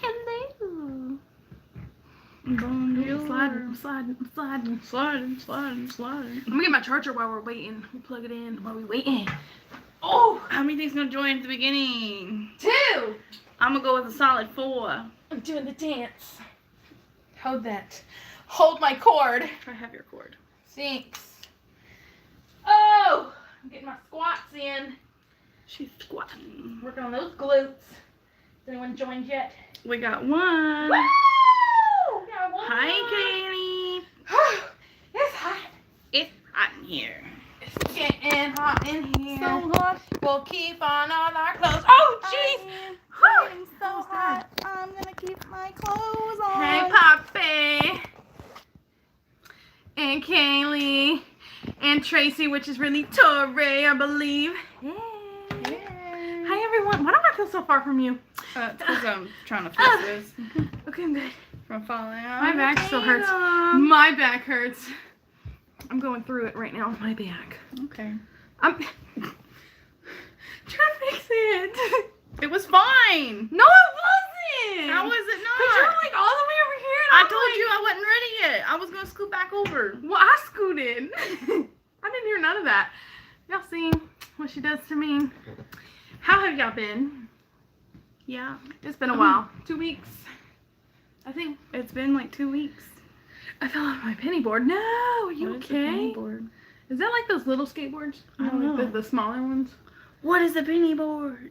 Hello. Bonjour. Sliding. Sliding. I'm gonna get my charger while we're waiting. We'll plug it in while we waiting. Oh! How many things gonna join at the beginning? 2! I'm gonna go with a solid 4. I'm doing the dance. Hold that. Hold my cord. I have your cord. Thanks. Oh! I'm getting my squats in. She's squatting. Working on those glutes. Has anyone joined yet? We got one. Woo! Got one. Hi, Kaylee. It's hot. It's hot in here. It's getting hot in here. So hot. We'll keep on all our clothes. Oh, jeez. It's so hot. I'm gonna keep my clothes on. Hey, Poppy. And Kaylee. And Tracy, which is really Torrey, I believe. Hey. Hi, everyone. Why do I feel so far from you? Because I'm trying to fix this Okay, I'm good. from falling out. My back still hurts. My back hurts. I'm going through it right now with my back. Okay. I'm trying to fix it. It was fine. No, it wasn't. How was it Because you're not? like all the way over here. And I I'm told like, you I wasn't ready yet. I was going to scoot back over. Well, I scooted. I didn't hear none of that. Y'all seen what she does to me? How have y'all been? Yeah. It's been a while. 2 weeks. I think. It's been like 2 weeks. I fell off my penny board. No, are you What is a okay? penny board? Is that like those little skateboards? I You don't know, like know. the smaller ones? What is a penny board?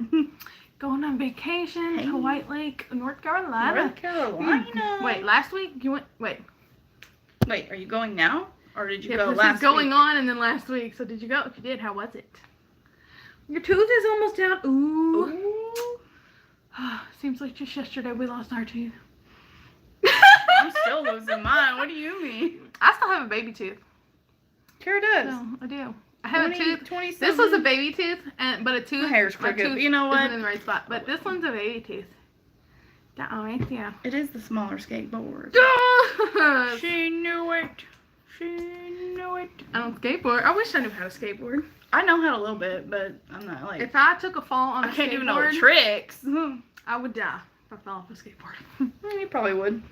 Going on vacation Hey. to White Lake, North Carolina. North Carolina. Wait, last week you went. Wait, Wait, are you going now? Or did you yeah, go this last is going week? on and then last week. So did you go? If you did, how was it? Your tooth is almost out. Ooh. Ooh. Seems like just yesterday we lost our tooth. I'm still losing mine. What do you mean? I still have a baby tooth. Kara does. No, I do. I have a tooth. 27. This was a baby tooth, but a tooth. My hair's my crooked. tooth You know what? Isn't in the right spot, but this one's a baby tooth. That one right there. It is the smaller skateboard. I She knew it. She knew it. don't skateboard. I wish I knew how to skateboard. I know how a little bit, but I'm not like. If I took a fall on a I can't skateboard, do no tricks. I would die if I fell off a skateboard. You probably would.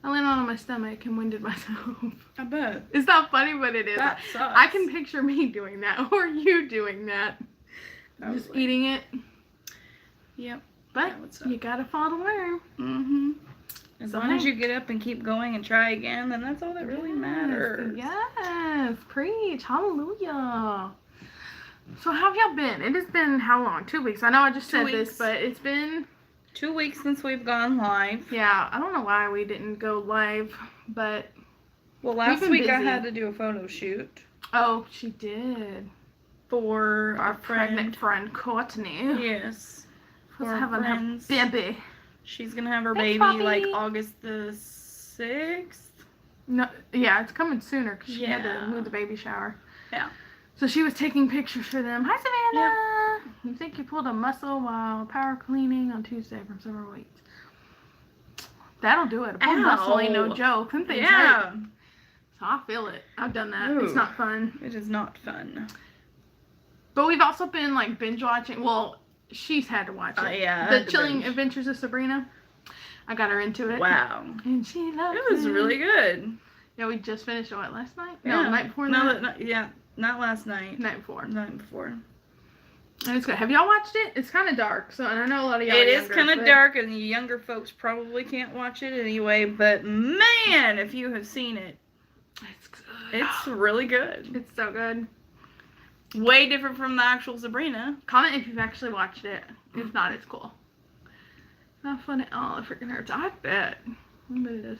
I landed on my stomach and winded myself. I bet. It's not funny, but it is. That sucks. I can picture me doing that or you doing that. Just Probably. eating it. Yep. But That would suck. you gotta fall to learn. Mm-hmm. As So long as hey. you get up and keep going and try again, then that's all that really matters. Yes, preach, hallelujah. So how have y'all been? It has been how long? 2 weeks. I know I just 2 said weeks. this, but it's been, 2 weeks since we've gone live. yeah, I don't know why we didn't go live, but, Well, last been week I busy. had to do a photo shoot oh, she did. for Our our pregnant friend. friend, Courtney, Yes. was For our having her friends. baby. She's gonna have her Thanks, baby like Poppy. August the 6th. No, yeah, it's coming sooner because she had to Yeah. move the baby shower. Yeah. So she was taking pictures for them. Hi, Savannah. You think you pulled a muscle while power cleaning on Tuesday from summer weights? That'll do it. A pulled muscle ain't no Ow. joke. Them things hurt. Yeah. So I feel it. I've done that. Ooh. It's not fun. It is not fun. But we've also been like binge watching. Well, she's had to watch it. Yeah. I The had to Chilling binge. Adventures of Sabrina. I got her into it. Wow. And she loved It was really good. Yeah, we just finished it, what, last night? Yeah. No, the night before No, that? yeah, not last night. Night before. Night before. And it's good. Have y'all watched it? It's kind of dark, so and I know a lot of y'all It are is younger, kind of but- dark, and the younger folks probably can't watch it anyway. But man, if you have seen it, It's good. it's really good. It's so good. Way different from the actual Sabrina. Comment if you've actually watched it. If not, it's cool. Not fun at all. It freaking hurts. I bet. I bet it is.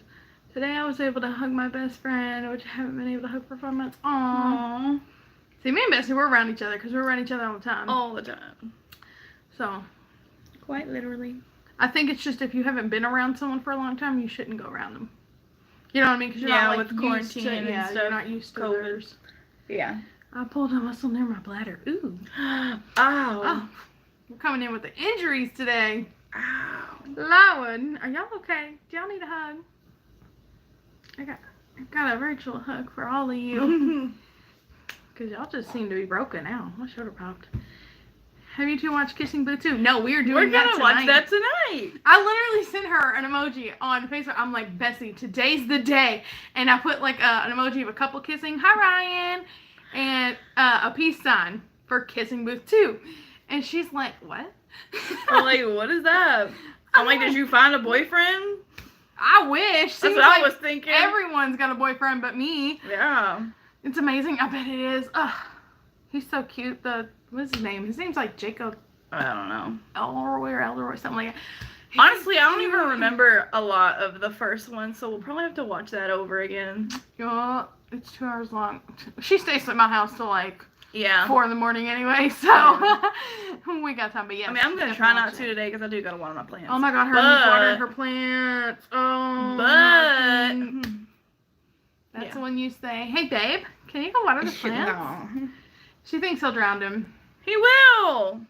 Today I was able to hug my best friend, which I haven't been able to hug for 5 months. Aww. Aww. See, me and Bessie, we're around each other because we're around each other all the time. All the time. So, Quite literally. I think it's just if you haven't been around someone for a long time, you shouldn't go around them. You know what I mean? Because you're Yeah, not like with used quarantine to, and yeah, stuff, you're not used to COVID. theirs. Yeah. I pulled a muscle near my bladder. Ooh. Ow. Oh, we're coming in with the injuries today. Ow. Lowen, are y'all okay? Do y'all need a hug? I got a virtual hug for all of you. Because y'all just seem to be broken out. My shoulder popped. Have you two watched Kissing Booth 2? No, we are doing We're that gonna tonight. watch that tonight. I literally sent her an emoji on Facebook. I'm like, Bessie, today's the day. And I put like an emoji of a couple kissing, hi Ryan, and a peace sign for Kissing Booth 2. And she's like, what? I'm like, what is that? I'm like, did you find a boyfriend? I wish. That's Seems what I like was thinking. everyone's got a boyfriend but me. Yeah. It's amazing. I bet it is. Ugh. He's so cute. What's his name? His name's like Jacob I don't know. Elroy, something like that. Honestly, I don't even remember a lot of the first one, so we'll probably have to watch that over again. Yeah, it's 2 hours long. She stays at my house till like Yeah. 4 in the morning anyway, so we got time. But yeah, I mean, I'm gonna try not to today because I do gotta water my plants. Oh my god, her needs watering her plants. Oh, But Martin. That's yeah. when you say, "Hey babe, can you go water the plants?" No. She thinks he'll drown him. He will.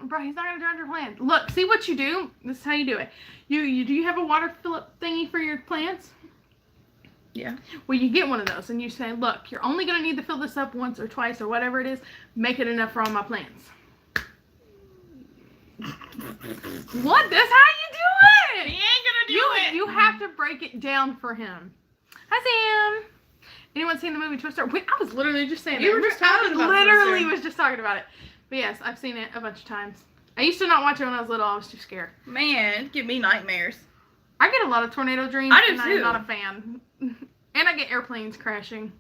Bro, he's not gonna drown your plants. Look, see what you do? This is how you do it. You do you have a water fill-up thingy for your plants? Yeah. Well, you get one of those and you say, look, you're only gonna need to fill this up once or twice or whatever it is. Make it enough for all my plants. What? That's how you do it. He ain't gonna do it. You have to break it down for him. Hi, Sam. Anyone seen the movie Twister? Wait, I was literally just saying You that. were just talking about literally Twister. was just talking about it. But yes, I've seen it a bunch of times. I used to not watch it when I was little. I was too scared. Man, give me nightmares. I get a lot of tornado dreams. I do and too. I'm not a fan. And I get airplanes crashing.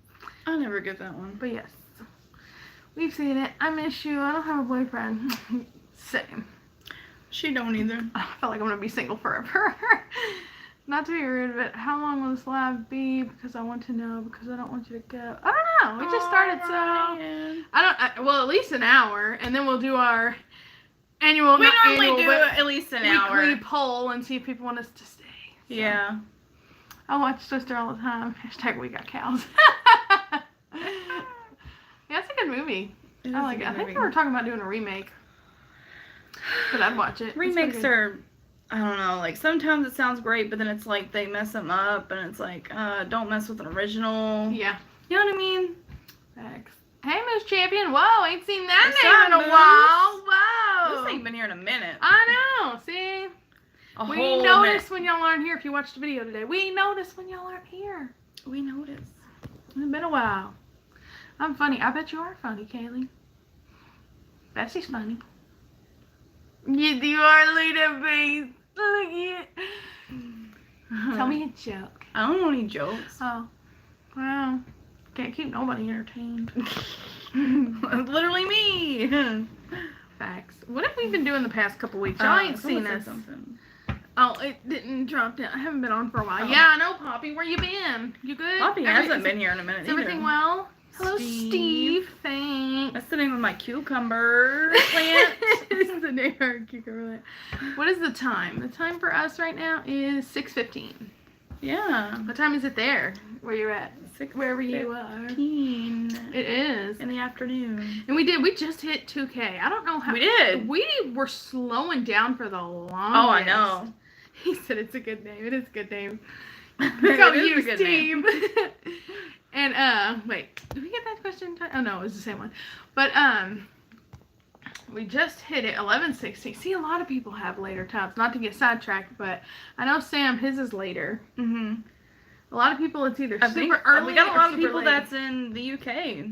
I never get that one. But yes, we've seen it. I miss you. I don't have a boyfriend. Same. She don't either. I feel like I'm gonna be single forever. Not to be rude, but how long will this live be? Because I want to know. Because I don't want you to go. I don't know. We just started, so Ryan. well, at least an hour, and then we'll do our annual. We not normally annual, do but at least an weekly hour. poll and see if people want us to stay. So, Yeah. I watch Twister all the time. Hashtag we got cows. Yeah, it's a good movie. It I is like a it. good I think movie. we were talking about doing a remake. But I'd watch it. It's pretty Remakes good. are, I don't know, like sometimes it sounds great, but then it's like they mess them up and it's like, don't mess with an original. Yeah. You know what I mean? Thanks. Hey, Moose Champion. Whoa, ain't seen that What's name in up, a Moose? while. Whoa. This ain't been here in a minute. I know. See? A We whole notice when y'all aren't here if you watched the video today. We notice when y'all aren't here. minute. We notice. It's been a while. I'm funny. I bet you are funny, Kaylee. Bessie's funny. You are Lita Face. Look at it. Tell me a joke. I don't know any jokes. Oh. Well, can't keep nobody entertained. Literally me. Facts. What have we been doing the past couple weeks? Y'all ain't seen someone us. said something. Oh, it didn't drop down. I haven't been on for a while. Oh. Yeah, I know, Poppy. Where you been? You good? Poppy hasn't been here in a minute Is everything either. well? Hello, Steve. Steve. Thanks. That's the name of my cucumber plant. It's the name of our cucumber plant. What is the time? The time for us right now is 6:15. Yeah. What time is it there? Where you're at? Wherever you are. 15 It is. in the afternoon. And we just hit 2K. I don't know how. We did. We were slowing down for the longest. Oh, I know. He said it's a good name. It is a good name. It Call is you a good name. Steve. And wait, did we get that question? Oh no, it was the same one. But we just hit it 11:60. See, a lot of people have later times. Not to get sidetracked, but I know Sam, his is later. Mhm. A lot of people, it's either I super think early. we got a or lot of super people late. that's in the UK.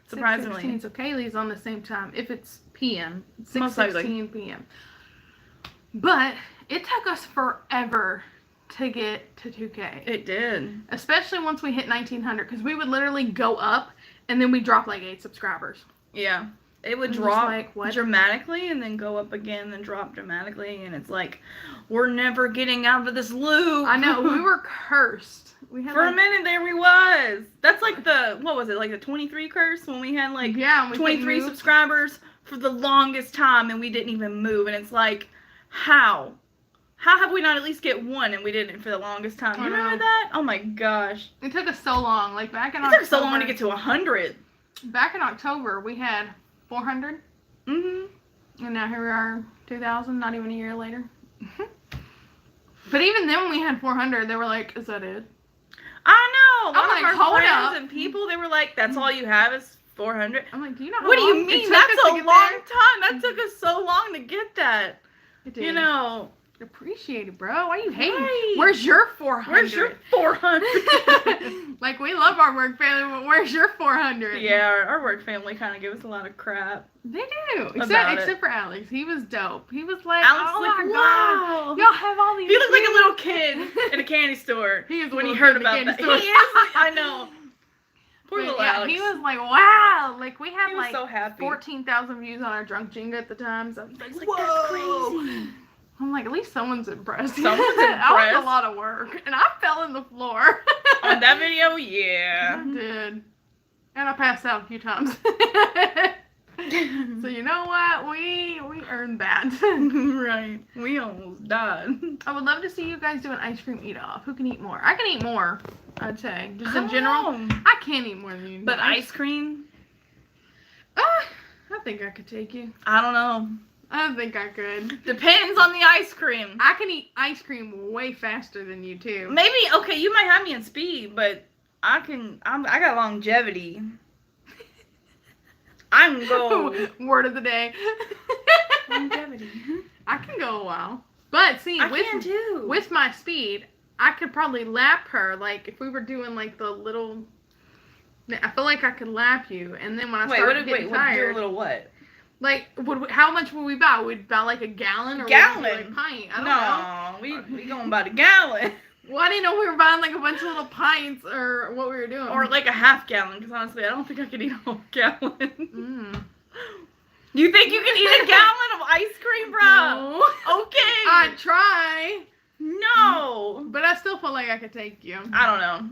Surprisingly. 6:16, so Kaylee's on the same time. If it's PM, Most likely. 6:16 PM. But it took us forever to get to 2K. It did. Especially once we hit 1900, because we would literally go up and then we drop like 8 subscribers. Yeah. It would I'm just drop like, what? dramatically and then go up again, then drop dramatically, and it's like, we're never getting out of this loop. I know, we were cursed. We had For a like, minute there we was. That's like the, what was it, like the 23 curse when we had like yeah, and we couldn't 23 move. subscribers for the longest time and we didn't even move, and it's like, how? How have we not at least get one and we didn't for the longest time? I You know. remember that? Oh my gosh. It took us so long. Like back in It October. took so long to get to 100. Back in October, we had 400. Mm-hmm. And now here we are, 2,000, not even a year later. But even then when we had 400, they were like, is that it? I know. A lot I'm of like, our hold friends up. and people, they were like, that's all you have is 400. I'm like, do you know how What do you long it mean? took That's us to a get long there? time. That took us so long to get that. It did. You know. Appreciate it, bro. Why are you hating? Right. Where's your 400? Where's your 400? Like, we love our work family, but where's your 400? Yeah, our work family kind of gives us a lot of crap. They do. About it. Except for Alex. He was dope. He was like, Alex oh was like, my God. wow. Y'all have all these He looked like a things." little kid in a candy store. He is a when he little heard kid in a about candy that. store. He is. I know. Poor But little yeah, Alex. he was like, wow. Like, we had He was like so happy. 14,000 views on our Drunk Jenga at the time. So I was like, Whoa. that's crazy. I'm like, at least someone's impressed. Someone's That was impressed. a lot of work. And I fell in the floor. On that video, yeah. I did. And I passed out a few times. So you know what? We earned that. Right. We almost died. I would love to see you guys do an ice cream eat off. Who can eat more? I can eat more, I'd say. Just in general. know. I can't eat more than you. But ice cream? I think I could take you. I don't know. I think I could. Depends on the ice cream. I can eat ice cream way faster than you too. Maybe, okay, you might have me in speed, but I got longevity. I can go. Word of the day. Longevity. I can go a while. But see, I can too. with my speed, I could probably lap her. Like, if we were doing, like, the little... I feel like I could lap you. And then when I started getting do tired... a little what? Like, how much would we buy? Would we buy, like, a gallon? Or Gallon? Would we like pint? I don't know. We going by the gallon. Well, I didn't know we were buying, like, a bunch of little pints or what we were doing. Or like a half gallon, because honestly, I don't think I could eat a whole gallon. Mm. You think you can eat a gallon of ice cream, bro? No. Okay. I'd try. No. But I still feel like I could take you. I don't know.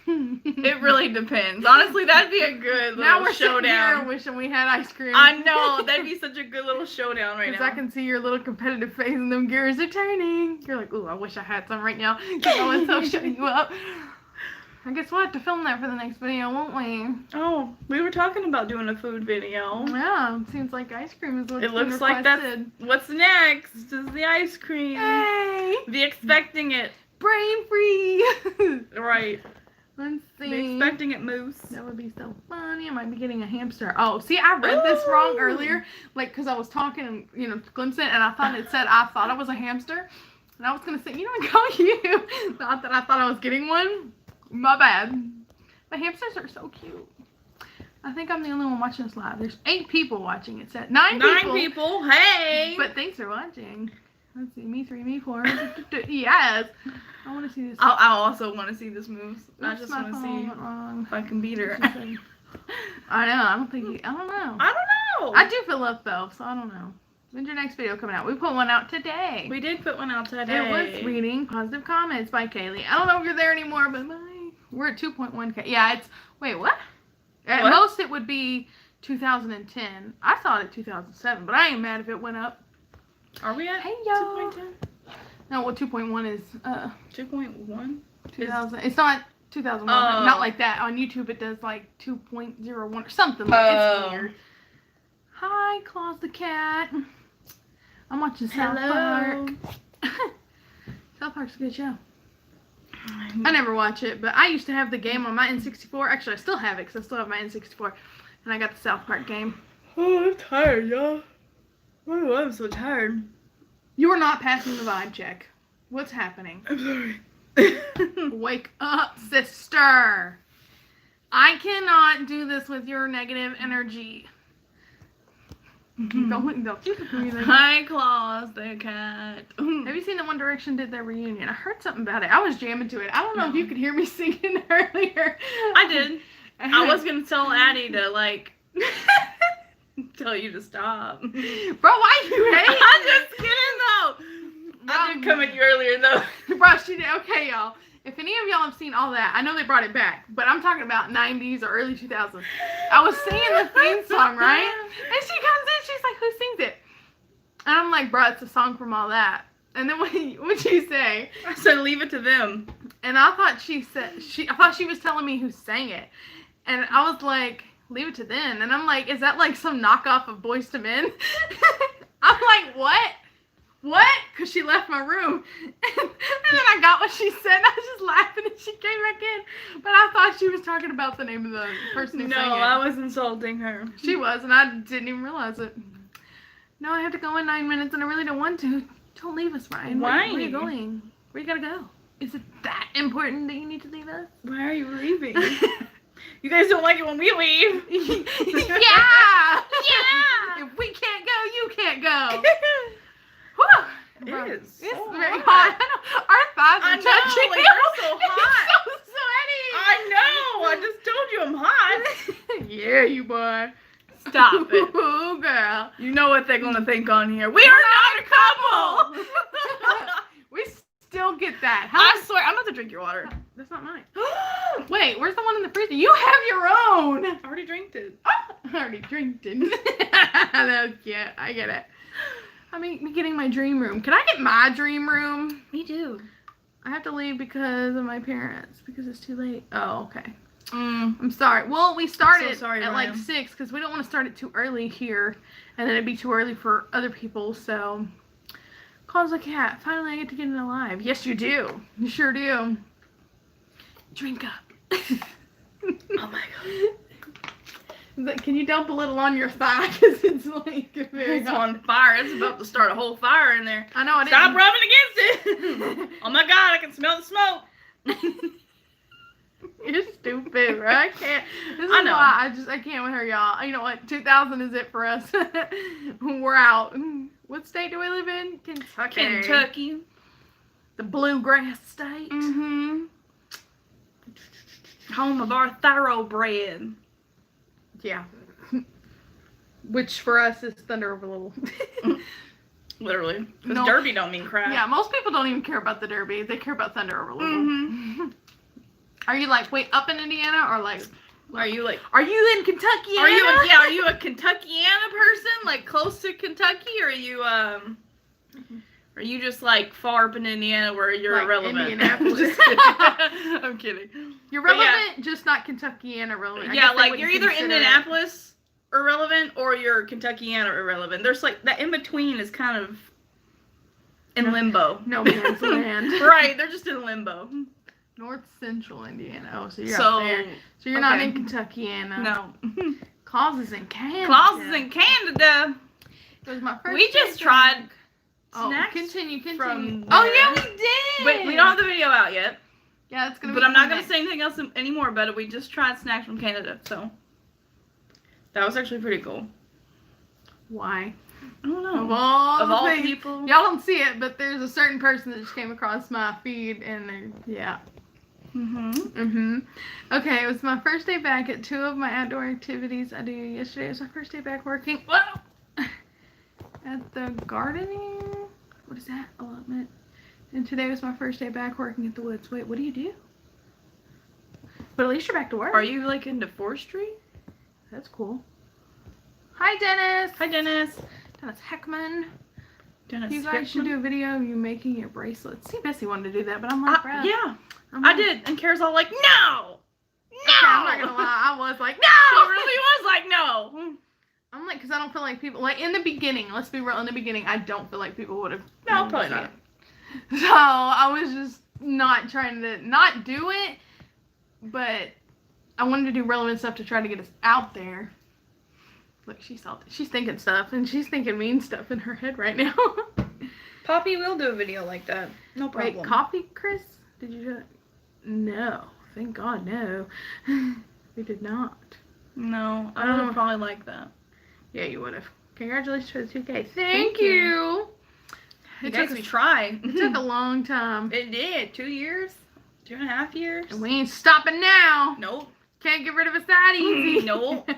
It really depends. Honestly, that'd be a good Now little we're sitting here showdown. wishing we had ice cream. I know. That'd be such a good little showdown right Because now. I can see your little competitive face and them gears are turning. You're like, ooh, I wish I had some right now. Because I was so shutting you up. I guess we'll have to film that for the next video, won't we? Oh, we were talking about doing a food video. Yeah, it seems like ice cream is what's It looks been like that's requested. what's next is the ice cream. Hey! Be expecting it. Brain free! Right. Let's see. Be expecting it, Moose. That would be so funny. I might be getting a hamster. Oh, see, I read this wrong Ooh. earlier. Like, because I was talking, to glimpse it, and I thought it said I thought I was a hamster. And I was going to say, go you. Not that I thought I was getting one. My bad. But hamsters are so cute. I think I'm the only one watching this live. There's 8 people watching. It said 9 people. Hey. But thanks for watching. Let's see. Me 3, me 4. Yes. I want to see this. I also want to see this Moose. I Oops, just my want to phone see went wrong. if I can beat her. I know. I don't know. I don't know. I do feel up though, so I don't know. When's your next video coming out? We put one out today. We did put one out today. It was reading positive comments by Kaylee. I don't know if you're there anymore, but we're at 2.1K. Yeah, it's wait, what? At What? most it would be 2010. I saw it at 2007, but I ain't mad if it went up. Are we at Hey, y'all. 2.10? No, well 2.1 is 2.1? 2000. It's not 2001. Oh. Not like that. On YouTube it does like 2.01 or something. Like It's Oh. weird. Hi, Claus the cat. I'm watching South Hello. Park. South Park's a good show. I never watch it, but I used to have the game on my N64. Actually, I still have it because I still have my N64. And I got the South Park game. Oh, I'm tired, y'all. Oh, I'm so tired. You are not passing the vibe check. What's happening? I'm sorry. Wake up, sister. I cannot do this with your negative energy. Don't breathing. Hi, Claus the cat. Have you seen that One Direction did their reunion? I heard something about it. I was jamming to it. I don't know if No. you could hear me singing earlier. I did. I was gonna tell Addie to tell you to stop. Bro, why you hate? I'm just kidding though. I did come at you earlier though. Bro, she did. Okay, y'all. If any of y'all have seen all that, I know they brought it back, but I'm talking about 90s or early 2000s. I was singing the theme song, right? And she comes in, she's like, who sings it? And I'm like, bro, it's a song from all that. And then what'd she say? I said leave it to them. And I thought I thought she was telling me who sang it. And I was like, leave it to them. And I'm like, is that like some knockoff of Boyz II Men? I'm like, what? what? Because she left my room. And then I got what she said. And I was just laughing and she came back in. But I thought she was talking about the name of the person who No, sang it. I was insulting her. She was, and I didn't even realize it. No, I have to go in 9 minutes, and I really don't want to. Don't leave us, Ryan. Why? Where are you going? Where you gotta go? Is it that important that you need to leave us? Why are you leaving? You guys don't like it when we leave. Yeah! Yeah! If we can't go, you can't go. Whew. Bro, It is It's so very hot. hot. Our thighs I are know, touching. like, you're so hot. It's so sweaty. I know. I just told you I'm hot. Yeah, you boy. Stop it. Ooh, girl. You know what they're gonna think on here. We are not a couple. We still get that. I swear, I'm about to drink your water. That's not mine. Wait, where's the one in the freezer? You have your own. I already drank it. I already drank it. That was cute. I get it. I mean, getting my dream room. Can I get my dream room? Me too. I have to leave because of my parents because it's too late. Oh, okay. I'm sorry. Well, we started So sorry, at like Ryan. 6 because we don't want to start it too early here, and then it'd be too early for other people. So, calls a cat. Finally, I get to get in alive. Yes, you do. You sure do. Drink up. Oh my god. Can you dump a little on your thigh? Because it's like very It's hot. on fire. It's about to start a whole fire in there. I know. I Stop didn't. rubbing against it. Oh my god, I can smell the smoke. You're stupid, bro. I can't. This is I know. why I can't with her, y'all. You know what? 2000 is it for us. We're out. What state do we live in? Kentucky. Kentucky. The bluegrass state. Mm-hmm. Home of our thoroughbred. Yeah. Which for us is Thunder Over Little. Literally. Because No. Derby don't mean crap. Yeah, most people don't even care about the Derby. They care about Thunder Over Little. Mm-hmm. Are you like way up in Indiana or like? Are you like? Are you in Kentucky? Are you a Kentuckiana person, like close to Kentucky, or are you just like far up in Indiana where you're Like irrelevant? Indianapolis. Just kidding. I'm kidding. You're But yeah. relevant, just not Kentuckiana relevant. I Yeah, guess they like wouldn't you're either consider it. Indianapolis irrelevant or you're Kentuckiana irrelevant. There's like that in between is kind of in limbo. No man's land. Right, they're just in limbo. North Central Indiana. Oh, so you're So up there. So you're not okay. in Kentuckiana. no. Claus is in Canada. Claus is in Canada. It was my first We day just back. tried Oh, snacks continue. from Oh there. yeah, we did. Wait, we don't have the video out yet. Yeah, it's gonna. But be I'm not coming gonna say anything else anymore about it. We just tried snacks from Canada, so that was actually pretty cool. Why? I don't Of know. all, Of the all things- people, Y'all don't see it, but there's a certain person that just came across my feed, and they're, yeah. Okay, it was my first day back at 2 of my outdoor activities I do. Yesterday was my first day back working. Whoa! At the gardening. What is that? Allotment. And today was my first day back working at the woods. Wait, what do you do? But at least you're back to work. Are you like into forestry? That's cool. Hi, Dennis. Hi, Dennis. Dennis Heckman. Dennis. You guys should do a video of you making your bracelets. See, Bessie wanted to do that, but I'm like, bruh. Yeah, I'm I like, did, and Kara's all like, no, Okay, I'm not gonna lie. I was like, She no. really was like, no. I'm like, because I don't feel like people, like in the beginning, let's be real, in the beginning, I don't feel like people would have. No, probably not. So I was just not trying to not do it, but I wanted to do relevant stuff to try to get us out there. Look, she's thinking stuff, and she's thinking mean stuff in her head right now. Poppy will do a video like that. No problem. Wait, coffee, Chris? Did you just... No. Thank God, no. We did not. No, I would have probably liked that. Yeah, you would have. Congratulations for the 2K. Thank you. You It guys, took, we tried. it took a long time. It did. 2 years? 2.5 years? And we ain't stopping now. Nope. Can't get rid of us that easy. Nope.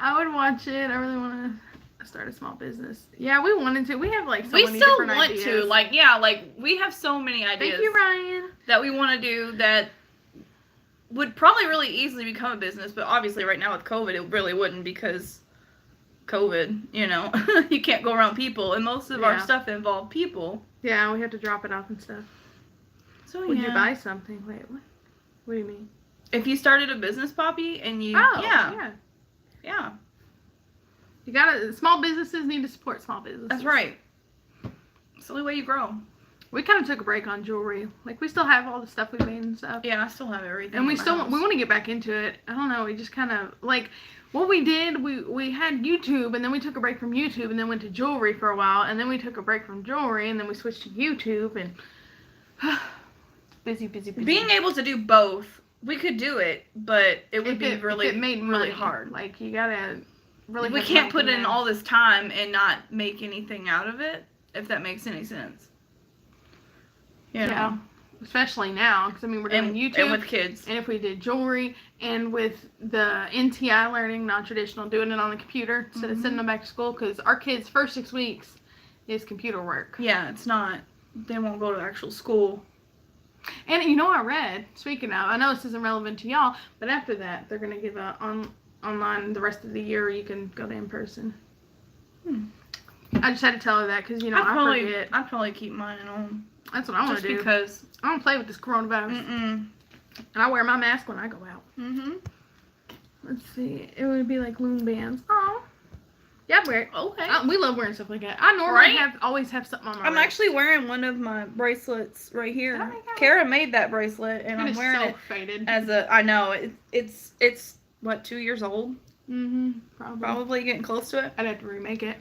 I would watch it. I really want to start a small business. Yeah, we wanted to. We have like so We many still different want ideas. to. Like, yeah, like, we have so many ideas Thank you, Ryan. that we want to do that would probably really easily become a business, but obviously right now with COVID, it really wouldn't because COVID, you know, you can't go around people, and most of our Yeah. stuff involve people. Yeah, we have to drop it off and stuff. So, Would yeah. you buy something? Wait, what? What do you mean? If you started a business, Poppy, and you, Oh, yeah. You gotta, small businesses need to support small businesses. That's right. the only way you grow. We kind of took a break on jewelry. Like, we still have all the stuff we made and stuff. Yeah, I still have everything. And we in my still house. we want to get back into it. I don't know. We just kind of like what we did. We had YouTube, and then we took a break from YouTube, and then went to jewelry for a while, and then we took a break from jewelry, and then we switched to YouTube, and busy. Being able to do both, we could do it, but it would be really, if it made really money, hard. Like, you gotta really. We have can't money put to in make. all this time and not make anything out of it, if that makes any sense. You know? Yeah, especially now, because I mean we're doing YouTube, and with kids. and if we did jewelry, and with the NTI learning, non-traditional, doing it on the computer instead of sending them back to school, because our kids' first 6 weeks is computer work. Yeah, it's not. They won't go to actual school. And you know, I read, speaking of, I know this isn't relevant to y'all, but after that, they're going to give online the rest of the year. You can go to in person. I just had to tell her that because, you know, I forget. I'd probably keep mine at home. That's what I want Just to do. because. I don't play with this coronavirus. And I wear my mask when I go out. Let's see. It would be like loom bands. Oh. Yeah, I'd wear it. Okay. We love wearing stuff like that. I normally Right? always have something on my I'm wrist. actually wearing one of my bracelets right here. Oh my God. Kara made that bracelet, and It I'm is wearing so it faded. as a. I know it's what 2 years old, Probably. probably getting close to it. I'd have to remake it.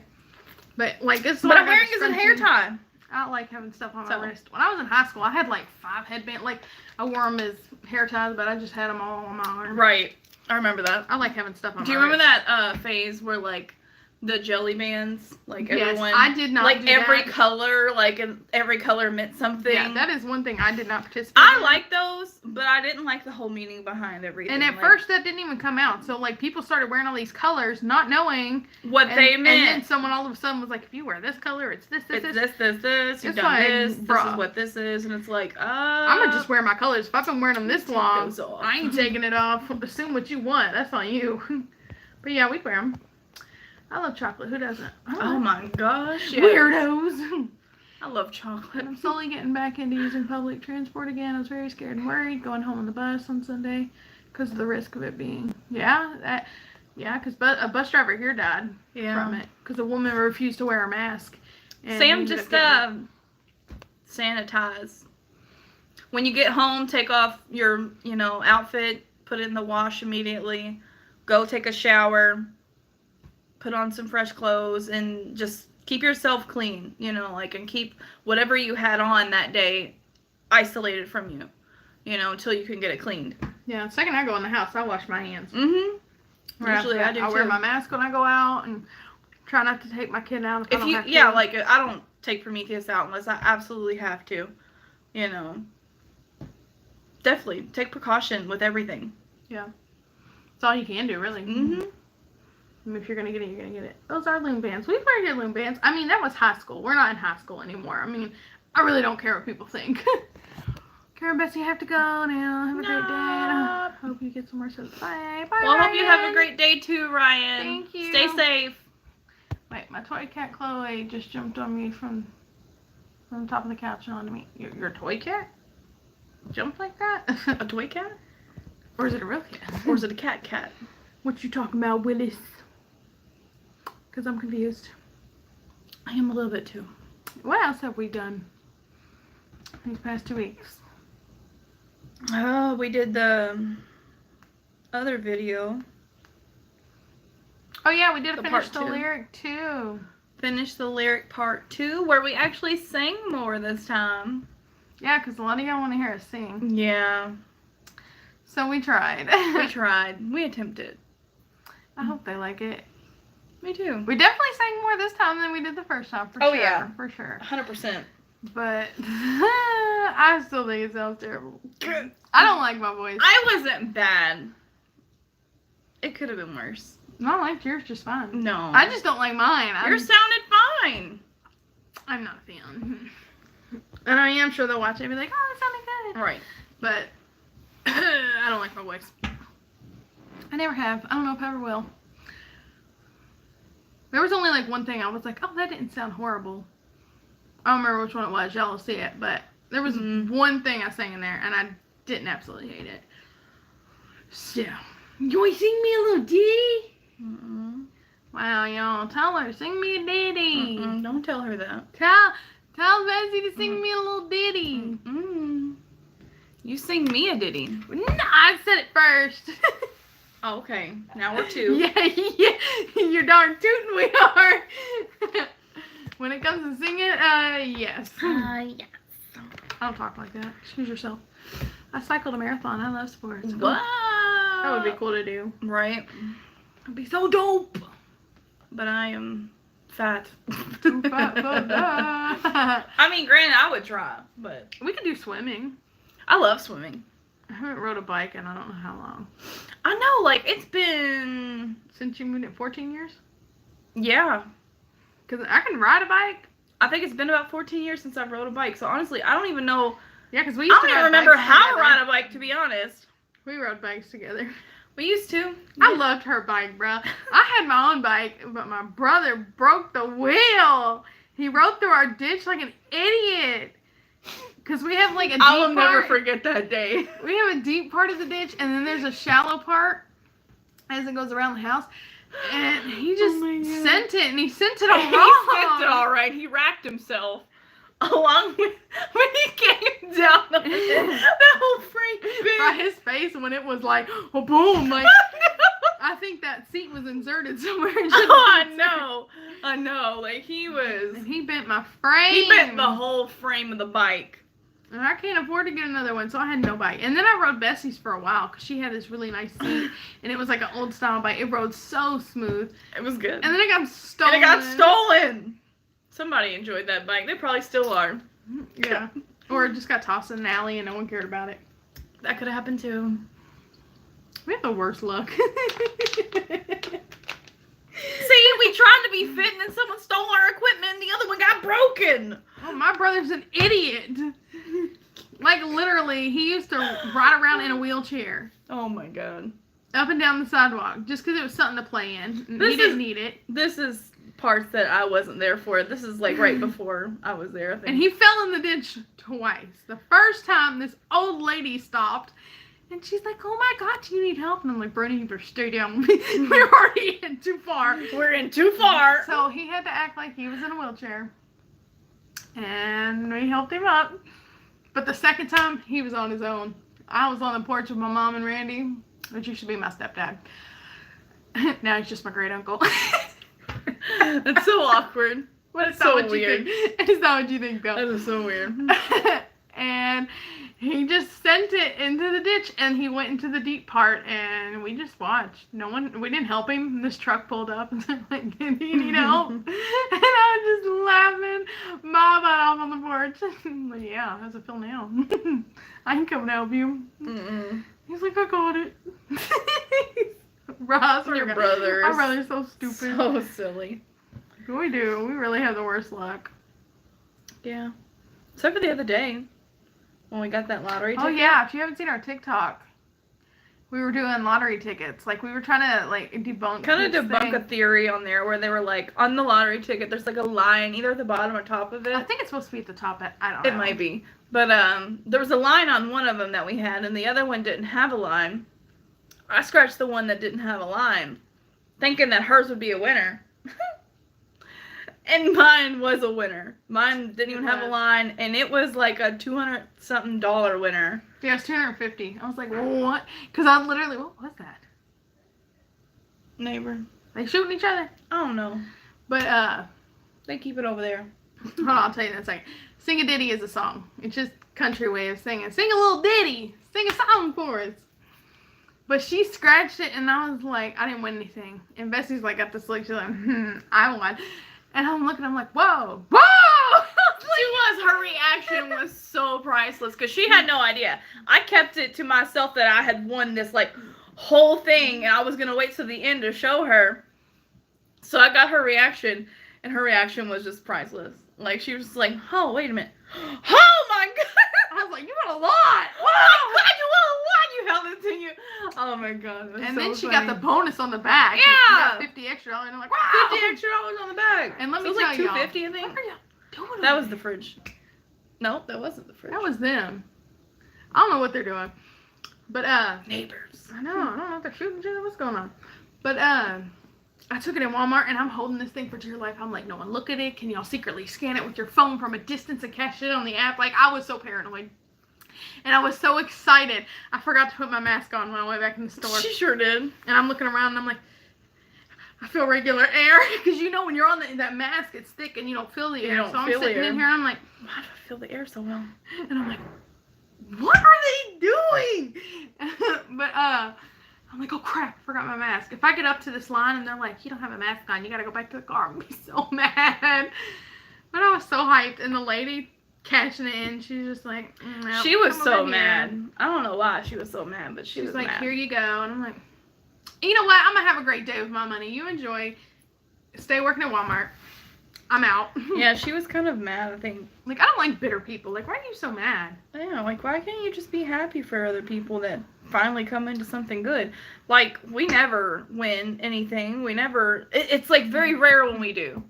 But like this is What what I'm wearing is a hair tie. I don't like having stuff on my So. wrist. When I was in high school, I had like 5 headbands. Like, I wore them as hair ties, but I just had them all on my arm. Right. I remember that. I like having stuff on Do my you remember wrist. that phase where like the jelly bands, like Yes, everyone, I did not like do every that. color, like and every color meant something. Yeah, that is one thing I did not participate I in. like those, but I didn't like the whole meaning behind everything. And at like, first, that didn't even come out. So, like, people started wearing all these colors, not knowing. what they And then meant. someone all of a sudden was like, if you wear this color, it's this. It's this. this. You've It's done like, this. This bruh. is what this is, and it's like, I'm going to just wear my colors. If I've been wearing them this Take long, those off. I ain't taking it off. Assume what you want. That's on you. But yeah, we'd wear them. I love chocolate. Who doesn't? Oh my gosh, yes. Weirdos. I love chocolate. I'm slowly getting back into using public transport again. I was very scared and worried going home on the bus on Sunday because of the risk of it being. Because a bus driver here died from it because a woman refused to wear a mask. And Sam, ended just up getting sanitize. When you get home, take off your, outfit, put it in the wash immediately. Go take a shower. Put on some fresh clothes and just keep yourself clean, and keep whatever you had on that day isolated from you, until you can get it cleaned. Yeah, the second I go in the house, I wash my hands. Usually I do I wear too. my mask when I go out and try not to take my kid out if I don't have to. I don't take Prometheus out unless I absolutely have to, Definitely take precaution with everything. That's all you can do, really. I mean, if you're gonna get it, you're gonna get it. Those are loom bands. We've already did loom bands. I mean, that was high school. We're not in high school anymore. I mean, I really don't care what people think. Karen, Betsy, have to go now. Have a great day. I hope you get some more sleep. Bye. Bye. Well, I hope you have a Ryan. great day too, Ryan. Thank you. Stay safe. Wait, my toy cat Chloe just jumped on me from the top of the couch and onto me. Your toy cat? Jumped like that? A toy cat? Or is it a real cat? Or is it a cat? What you talking about, Willis? Because I'm confused. I am a little bit too. What else have we done these past 2 weeks? Oh, we did the other video. Oh yeah, we did The finish part the 2. lyric too. Finish the lyric part 2 where we actually sang more this time. Yeah, because a lot of y'all want to hear us sing. Yeah. So we tried. We tried. We attempted. I hope they like it. Me too. We definitely sang more this time than we did the first time, for Oh, sure. yeah. For sure. 100%. But I still think it sounds terrible. I don't like my voice. I wasn't bad. It could have been worse. I liked yours just fine. No. I just don't like mine. Yours sounded fine. I'm not a fan. And I am sure they'll watch it and be like, oh, that sounded good. Right. But I don't like my voice. I never have. I don't know if I ever will. There was only like one thing I was like, oh, that didn't sound horrible. I don't remember which one it was. Y'all will see it. But there was one thing I sang in there and I didn't absolutely hate it. So, you want to sing me a little ditty? Wow, y'all. Tell her. Sing me a ditty. Don't tell her that. Tell Bessie to sing me a little ditty. You sing me a ditty. No, I said it first. Okay, now we're two. Yeah, you're darn tootin' we are. When it comes to singing, yes. Yes. I don't talk like that. Excuse yourself. I cycled a marathon. I love sports. What? That would be cool to do. Right. It'd be so dope. But I am fat. Too fat for that. I mean, granted, I would try, but We could do swimming. I love swimming. I haven't rode a bike in I don't know how long. I know, like, it's been... Since you moved it 14 years? Yeah. Because I can ride a bike. I think it's been about 14 years since I've rode a bike. So, honestly, I don't even know... Yeah, because we I used don't to even ride remember bikes how to together. ride a bike, to be honest. We rode bikes together. We used to. I loved her bike, bro. I had my own bike, but my brother broke the wheel. He rode through our ditch like an idiot. Because we have like a deep I will never part. forget that day. We have a deep part of the ditch, and then there's a shallow part as it goes around the house. And he just sent it, and he sent it all He wrong. sent it all right. He racked himself. Along with when he came down on it, that whole freak By bit. his face when it was like, oh, boom. Like, I think that seat was inserted somewhere. I know. Like, he was... And he bent my frame. He bent the whole frame of the bike. And I can't afford to get another one, so I had no bike. And then I rode Bessie's for a while because she had this really nice seat, and it was like an old style bike. It rode so smooth. It was good. And then it got stolen. And it got stolen. Somebody enjoyed that bike. They probably still are. Yeah. Or it just got tossed in an alley and no one cared about it. That could have happened too. We have the worst luck. See, we tried to be fit and then someone stole our equipment and the other one got broken. Oh, my brother's an idiot. Like, literally, he used to ride around in a wheelchair. Oh my god. Up and down the sidewalk. Just because it was something to play in. And This he didn't is- need it. This is parts that I wasn't there for. This is like right before I was there, I think. And he fell in the ditch twice. The first time, this old lady stopped. And she's like, oh my god, do you need help? And I'm like, Brody, you better stay down. We're already in too far. We're in too far. So he had to act like he was in a wheelchair. And we helped him up. But the second time, he was on his own. I was on the porch with my mom and Randy, which used to be my stepdad. Now he's just my great uncle. That's so awkward. But it's so not what weird. you think. It's not what you think, though. That is so weird. And he just sent it into the ditch, and he went into the deep part, and we just watched. We didn't help him. This truck pulled up, and I'm like, do you need help? And I was just laughing my butt off on the porch. I'm like, yeah, how's it feel now? I can come and help you. Mm-mm. He's like, I got it. Ross, Your brother Our is brother's so stupid. so silly. We do. We really have the worst luck. Yeah. Except for the other day when we got that lottery Oh ticket. yeah, if you haven't seen our TikTok, we were doing lottery tickets. Like we were trying to like debunk. Kind of this debunk thing. a theory on there where they were like, on the lottery ticket, there's like a line either at the bottom or top of it. I think it's supposed to be at the top. I don't know. It might be. But there was a line on one of them that we had, and the other one didn't have a line. I scratched the one that didn't have a line, thinking that hers would be a winner. And mine was a winner. Mine didn't even have a line, and it was like a $200-something winner. Yeah, it's $250. I was like, what? Because I literally, what was that? Neighbor. They shooting each other. I don't know. But They keep it over there. hold on, I'll tell you in a second. Sing a ditty is a song. It's just country way of singing. Sing a little ditty. Sing a song for us. But she scratched it, and I was like, I didn't win anything. And Bessie's like, got this look. She's like, I won. And I'm looking, I'm like, whoa, whoa! Her reaction was so priceless because she had no idea. I kept it to myself that I had won this like whole thing, and I was gonna wait till the end to show her. So I got her reaction, and her reaction was just priceless. Like she was like, "Oh, wait a minute! Oh my god!" I was like, you got a lot! Oh my god, you won a lot! You held it to you. Oh my god. And then she got the bonus on the back. Yeah. She got 50 extra. And I'm like, wow. $50 extra on the bag. And let So me it was tell like y'all. $250, I What think. are y'all doing? That over was the fridge. No, that wasn't the fridge. That was them. I don't know what they're doing. But, neighbors. I know. I don't know if they're shooting each other. What's going on? But, I took it in Walmart, and I'm holding this thing for dear life. I'm like, no one look at it. Can y'all secretly scan it with your phone from a distance and cash it on the app? Like, I was so paranoid. And I was so excited. I forgot to put my mask on when I went back in the store. She sure did. And I'm looking around, and I'm like, I feel regular air. Because you know when you're on that mask, it's thick, and you don't feel the air. don't so I'm feel the sitting air. in here, I'm like, Why do I feel the air so well? and I'm like, what are they doing? But I'm like, oh crap, forgot my mask. If I get up to this line and they're like, you don't have a mask on, you gotta go back to the car, I'm gonna be so mad. But I was so hyped, and the lady cashing it in, she's just like, nope, She was come so over here. mad. I don't know why she was so mad, but she She's was like, mad. here you go. And I'm like, you know what? I'm gonna have a great day with my money. You enjoy. Stay working at Walmart. I'm out. Yeah, she was kind of mad, I think. Like, I don't like bitter people. Like, why are you so mad? Yeah, like, why can't you just be happy for other people that finally come into something good? Like, we never win anything. We never... It's, like, very rare when we do.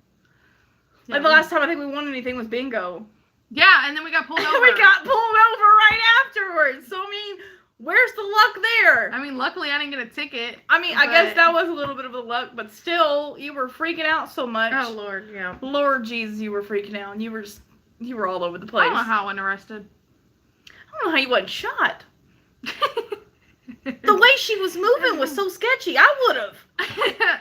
Like, the last time I think we won anything was bingo. Yeah, and then we got pulled over. We got pulled over right afterwards. So, I mean, where's the luck there? I mean, luckily I didn't get a ticket. I mean, I guess but- that was a little bit of a luck, but still, you were freaking out so much. Oh, Lord, yeah. Lord Jesus, you were freaking out. And you were all over the I place. don't know how I wasn't arrested. I don't know how you wasn't shot. The way she was moving was so sketchy. I would have.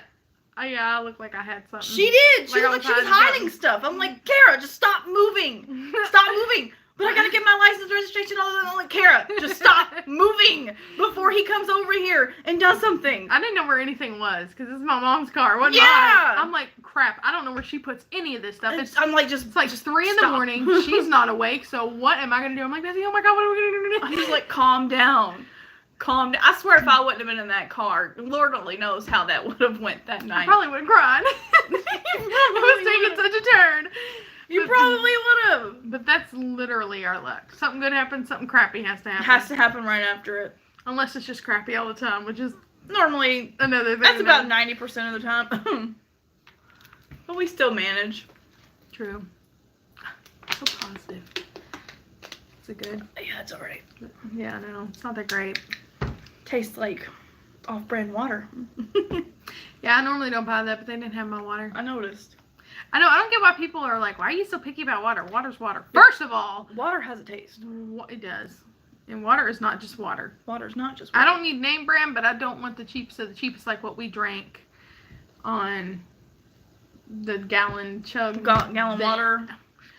Yeah, I looked like I had something. She did. She Like I looked like was she was hiding hiding stuff. I'm like, Kara, just stop moving. Stop moving. But I gotta get my license, registration, all that. I'm like, Kara, just stop moving before he comes over here and does something. I didn't know where anything was because this is my mom's car. It wasn't Yeah. mine. I'm like, crap. I don't know where she puts any of this stuff. I'm like, just It's like 3 in the stop. morning. She's not awake. So what am I gonna do? I'm like, Bessie, oh my god, what are we gonna do? I'm just like, calm down. Calm down. I swear if I wouldn't have been in that car, Lord only knows how that would have went that I night. probably would have cried. It was taking such a turn. You But- probably would have. But that's literally our luck. Something good happens, something crappy has to It happen. has to happen right after it. Unless it's just crappy all the time, which is Normally, another thing. that's about that- 90% of the time. But we still manage. True. So positive. Is it good? Yeah, it's alright. Yeah, no, it's not that great. Tastes like off-brand water. Yeah, I normally don't buy that, but they didn't have my water. I noticed. I know, I don't get why people are like, why are you so picky about water? Water's water. First of all, Water has a taste. it does. And water is not just water. Water's not just I water. don't need name brand, but I don't want the cheapest of the cheapest, like what we drank on the gallon chug. Gallon thing. water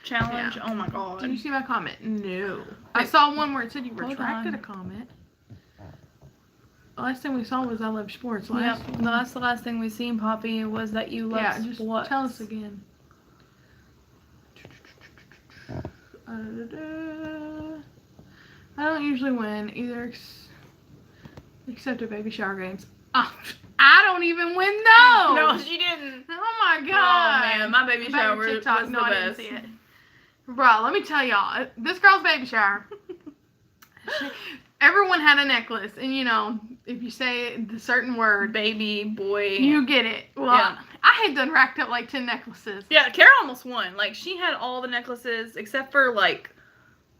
challenge. Yeah. Oh my god. Did you see my comment? No. I Wait. saw one where it said you Hold retracted on. a comment. The last thing we saw was I Love Sports. Yep. Last That's the last thing we seen, Poppy, was that you love yeah, just sports. tell us again. I don't usually win either, except at baby shower games. Oh, I don't even win those. No, she didn't. Oh my god. Oh man, my baby Back shower to was TikTok. the No, I didn't best. see it. Bro, let me tell y'all, this girl's baby shower. Everyone had a necklace, and you know, if you say the certain word, Baby, boy. you get it. Well, Yeah. I had done racked up like 10 necklaces. Yeah, Kara almost won. Like, she had all the necklaces except for, like,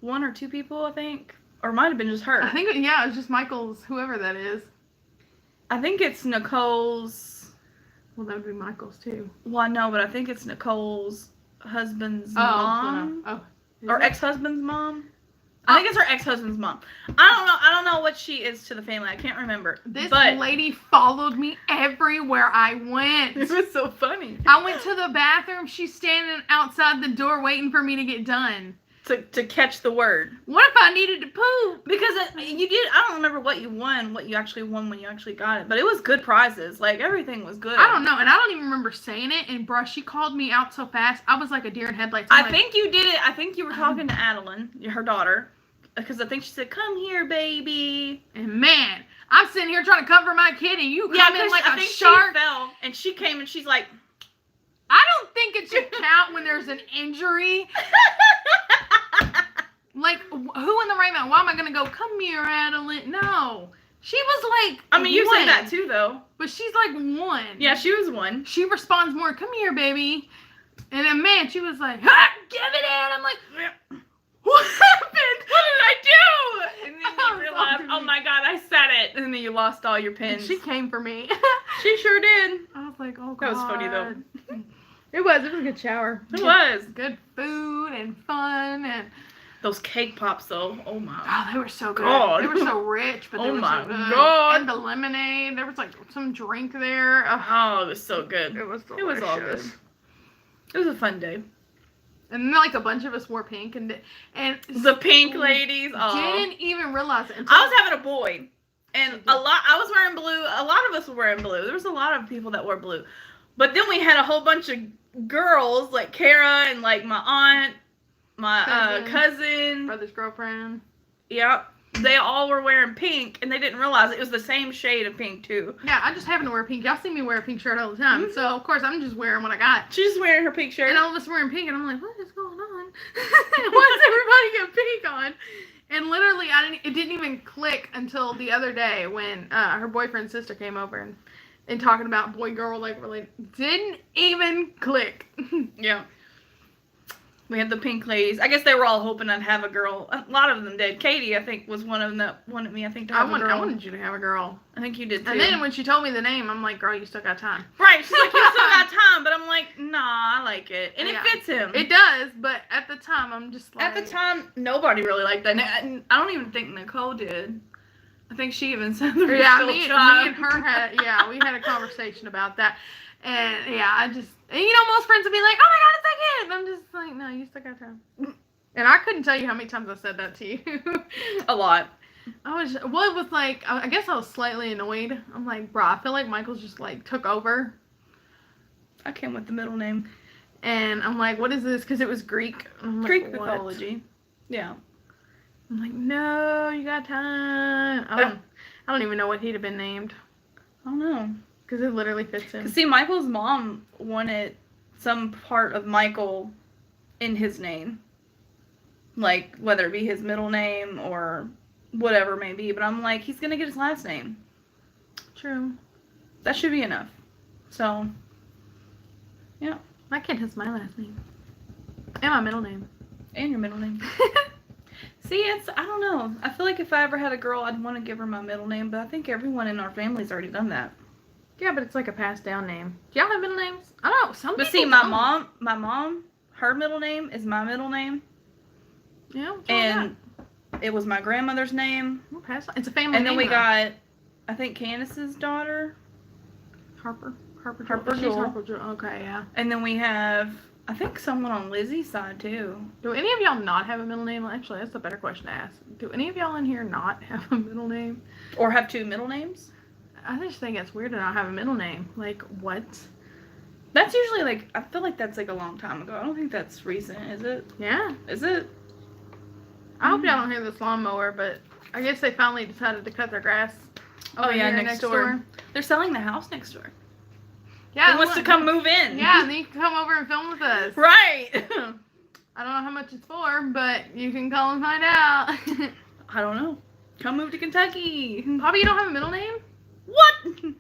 1 or 2 people, I think. Or it might have been just her. I think, yeah, it was just Michael's, whoever that is. I think it's Nicole's. Well, that would be Michael's too. Well, no, but I think it's Nicole's husband's mom. Oh. Or ex-husband's mom. I think it's her ex-husband's mom. I don't know what she is to the family. I can't remember. This but lady followed me everywhere I went. it was so funny. I went to the bathroom. She's standing outside the door waiting for me to get done. To catch the word. What if I needed to poop? Because you did, I don't remember what you actually won when you actually got it. But it was good prizes. Like, everything was good. I don't know, and I don't even remember saying it. And bruh, she called me out so fast. I was like a deer in headlights. I think you did it. I think you were talking to Adeline, her daughter. Because I think she said, "Come here, baby." And man, I'm sitting here trying to cover my kid, and you come in like I a think shark. she fell, and she came, and she's like, I don't think it should count when there's an injury. Like, who in the right mind? Why am I gonna go? Come here, Adeline. No, she was like. I mean, you say one, that too, though. but she's like one. Yeah, she was one. She responds more. Come here, baby. And then man, she was like, "Ha, give it in." I'm like, what happened? What did I do? And then I you was realized, so oh my god, I said it. And then you lost all your And pins. she came for me. She sure did. I was was like, oh god. That was funny, though. It was a good shower. It was. Good food and fun and Those cake pops, though. Oh my. oh, they were so good. God. They were so rich, but they Oh were my so good. God. And the lemonade. There was like some drink there. Oh, it was so good. It was It was all delicious. good. It was a fun day. And then, like, a bunch of us wore pink, and The pink ladies. Oh. didn't even realize it until I was having a boy, and I was wearing blue. A lot of us were wearing blue. There was a lot of people that wore blue, but then we had a whole bunch of girls, like Kara and like my aunt, my cousin. brother's girlfriend. Yep, they all were wearing pink, and they didn't realize it was the same shade of pink too. Yeah, I just happen to wear pink. Y'all see me wear a pink shirt all the time, Mhm. so of course I'm just wearing what I got. She's just wearing her pink shirt. And all of us wearing pink, and I'm like, what is going on? Why does everybody get pink on? And literally, it didn't even click until the other day when her boyfriend's sister came over and talking about boy-girl, like, really didn't even click. Yeah. We had the pink ladies. I guess they were all hoping I'd have a girl. A lot of them did. Katie, I think, was one of them that wanted me, to have a girl. I wanted you to have a girl. I think you did too. And then when she told me the name, I'm like, girl, you still got time. Right, she's like, you still got time, but I'm like, nah, I like it. And Yeah. it fits him. It does, but at the time, I'm just like... At the time, nobody really liked that. And I don't even think Nicole did. I think she even said there was Yeah, still me time. and her had, we had a conversation about that. And yeah, and you know, most friends would be like, oh my god, it's that kid. And I'm just like, no, you still got time. And I couldn't tell you how many times I said that to you. A lot. It was like, I guess I was slightly annoyed. I'm like, bro, I feel like Michael's just like took over. I came with the middle name. And I'm like, what is this? Because it was Greek. I'm like, Greek what? mythology. Yeah. I'm like, no, you got time. I don't even know what he'd have been named. I don't know. Because it literally fits him. Cause see, Michael's mom wanted some part of Michael in his name. Like, whether it be his middle name or whatever it may be. But I'm like, he's going to get his last name. True. That should be enough. So, yeah. My kid has my last name. And my middle name. And your middle name. See, I don't know. I feel like if I ever had a girl, I'd want to give her my middle name. But I think everyone in our family's already done that. Yeah, but it's like a passed down name. Do y'all have middle names? I don't know. Some But people see, my don't. mom, her middle name is my middle name. Yeah, what's wrong with And it was my grandmother's name. that? We'll pass on. It's a family And then name. we though. got, I think, Candace's daughter. Harper Harper She's Jewel. Harper Jewel. Okay, yeah. And then we have, I think, someone on Lizzie's side, too. Do any of y'all not have a middle name? Actually, that's a better question to ask. Do any of y'all in here not have a middle name? Or have two middle names. I just think it's weird to not have a middle name. Like, what? That's usually, like, I feel like that's, like, a long time ago. I don't think that's recent, is it? Yeah. Is it? I hope y'all don't hear this lawnmower, but I guess they finally decided to cut their grass. Oh, over yeah, here next door. They're selling the house next door. Yeah. Who wants to come move in? Yeah, and then you can come over and film with us. Right. I don't know how much it's for, but you can call and find out. I don't know. Come move to Kentucky. Bobby, you don't have a middle name? What?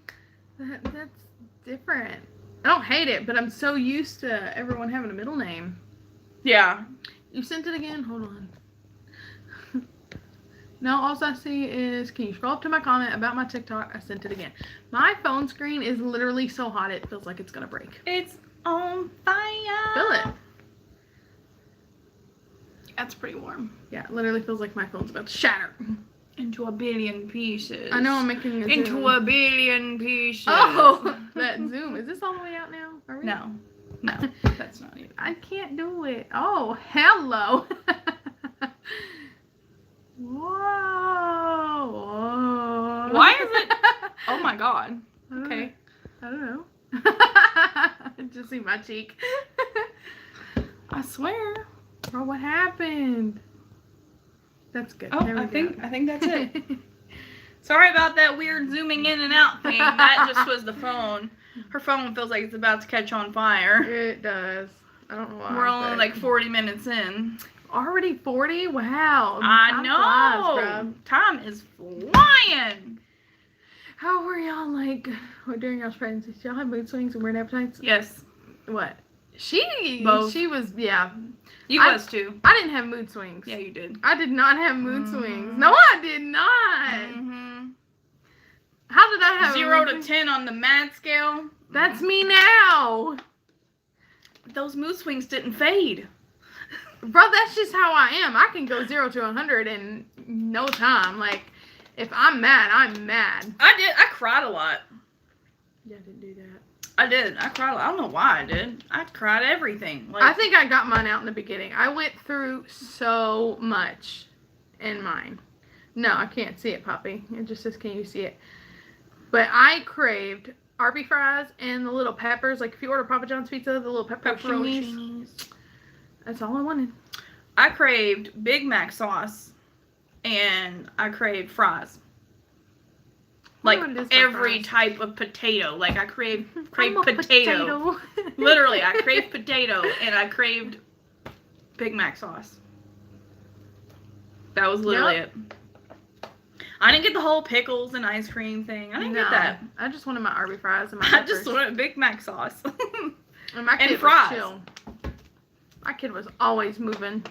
That's different. I don't hate it, but I'm so used to everyone having a middle name. Yeah. You sent it again? Hold on. No, all I see is, can you scroll up to my comment about my TikTok? I sent it again. My phone screen is literally so hot it feels like it's going to break. It's on fire. Feel it. That's pretty warm. Yeah, it literally feels like my phone's about to shatter. Into a billion pieces. I know I'm making a Into zoom. a billion pieces. Oh, that zoom. Is this all the way out now? Are we? No. No, that's not it. I can't do it. Oh, hello. Whoa. Whoa. Why is it? Oh my god. Okay. I don't know. Just see my cheek. I swear. Oh, what happened? That's good. Oh, There we I go. think that's it. Sorry about that weird zooming in and out thing. That just was the phone. Her phone feels like it's about to catch on fire. It does. I don't know why. We're only but- like 40 minutes in. already 40? Wow. I Time know. flies, bruh. Time is flying. How were y'all like during y'all's pregnancy? Did y'all have mood swings and weird appetites? Yes. What? Both. She was, yeah. You I- was too. I didn't have mood swings. Yeah, you did. I did not have mood Mhm. swings. No, I did not. Mm-hmm. How did I have 0 to mood 10 on the mad scale. That's me now. Those mood swings didn't fade. Bro, that's just how I am. I can go 0 to 100 in no time. Like, if I'm mad, I'm mad. I cried a lot. Yeah, I didn't do that. I did. I cried. I don't know why I did. I cried everything. Like, I think I got mine out in the beginning. I went through so much in mine. No, I can't see it, Poppy. It just says, can you see it? But I craved Arby fries and the little peppers. Like, if you order Papa John's pizza, the little pepperoncinis. pepperoncinis. That's all I wanted. I craved Big Mac sauce, and I craved fries. Like What is the every fries? type of potato. Like I crave I'm a potato. Literally, I craved potato, and I craved Big Mac sauce. That was literally it. I didn't get the whole pickles and ice cream thing. I didn't get that. I just wanted my Arby fries and my I peppers. just wanted Big Mac sauce. And my kid and fries. was chill. My kid was always moving.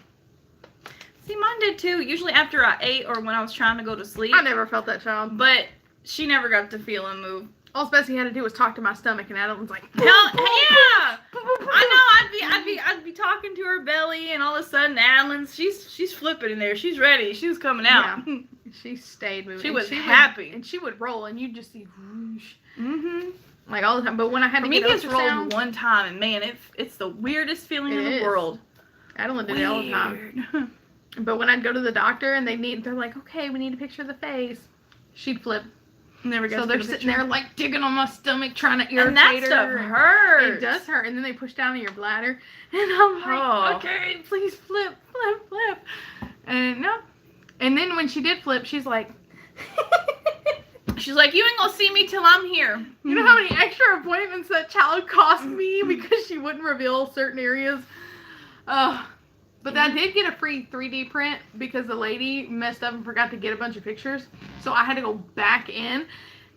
See, mine did too. Usually after I ate or when I was trying to go to sleep. I never felt that child. But she never got to feel and move. All Bessie had to do was talk to my stomach, and Adam's like, Hell, yeah! I'd be talking to her belly, and all of a sudden, Adeline's she's flipping in there. She's ready. She was coming out. Yeah. She stayed moving. She And was would- happy. and she would roll, and you'd just see whoosh, Mm-hmm. like all the time. But when I had For to me, get gets rolled ultrasound, one time, and man, it's the weirdest feeling It in the is. world. Adeline did it all the time. Weird. But when I'd go to the doctor, and they're like, okay, we need a picture of the face. She'd flip. Never got So to they're get a sitting picture. there like digging on my stomach, trying to irritate And that her. stuff and hurts. It does hurt, and then they push down on your bladder, and I'm like, Oh. okay, please flip. And no. And then when she did flip, she's like, She's like, you ain't gonna see me till I'm here. you know how many extra appointments that child cost me because she wouldn't reveal certain areas? But I did get a free 3D print because the lady messed up and forgot to get a bunch of pictures. So I had to go back in,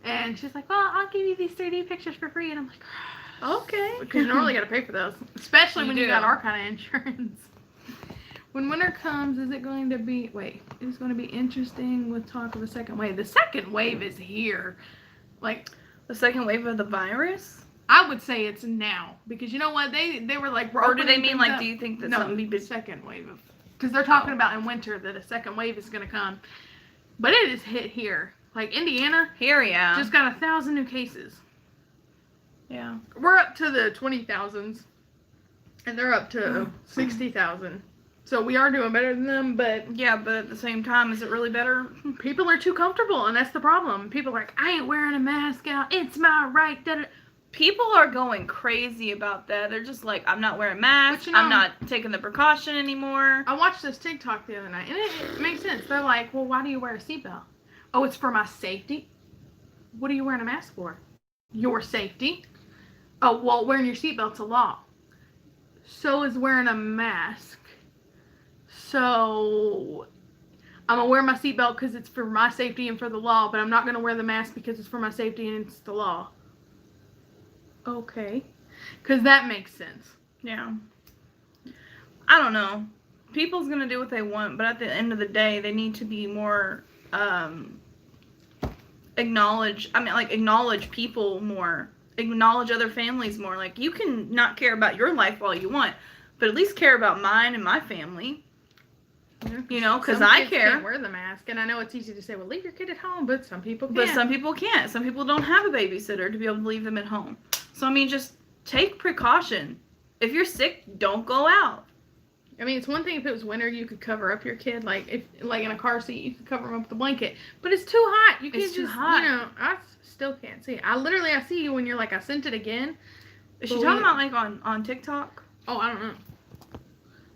and she's like, well, I'll give you these 3D pictures for free. And I'm like, Okay. because you normally got to pay for those, especially You when do. you got our kind of insurance. When winter comes, is it going to be, it's going to be interesting with talk of a second wave. The second wave is here. Like, The second wave of the virus? I would say it's now, because you know what, they were like, we're Or do they opening mean things like, up. do you think that No, something be second wave of, because they're talking Oh. about in winter that a second wave is going to come, but it is hit here. Like Indiana here? Yeah. just got 1,000 new cases. Yeah. We're up to the 20,000s, and they're up to 60,000. So we are doing better than them, but Yeah, but at the same time, is it really better? people are too comfortable, and that's the problem. People are like, I ain't wearing a mask out. It's my right. Da-da. People are going crazy about that. They're just like, I'm not wearing masks. But you know- I'm not taking the precaution anymore. I watched this TikTok the other night, and it makes sense. They're like, well, why do you wear a seatbelt? Oh, it's for my safety. What are you wearing a mask for? Your safety. Oh, well, wearing your seatbelt's a law. So is wearing a mask. So I'm going to wear my seatbelt because it's for my safety and for the law, but I'm not going to wear the mask because it's for my safety and it's the law. Okay. Because that makes sense. Yeah. I don't know. People's gonna do what they want, but at the end of the day, they need to be more acknowledge people more, acknowledge other families more. Like, you can not care about your life all you want, but at least care about mine and my family. You know, because Some I kids care. can't wear the mask, and I know it's easy to say, well, leave your kid at home, but some people can't. But some people can't. Some people don't have a babysitter to be able to leave them at home. So, I mean, just take precaution. If you're sick, don't go out. I mean, it's one thing if it was winter, you could cover up your kid, like in a car seat, you could cover them up with a blanket. But it's too hot. You can't It's too just, hot. you know, I still can't see it. I see you when you're like, I sent it again. Is she But talking we- about, like, on TikTok? Oh, I don't know.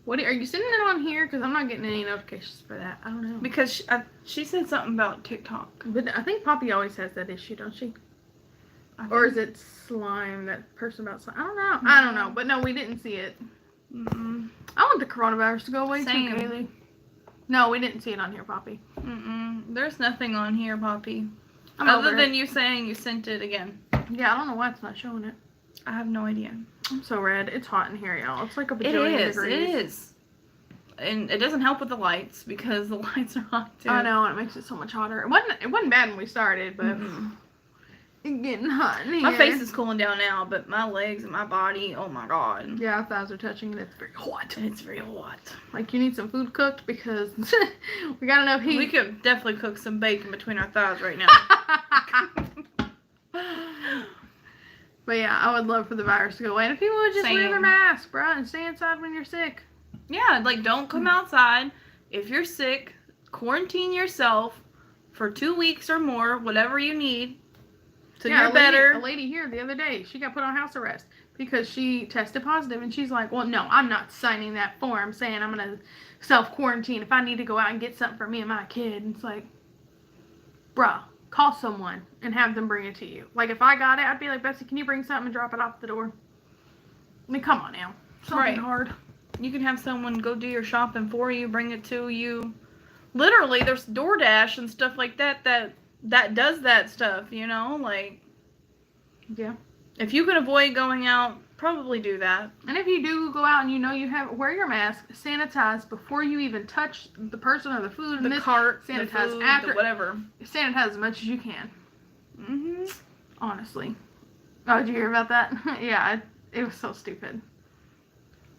Are you sending it on here? Because I'm not getting any notifications for that. I don't know. Because she said something about TikTok. But I think Poppy always has that issue, don't she? I Or think- is it slime, that person about slime? I don't know. I don't know. But no, we didn't see it. Mm-mm. I want the coronavirus to go away Same. too, Kaylee. No, we didn't see it on here, Poppy. Mm-mm. There's nothing on here, Poppy. I'm Other over than it. you saying you sent it again. Yeah, I don't know why it's not showing it. I have no idea. I'm so red. It's hot in here, y'all. It's like a It bajillion is. degrees. It is. And it doesn't help with the lights because the lights are hot too. I know, and it makes it so much hotter. It wasn't bad when we started, but Mm-mm. It's getting hot in here. My face is cooling down now, but my legs and my body, oh my god. Yeah, our thighs are touching and it's very hot. It's very hot. Like, you need some food cooked because we got enough heat. We could definitely cook some bacon between our thighs right now. But yeah, I would love for the virus to go away. And if people would just wear their Same. mask, bro, and stay inside when you're sick. Yeah, like don't come outside. If you're sick, quarantine yourself for 2 weeks or more, whatever you need. So Yeah, you're better. A lady here the other day, she got put on house arrest because she tested positive, and she's like, well, no, I'm not signing that form saying I'm going to self-quarantine if I need to go out and get something for me and my kid. And it's like, bruh, call someone and have them bring it to you. Like, if I got it, I'd be like, Bessie, can you bring something and drop it off the door? I mean, come on now. Something Right. hard. You can have someone go do your shopping for you, bring it to you. Literally, there's DoorDash and stuff like that does that stuff, you know? Like, Yeah. if you can avoid going out, probably do that. And if you do go out and you know you have, wear your mask, sanitize before you even touch the person or the food. The and cart, sanitize the food, after. the whatever. Sanitize as much as you can. Mm-hmm. Honestly. Oh, did you hear about that? Yeah, it was so stupid.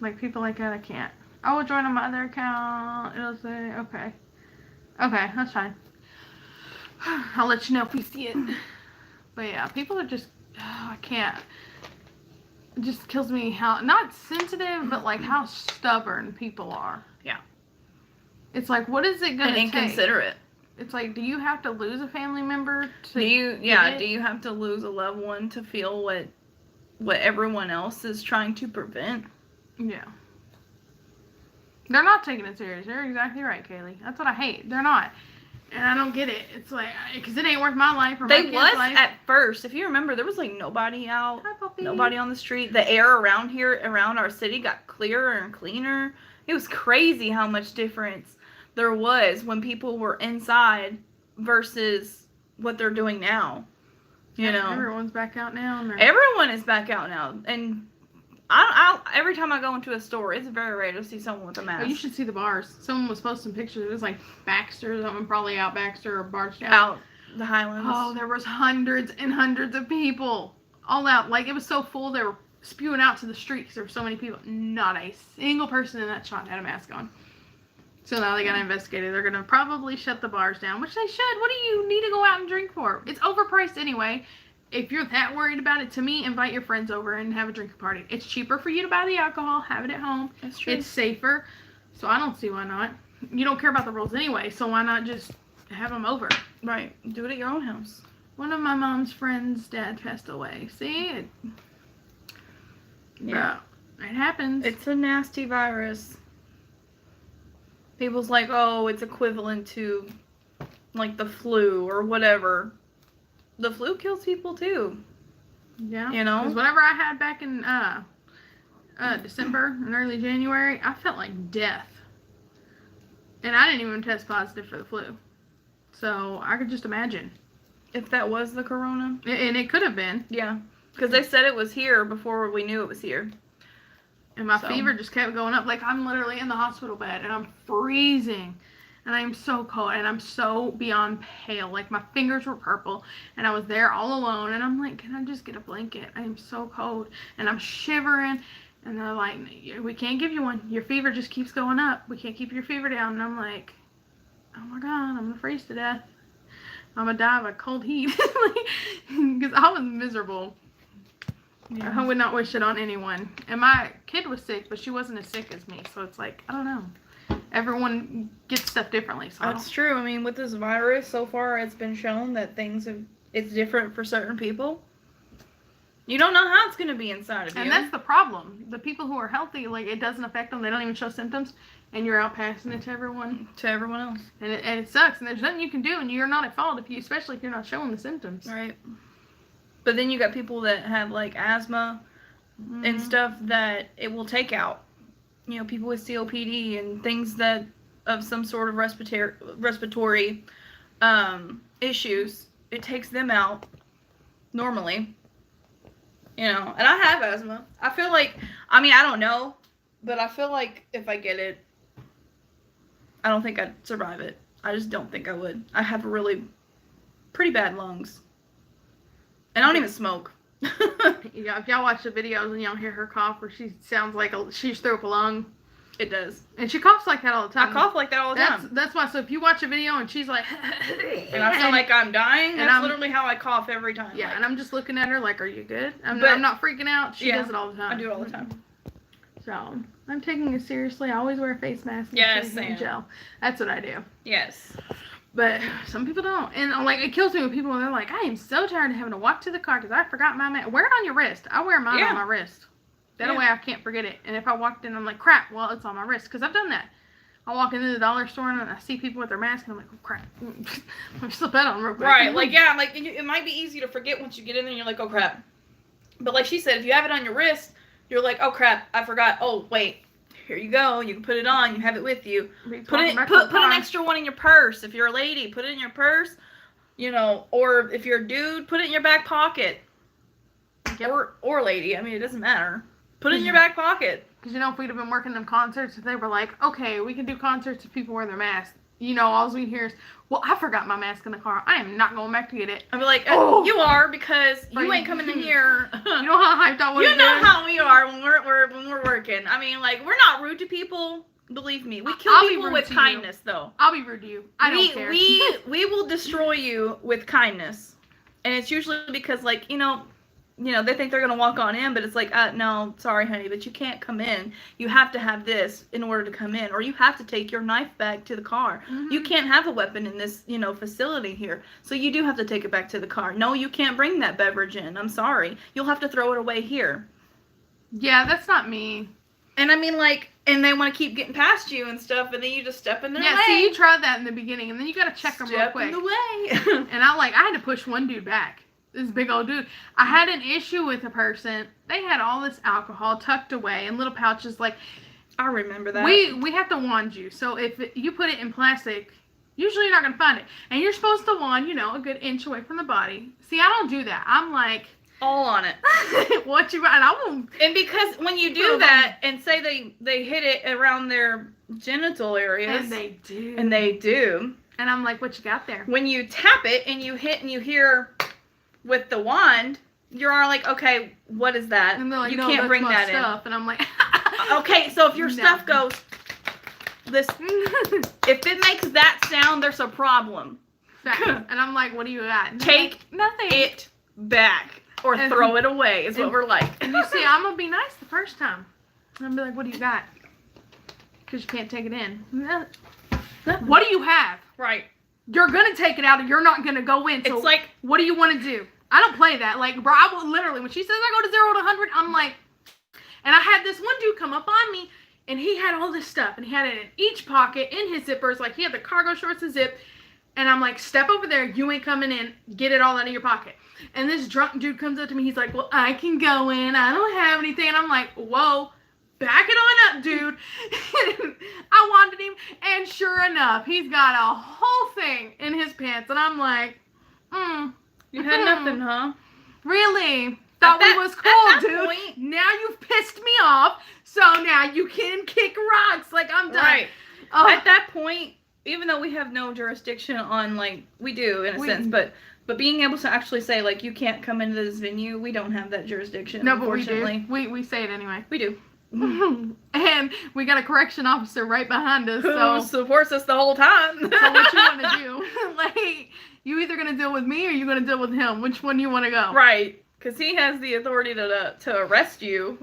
Like, people like that, I can't. I will join on my other account. It'll say, okay. Okay, that's fine. I'll let you know if you see it. But yeah, people are just, I can't. It just kills me how, not sensitive, but like how stubborn people are. Yeah. It's like, what is it going And to take? inconsiderate. It's like, do you have to lose a family member to Do you get it? have to lose a loved one to feel what everyone else is trying to prevent? Yeah. They're not taking it serious. You're exactly right, Kaylee. That's what I hate. They're not. And I don't get it. It's like, because it ain't worth my life or my They kid's was life. at first. If you remember, there was like nobody out, Hi, puppy. nobody on the street. The air around here, around our city, got clearer and cleaner. It was crazy how much difference there was when people were inside versus what they're doing now. You know, Everyone's back out now. And everyone is back out now, and I every time I go into a store, it's very rare to see someone with a Oh, mask. you should see the bars. Someone was posting pictures. It was like Baxter, someone probably out Baxter or Bardstown. out the Highlands. Oh, there was hundreds and hundreds of people all out. Like, it was so full, they were spewing out to the street because there were so many people. Not a single person in that shop had a mask on. So now they got to investigate it. They're going to probably shut the bars down, which they should. What do you need to go out and drink for? It's overpriced anyway. If you're that worried about it, to me, invite your friends over and have a drinking party. It's cheaper for you to buy the alcohol, have it at home. That's true. It's safer. So I don't see why not. You don't care about the rules anyway, so why not just have them over? Right. Do it at your own house. One of my mom's friends' dad passed away. See? Yeah. Bro, it happens. It's a nasty virus. People's like, oh, it's equivalent to like the flu or whatever. The flu kills people too. Yeah. You know? 'Cause whatever I had back in December and early January, I felt like death. And I didn't even test positive for the flu. So I could just imagine. If that was the corona. And it could have been. Yeah. Because they said it was here before we knew it was here. And my So. fever just kept going up. Like, I'm literally in the hospital bed and I'm freezing. And I'm so cold and I'm so beyond pale. Like, my fingers were purple and I was there all alone. And I'm like, can I just get a blanket? I am so cold. And I'm shivering. And they're like, we can't give you one. Your fever just keeps going up. We can't keep your fever down. And I'm like, oh my God, I'm going to freeze to death. I'm going to die of a cold heat. Because I was miserable. Yeah. I would not wish it on anyone. And my kid was sick, but she wasn't as sick as me. So it's like, I don't know. Everyone gets stuff differently. So That's true. I mean, with this virus, so far it's been shown that it's different for certain people. You don't know how it's going to be inside of you. And that's the problem. The people who are healthy, like, it doesn't affect them. They don't even show symptoms. And you're out passing it to everyone. to everyone else. And it sucks. And there's nothing you can do. And you're not at fault, especially if you're not showing the symptoms. Right. But then you got people that have like asthma and stuff that it will take out. You know, people with COPD and things that of some sort of respiratory issues. It takes them out normally. You know, and I have asthma. I feel like, I mean, I don't know, but I feel like if I get it, I don't think I'd survive it. I just don't think I would. I have really pretty bad lungs. And I don't even smoke. Yeah, if y'all watch the videos and y'all hear her cough, where she sounds like she just threw up a lung, It does. and she coughs like that all the I time. cough like that all the time. That's why. So if you watch a video and she's like, And I feel like I'm dying, And that's I'm- literally how I cough every time. yeah, Like, and I'm just looking at her like, are you good? I'm But- not freaking out. She Yeah, does it all the time. I do it all the time. So I'm taking it seriously. I always wear a face mask. and Yes, hand same. gel. That's what I do. Yes. But some people don't. And like, it kills me when people, they're like, I am so tired of having to walk to the car because I forgot my mask. Wear it on your wrist. I wear mine Yeah. on my wrist. That Yeah. way I can't forget it. And if I walked in, I'm like, crap, well, it's on my wrist. Because I've done that. I walk into the dollar store and I see people with their mask and I'm like, oh, crap. Let me slip that on real quick. Right, like, yeah, like, it might be easy to forget once you get in there and you're like, oh, crap. But like she said, if you have it on your wrist, you're like, oh, crap, I forgot. Oh, wait, here you go. You can put it on. You have it with you. Put an extra one in your purse. If you're a lady, put it in your purse, you know, or if you're a dude, put it in your back pocket. Yep. Or lady, I mean, it doesn't matter. Put it in your back pocket. Because, you know, if we'd have been working them concerts, if they were like, okay, we can do concerts if people wear their masks, you know, all we hear is, well, I forgot my mask in the car. I am not going back to get it. I'd be like, Oh. you are, because you Right. ain't coming in here. You know how hyped I was? You know there? how we are when we're working. I mean, like, we're not rude to people. Believe me, we kill I'll be people rude with to you. kindness, though. I'll be rude to you. I don't care. We will destroy you with kindness, and it's usually because, like, you know, they think they're gonna walk on in, but it's like, no, sorry, honey, but you can't come in. You have to have this in order to come in, or you have to take your knife back to the car. Mhm. You can't have a weapon in this, facility here, so you do have to take it back to the car. No, you can't bring that beverage in. I'm sorry, you'll have to throw it away here. Yeah, that's not me. And I mean, like, and they want to keep getting past you and stuff, and then you just step in their Yeah, way. see, you tried that in the beginning, and then you gotta check them real Step quick. in the way. And I had to push one dude back. This big old dude. I had an issue with a person. They had all this alcohol tucked away in little pouches. Like, I remember that. we have to wand you. So if you put it in plastic, usually you're not gonna find it. And you're supposed to wand, a good inch away from the body. See, I don't do that. I'm like, all on it. what you and I won't. And because when you do that and say they hit it around their genital areas, And they do. and they do, And I'm like, what you got there? when you tap it and you hit and you hear with the wand, you're all like, okay, what is that? And they're like, you no, can't that's bring my that stuff. And I'm like, in. Okay, so if your No. stuff goes, this, if it makes that sound, there's a problem. and I'm like, what do you got? And they're Take like, nothing. It back or And- throw it away is what and- we're like. And you see, I'm gonna be nice the first time. I'm gonna be like, what do you got? Because you can't take it in. What do you have? Right. You're gonna take it out, or you're not gonna go in. So It's like, what do you want to do? I don't play that. Like, bro, I will literally, when she says I go to 0 to 100, I'm like, and I had this one dude come up on me, and he had all this stuff, and he had it in each pocket, in his zippers, like he had the cargo shorts to zip, and I'm like, step over there, you ain't coming in, get it all out of your pocket. And this drunk dude comes up to me, he's like, well, I can go in, I don't have anything, and I'm like, whoa, back it on up, dude. I wanted him, and sure enough, he's got a whole thing in his pants, and I'm like, you had nothing, huh? really? Thought that- we was at cool, that dude. point- Now you've pissed me off, so now you can kick rocks. Like, I'm done. Right. Oh, At that point, even though we have no jurisdiction on, like, we do in a sense, but being able to actually say, like, you can't come into this venue, we don't have that jurisdiction, no, but we do. unfortunately. We say it anyway. We do. And we got a correction officer right behind us, Who so supports us the whole time. so what you want to do? Like, you either gonna deal with me or you gonna deal with him. Which one you want to go? Right. Because he has the authority to arrest you.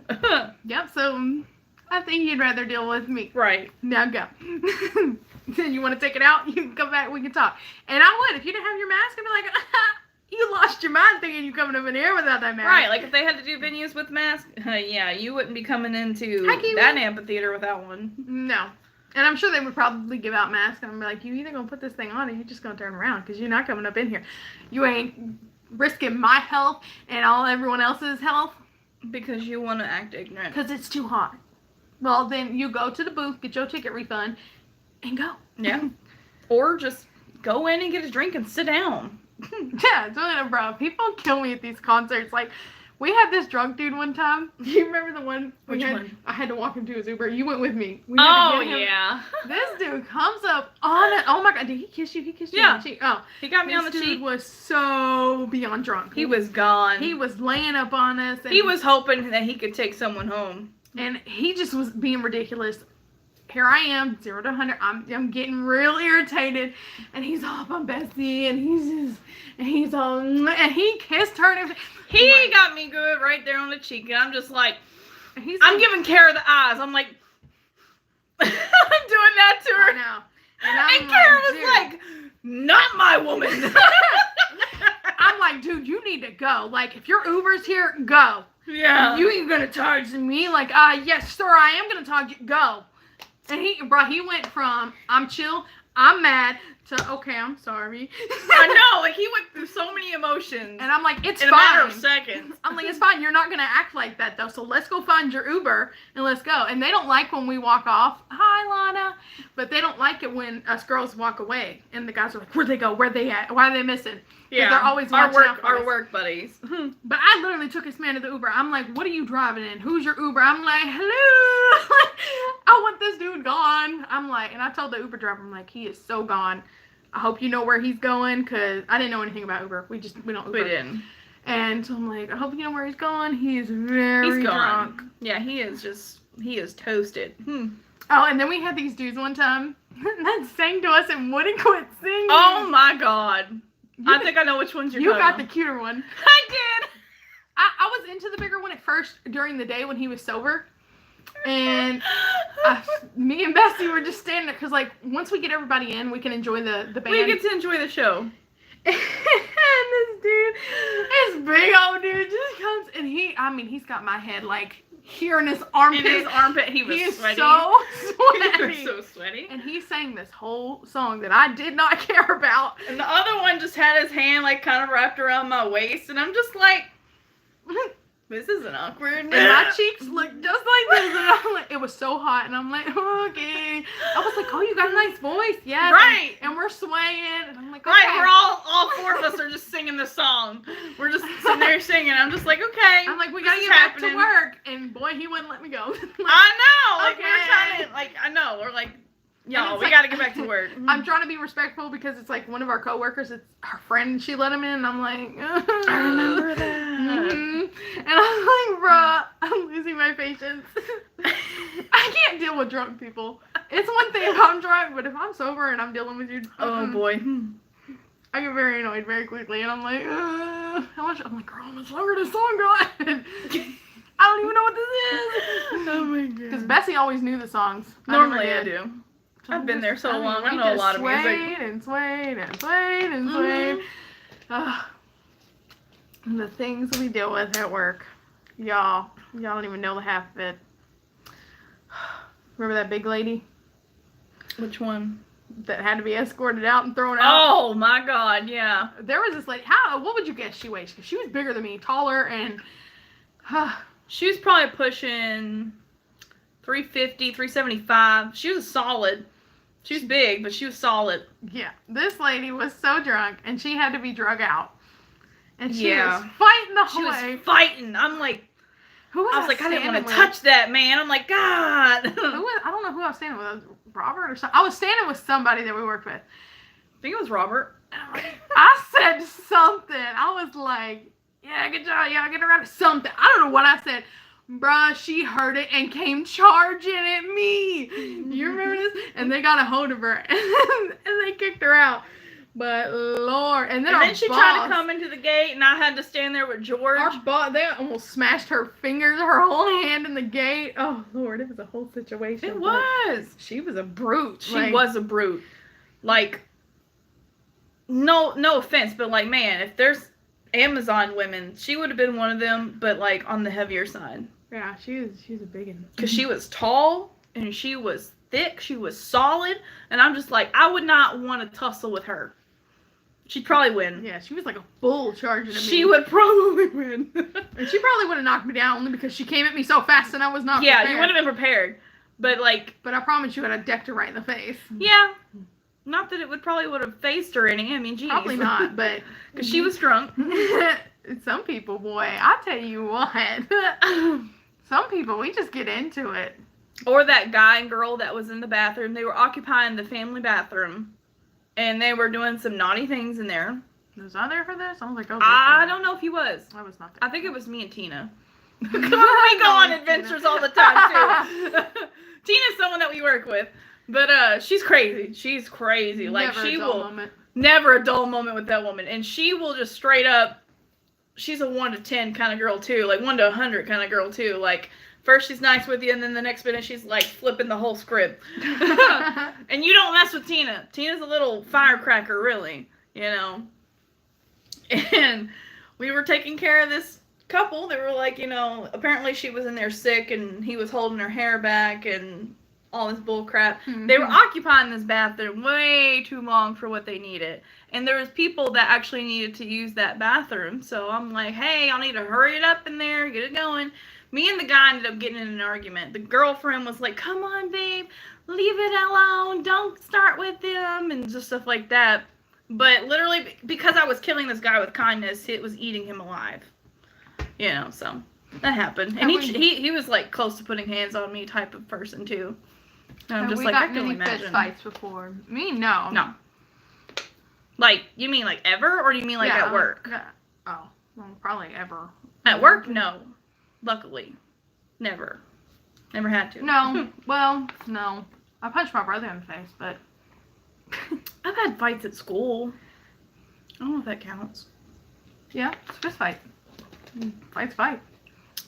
Yep. So I think you'd rather deal with me. Right. Now go. Then you want to take it out? You can come back. We can talk. And I would if you didn't have your mask. I'd be like, you lost your mind thinking you coming up in here without that mask. Right, like if they had to do venues with masks, yeah, you wouldn't be coming into Heck, you that would. amphitheater without one. No. And I'm sure they would probably give out masks. And I'm like, you either gonna put this thing on or you just gonna turn around because you're not coming up in here. You ain't risking my health and everyone else's health Because you want to act ignorant. because it's too hot. Well, then you go to the booth, get your ticket refund, and go. Yeah. Or just go in and get a drink and sit down. Yeah, it's really no problem. People kill me at these concerts. Like, We had this drunk dude one time. Do you remember the one? Which one? I had to walk him to his Uber. You went with me. We had Oh to get him. yeah. This dude comes up on it. Oh my god! Did he kiss you? He kissed you Yeah. on the cheek. Oh, He got me on the this dude cheek. was so beyond drunk. He was gone. He was laying up on us. And He was hoping that he could take someone home. and he just was being ridiculous. Here I am, 0 to 100. I'm getting real irritated, and he's all up on Bessie, and he's all, and he kissed her, and everything. He got me good right there on the cheek, and I'm just like, And he's I'm giving Kara the eyes. I'm like, I'm doing that to I her. know. And And Kara was dude. like, not my woman. I'm like, dude, you need to go. Like, if your Uber's here, go. Yeah. You ain't gonna charge me? Like, yes, sir, I am gonna charge you. Go. And he went from, I'm chill, I'm mad, to, okay, I'm sorry. I know, like he went through so many emotions And I'm like, it's in a fine. matter of seconds. I'm like, it's fine. You're not gonna act like that though. So let's go find your Uber and let's go. And they don't like when we walk off. Hi, Lana. But they don't like it when us girls walk away. And the guys are like, where'd they go? Where'd they at? Why are they missing? Yeah, they're always our watching out for our us. work buddies. But I literally took this man to the Uber. I'm like, what are you driving in? Who's your Uber? I'm like, hello. I want this dude gone. I'm like, and I told the Uber driver, I'm like, he is so gone. I hope you know where he's going, because I didn't know anything about Uber. We don't Uber. We didn't. And so I'm like, I hope you know where he's going. He is very He's drunk. gone. Yeah, he is toasted. Oh, and then we had these dudes one time that sang to us and wouldn't quit singing. Oh my god. You I think I know which ones you're you talking got the about. cuter one. I did. I was into the bigger one at first during the day when he was sober. And me and Bessie were just standing there because, like, once we get everybody in, we can enjoy the band. we get to enjoy the show. And this dude, this big old dude, just comes and he's got my head like here in his armpit. In his armpit, he was He is sweaty. so He sweaty. was so sweaty. And he sang this whole song that I did not care about. And the other one just had his hand like kind of wrapped around my waist, and I'm just like, this isn't awkward. And my cheeks looked just like this. And I'm like, it was so hot. And I'm like, okay. I was like, oh, you got a nice voice. Yes. Right. And we're swaying. And I'm like, okay. Right, we're all four of us are just singing the song. We're just sitting there singing. I'm just like, okay. I'm like, we this gotta is get back to happening. work. And boy, he wouldn't let me go. Like, I know. Like, we're okay. trying to, like, I know. We're like, y'all, it's we like- gotta get back to work. I'm trying to be respectful because it's like one of our coworkers, it's her friend, she let him in, and I'm like, I remember that. Mhm. And I'm like, bruh, I'm losing my patience. I can't deal with drunk people. It's one thing if I'm drunk, but if I'm sober and I'm dealing with you, Oh, boy. I get very annoyed very quickly, and I'm like, how much? I'm like, girl, how much longer this song going? I don't even know what this is. Oh, my Because God. Bessie always knew the songs. Normally never I did. do. I've been there so long. I We know a just lot of music. swayed and swayed and swayed and swayed. The things we deal with at work. Y'all don't even know the half of it. Remember that big lady Which one? that had to be escorted out and thrown out? Oh, my God, yeah. There was this lady. What would you guess she weighs? 'Cause she was bigger than me, taller, and She was probably pushing 350, 375. She was solid. She was big, but she was solid. yeah, this lady was so drunk, and she had to be drug out. And she Yeah. was fighting the She whole was way. fighting. I'm like, Who was I was like, I didn't want standing to with? touch that man. I'm like, God. Who was, I don't know who I was standing with. Robert or something. I was standing with somebody that we worked with. I think it was Robert. I said something. I was like, yeah, good job. Yeah, get around something. I don't know what I said. Bruh, she heard it and came charging at me. You remember this? And they got a hold of her and they kicked her out. But Lord, and then, And our then she boss, tried to come into the gate, and I had to stand there with George. Our boss, they almost smashed her fingers, her whole hand in the gate. Oh Lord, it was a whole situation. It but was. She was a brute. She was a brute. Like, no offense, but like, man, if there's Amazon women, she would have been one of them, but like on the heavier side. Yeah, she's a big one. Because she was tall, and she was thick, she was solid, and I'm just like, I would not want to tussle with her. She'd probably win. Yeah, she was like a bull charging at me. She would probably win. And she probably would have knocked me down only because she came at me so fast and I was not Yeah, prepared. you would have been prepared. But like, But I promise you, I'd have decked her right in the face. yeah. Not that it would have faced her any. I mean, geez. Probably not, but Because she was drunk. Some people, boy, I tell you what. Some people, we just get into it. Or that guy and girl that was in the bathroom. They were occupying the family bathroom. And they were doing some naughty things in there. Was I there for this? I was like, oh, I don't know if he was. I was not there. I think it was me and Tina. We go on adventures all the time, too. Tina's someone that we work with. But she's crazy. She's crazy. Like, Never she a dull will... moment. Never a dull moment with that woman. And she will just straight up... She's a 1 to 10 kind of girl, too. Like, 1 to 100 kind of girl, too. Like... First she's nice with you, and then the next minute she's like flipping the whole script. And you don't mess with Tina. Tina's a little firecracker, really, you know. And we were taking care of this couple. They were like, you know, apparently she was in there sick, and he was holding her hair back, and all this bull crap. Mm-hmm. They were occupying this bathroom way too long for what they needed. And there was people that actually needed to use that bathroom. So I'm like, hey, y'all need to hurry it up in there, get it going. Me and the guy ended up getting in an argument. The girlfriend was like, come on, babe, leave it alone. Don't start with them, and just stuff like that. But literally, because I was killing this guy with kindness, it was eating him alive. You know, so that happened. And he was like close to putting hands on me type of person, too. And I'm just like, I can only imagine. Fist fights before. Me, no. No. Like, you mean like ever, or do you mean like at work? Oh, well, probably ever. At work, no. Luckily. Never. Never had to. No. Well, no. I punched my brother in the face, but... I've had fights at school. I don't know if that counts. Yeah, it's a fist fight. Fight's fight.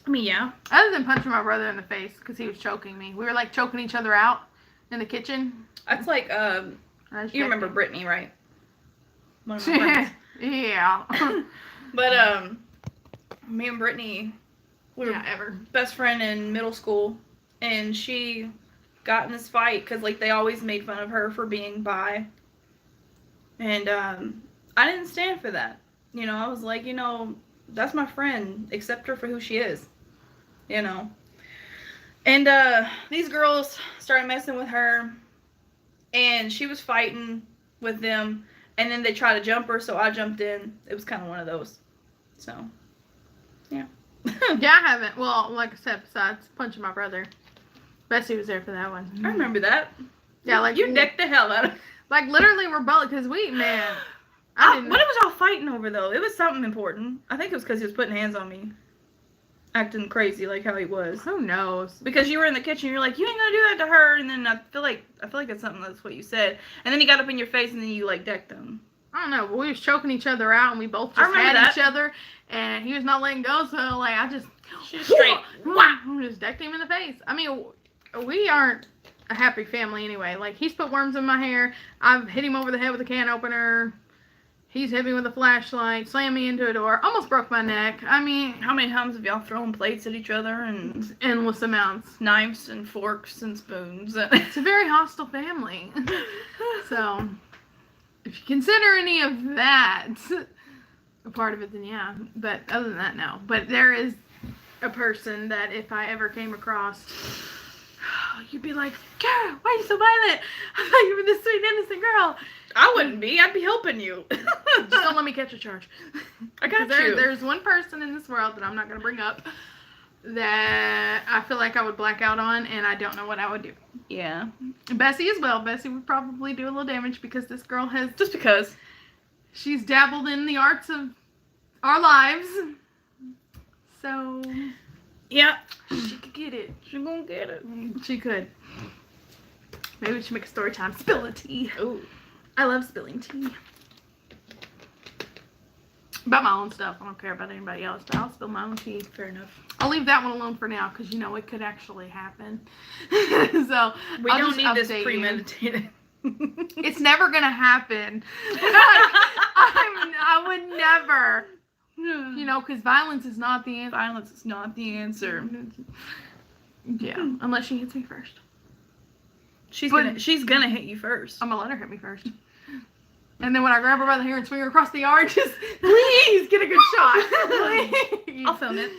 I mean, yeah. Other than punching my brother in the face because he was choking me. We were like choking each other out in the kitchen. That's like, you remember Brittany, right? One of my friends. Yeah. But, me and Brittany... We were ever. Best friend in middle school, and she got in this fight because, like, they always made fun of her for being bi. And, I didn't stand for that. You know, I was like, you know, that's my friend. Accept her for who she is. You know. And, these girls started messing with her, and she was fighting with them, and then they tried to jump her, so I jumped in. It was kind of one of those. So, yeah. Yeah, I haven't. Well, like I said, besides punching my brother. Bessie was there for that one. I remember that. Yeah, like... You decked the hell out of... Like, literally, we're both... Because we, man... What was y'all fighting over, though? It was something important. I think it was because he was putting hands on me. Acting crazy, like how he was. Who knows? Because you were in the kitchen, you're like, you ain't gonna do that to her, and then I feel like that's something that's what you said. And then he got up in your face, and then you, like, decked him. I don't know, but we was choking each other out, and we both just had each other, and he was not letting go, so, like, I just... Straight. Wow! Just decked him in the face. I mean, we aren't a happy family anyway. Like, he's put worms in my hair, I've hit him over the head with a can opener, he's hit me with a flashlight, slammed me into a door, almost broke my neck. I mean... How many times have y'all thrown plates at each other, and... Endless amounts. Knives and forks and spoons. It's a very hostile family. So... If you consider any of that a part of it, then yeah. But other than that, no. But there is a person that if I ever came across, you'd be like, Kara, why are you so violent? I thought you were this sweet, innocent girl. I wouldn't be. I'd be helping you. Just don't let me catch a charge. I got you. There's one person in this world that I'm not going to bring up that I feel like I would black out on, and I don't know what I would do. Yeah. Bessie as well. Bessie would probably do a little damage because this girl has... Just because. She's dabbled in the arts of our lives. So... Yeah. She could get it. She gonna get it. She could. Maybe we should make a story time. Spill the tea. Ooh. I love spilling tea. About my own stuff. I don't care about anybody else, but I'll spill my own tea. Fair enough. I'll leave that one alone for now because, you know, it could actually happen. So, we I'll don't just need this update premeditated. It's never going to happen. I would never. You know, because violence is not the answer. Violence is not the answer. Yeah, unless she hits me first. She's gonna hit you first. I'm gonna let her hit me first. And then when I grab her by the hair and swing her across the yard, just please get a good shot. Please. I'll film it.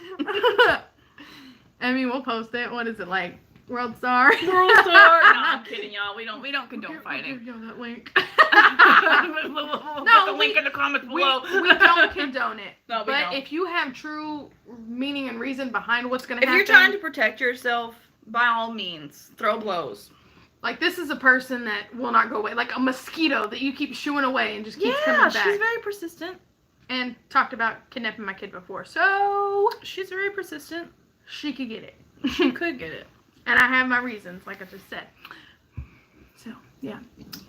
I mean, we'll post it. What is it, like World Star? World Star. No, I'm kidding, y'all. We don't condone fighting. Give y'all that link. Put the link in the comments We below. don't condone it. No, we But don't. if you have true meaning and reason behind what's going to If happen. you're trying to protect yourself, by all means, throw blows. Like, this is a person that will not go away. Like a mosquito that you keep shooing away and just keeps Yeah, coming back. she's very persistent. And talked about kidnapping my kid before. So, She's very persistent. she could get it. She could get it. And I have my reasons, like I just said. So, yeah.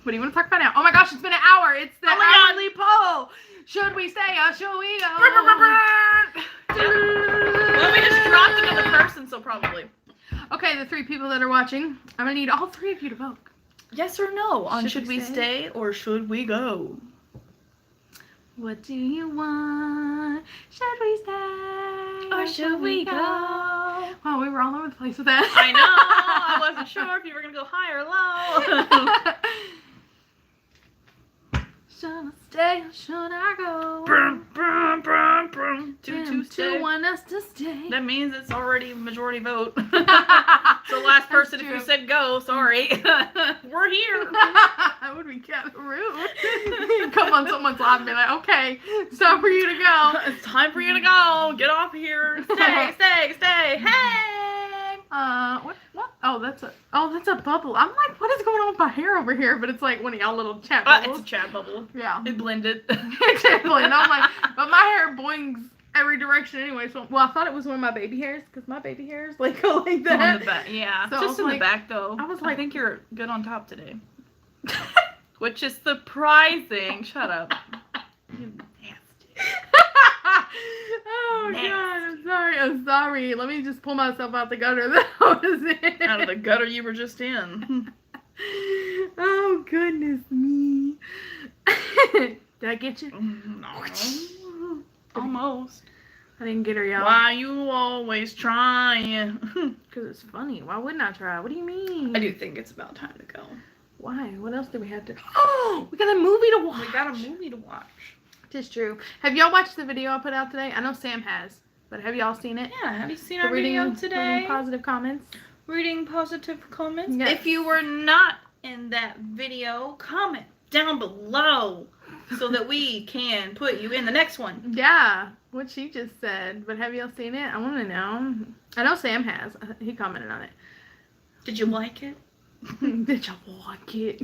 What do you want to talk about now? Oh my gosh, it's been an hour. It's the Oh my God. hourly poll. Should we stay or should we go? Well, we just dropped another person, so probably. Okay, the 3 people that are watching, I'm going to need all 3 of you to vote. Yes or no on Should should we we stay or should we go? What do you want? Should we stay Or should we go? Wow, we were all over the place with that. I know. I wasn't sure if you were going to go high or low. Should I stay or should I go? Brum, brum, brum, brum. Them Two, stay. want us to stay. That means it's already majority vote. So That's last person, if true. you said go, sorry. We're here. That would be kind of rude. Come on someone's live and be like, okay, it's time for you to go. It's time for you to go. Get off here. Stay, stay, stay. Hey. What? Oh, that's a bubble. I'm like, what is going on with my hair over here? But it's like one of y'all little chat It's bubbles. a chat bubble. Yeah. It blended. Exactly. And I'm like, but my hair boings every direction anyway. So, well, I thought it was one of my baby hairs because my baby hairs like go like On that. the back, yeah. So I Just was in the like- back, though. I was I like- think you're good on top today. Which is surprising. Shut up. You nasty. Oh Nasty. God, I'm sorry. Let me just pull myself out the gutter that I was in. Out of the gutter you were just in. Oh goodness me. Did I get you? No. Almost. I didn't get her, y'all. Why you always trying? Because it's funny. Why wouldn't I try? What do you mean? I do think it's about time to go. Why? What else do we have to? Oh, we got a movie to watch. We got a movie to watch. It's true. Have y'all watched the video I put out today? I know Sam has, but have y'all seen it? Yeah, have you seen The our video reading today? positive comments. Reading positive comments. Yes. If you were not in that video, comment down below so that we can put you in the next one. Yeah, what she just said. But have y'all seen it? I want to know. I know Sam has. He commented on it. Did you like it? Did y'all like it?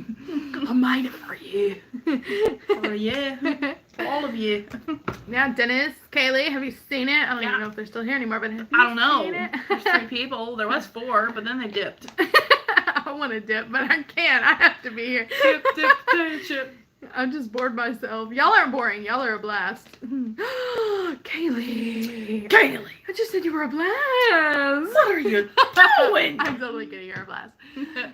I made it for you. Oh yeah, for all of you. Now, Dennis, Kaylee, have you seen it? I don't Yeah. even know if they're still here anymore, but have you I don't know. seen it? There's 3 people. There was 4, but then they dipped. I want to dip, but I can't. I have to be here. Dip, dip, dip, dip. I'm just bored myself. Y'all aren't boring. Y'all are a blast. Kaylee. Kaylee, I just said you were a blast. what are you doing? I'm totally kidding. You're a blast.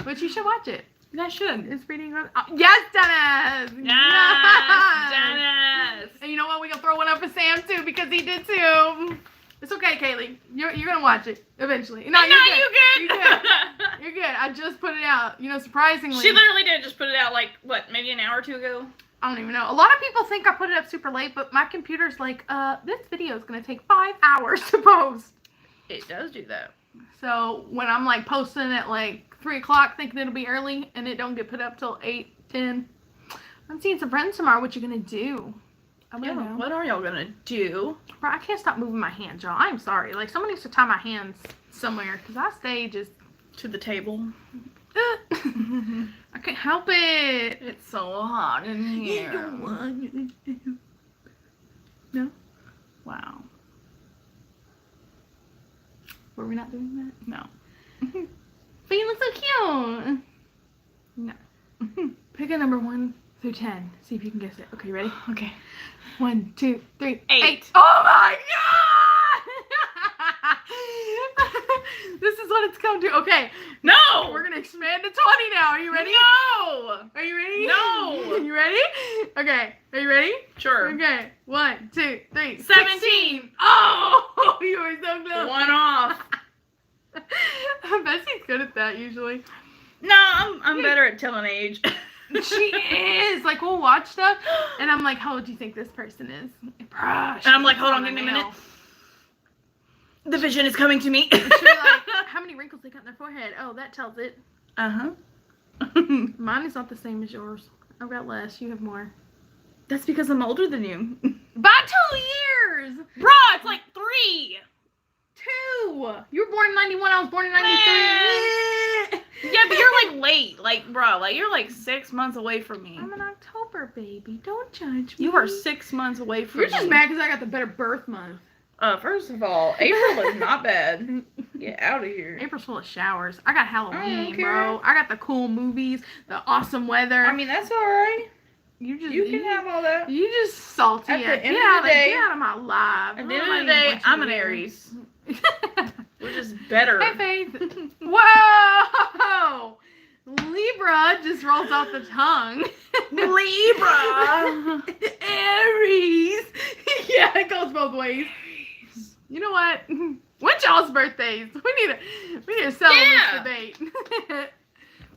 But you should watch it. I should. It's reading. Oh, yes, Dennis. Yes, Dennis. And you know what? We gonna throw one up for Sam too because he did too. It's okay, Kaylee. You're gonna watch it eventually. No, you're good. you good. You're good. You're good. I just put it out. You know, surprisingly. She literally did just put it out like what, maybe an hour or 2 ago. I don't even know. A lot of people think I put it up super late, but my computer's like, this video is gonna take 5 hours to post. It does do that. So when I'm like posting at like 3 o'clock thinking it'll be early and it don't get put up till 8, 10. I'm seeing some friends tomorrow. What you gonna do? I don't know. What are y'all gonna do? Bro, I can't stop moving my hands, y'all. I'm sorry. Like someone needs to tie my hands somewhere because I stay just. To the table. I can't help it. It's so hot in here. No? Wow. Were we not doing that? No. But you look so cute. No. Pick a number 1 through 10. See if you can guess it. Okay, ready? Okay. 1, 2, 3, 8. 8. Oh my god! This is what it's come to. Okay, No! we're gonna expand to 20 now. Are you ready? No! Are you ready? No! You ready? Okay. Are you ready? Sure. Okay. 1, 2, 3. 17. Oh, you were so close. 1 off. Bessie's good at that usually. No, I'm better at telling age. She is. Like, we'll watch stuff, and I'm like, how old do you think this person is? Bruh, And I'm like, hold on, she's give me a nail. minute. The vision is coming to me. She'll be like, how many wrinkles they got in their forehead? Oh, that tells it. Uh-huh. Mine is not the same as yours. I've got less. You have more. That's because I'm older than you. By 2 years! Bruh, it's like 3. 2! You were born in 91, I was born in 93. Yeah, but you're like late. Like, bro, like you're like 6 months away from me. I'm an October baby. Don't judge me. You are 6 months away from You're me. just mad because I got the better birth month. First of all, April is not bad. Get out of here. April's full of showers. I got Halloween, care. bro. I got the cool movies, the awesome weather. I mean, that's alright. you You can have all that. You just salty. At the end Get of out the day- get out of my life. At the end of the day, I'm an Aries. We're just better. Hey, Faith. Whoa! Libra just rolls off the tongue. Libra. Aries. Yeah, it goes both ways. You know what? When's y'all's birthdays? We need to settle this debate.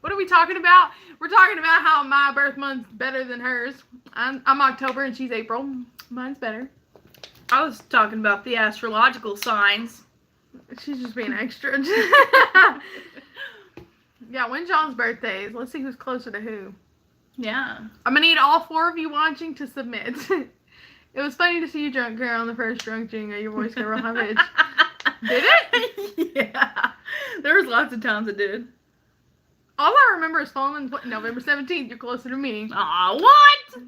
What are we talking about? We're talking about how my birth month's better than hers. I'm October and she's April. Mine's better. I was talking about the astrological signs. She's just being extra. Yeah, when's y'all's birthdays? Let's see who's closer to who. Yeah. I'm gonna need all 4 of you watching to submit. It was funny to see you drunk girl on the first drunk jingle. Your voice got real high pitch. Did it? Yeah. There was lots of times it did. All I remember is falling November 17th. You're closer to me. Aw, what?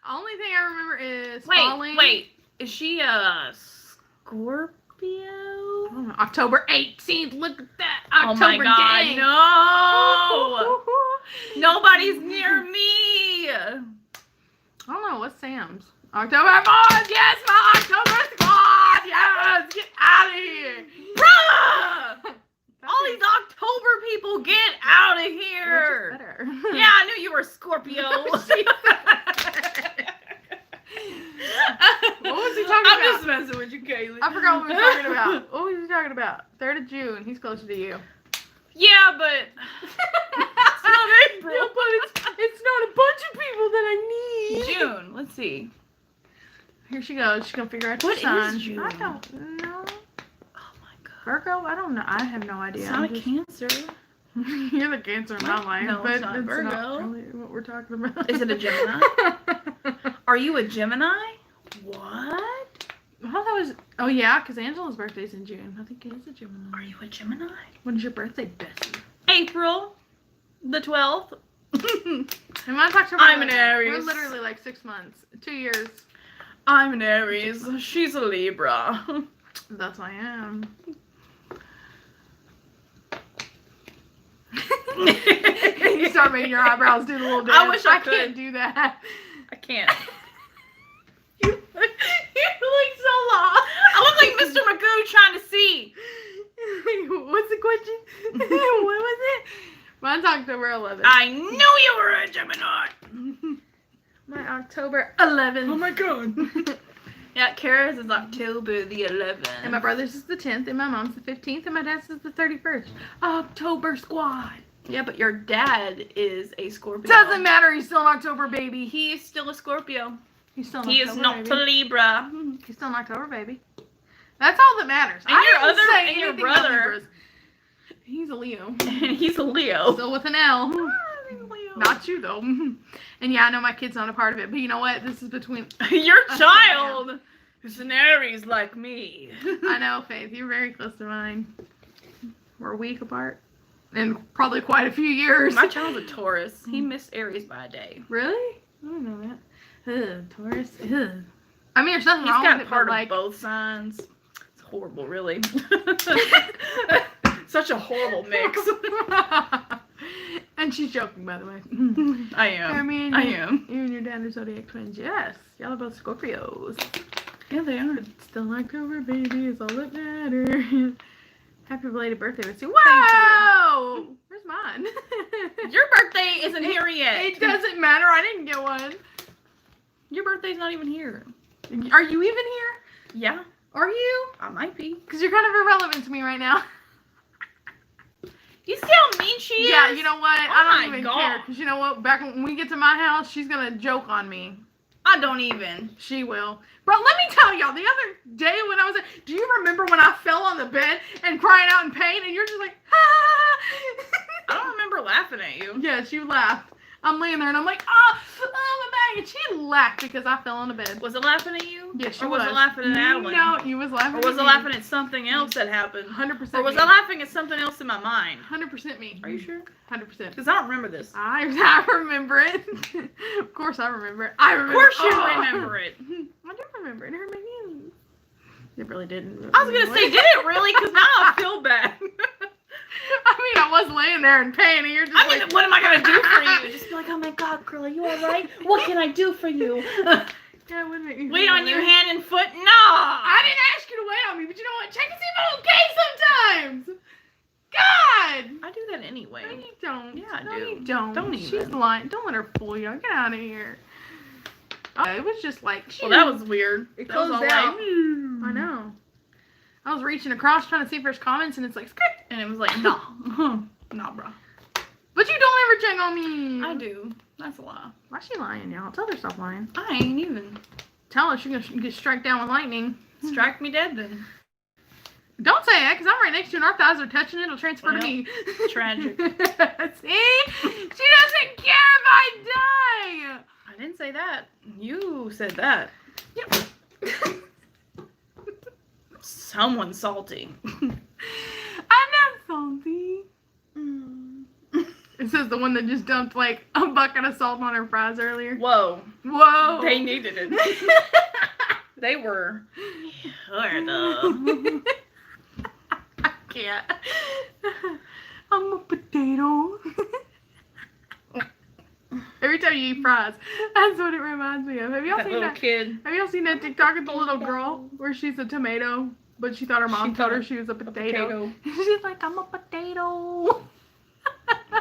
Only thing I remember is falling. Wait. Is she a Scorpio? Oh, October 18th. Look at that. Oh my October god, gang. no! Nobody's near me! I don't know. What's Sam's? October 4th. Yes, my October squad. Yes. Get out of here. Bruh! All these October people, get out of here! Better. Yeah, I knew you were Scorpio. What was he talking I'm about? just messing with you, Kaylee. I forgot what we were talking about. What was he talking about? 3rd of June. He's closer to you. Yeah, but it's not April. Yeah, but it's not a bunch of people that I need. June. Let's see. Here she goes. She's gonna figure out What your is sign. June? I don't know. Oh my god. Virgo? I don't know. I have no idea. It's not I'm a just- Cancer. You're the Cancer in my life, No, but it's not Virgo. not really what we're talking about. Is it a Gemini? Are you a Gemini? What? I thought that was. Oh yeah, because Angela's birthday's in June. I think it is a Gemini. Are you a Gemini? When's your birthday, Bessie? April the 12th. And mine's October. I'm an 11th. Aries. We're literally like 6 months, 2 years. I'm an Aries. She's a Libra. That's I am. You start making your eyebrows do the little dance. I wish I could. can't do that. I can't. You look so lost. I look like Mr. Magoo trying to see. What's the question? What was it? Mine's October 11th. I knew you were a Gemini. My October 11th. Oh my god. Yeah, Kara's is October the 11th. And my brother's is the 10th, and my mom's the 15th, and my dad's is the 31st. October squad. Yeah, but your dad is a Scorpio. Doesn't matter. He's still an October baby. He's still a Scorpio. He's still an He is October not baby. a Libra. He's still an October baby. That's all that matters. And I your didn't other- say and your anything about brother- Libras. He's a Leo. And he's a Leo. Still with an L. He's a Leo. Not you though. And yeah, I know my kid's not a part of it, but you know what? This is between. Your Us child is an Aries like me. I know, Faith. You're very close to mine. We're a week apart, and probably quite a few years. My child's a Taurus. He missed Aries by a day. Really? I don't know that. Ugh, Taurus. Ugh. I mean, there's nothing He's wrong got with it, part but of like, both signs. It's horrible, really. Such a horrible mix. And she's joking, by the way. I am. I mean, I am. You and your dad are zodiac twins. Yes, y'all are both Scorpios. Yeah, they are. Still October, baby, is all that matters. Happy belated birthday, Missy. you. Whoa! Where's mine? Your birthday isn't here yet. It doesn't matter. I didn't get one. Your birthday's not even here. Are you even here? Yeah, Are you? I might be. Because you're kind of irrelevant to me right now. You see how mean she is? Yeah, you know what? I Oh don't my even God. care. Because you know what? Back when we get to my house, she's going to joke on me. I don't even. She will. Bro, let me tell y'all, the other day when I was do you remember when I fell on the bed and crying out in pain and you're just like, ah! I don't remember laughing at you. Yes, you laughed. I'm laying there and I'm like, oh, my back. And she laughed because I fell on the bed. Was it laughing at you? Yes, she Or was was. it laughing at Adeline? No, you was laughing Or was at it me. laughing at something else that happened? 100% Or was me. I laughing at something else in my mind? 100% me. Are you sure? 100%. Because I don't remember this. I remember it. Of course I remember it. I remember Of course you oh. remember it. I do remember it. It hurt my feelings. It really didn't. I was going to say, did it really? Because now I feel bad. I mean, I was laying there in pain, and you're just I mean, like, what am I going to do for you? Just be like, oh my God, girl, are you all right? What can I do for you? yeah, it would make me Wait feel on you better. hand and foot? No! I didn't ask you to wait on me, but you know what? Check and see if I'm okay sometimes. God! I do that anyway. No, you don't. Yeah, I no, do. you don't. Don't She's even. lying. Don't let her fool you. Get out of here. Oh, it was just like, Well, that was weird. It That was closed all out. like, I know. I was reaching across trying to see if there's comments, and it's like, script. And it was like, no. Nah, bro. But you don't ever check on me. I do. That's a lie. Why's she lying, y'all? Tell her to stop lying. I ain't even. Tell her she's gonna get struck down with lightning. Strike me dead then. Don't say that, because I'm right next to you and our thighs are touching. It'll transfer to Well, me. tragic. See? She doesn't care if I die. I didn't say that. You said that. Yep. Someone's salty. I'm not salty. It says the one that just dumped like a bucket of salt on her fries earlier. Whoa. Whoa. They needed it. They were. Sure though. I can't. I'm a potato. Every time you eat fries, that's what it reminds me of. Have y'all That seen little that? kid. Have y'all seen that TikTok of the little girl where she's a tomato, but she thought her mom told her she was a potato. She's like, I'm a potato.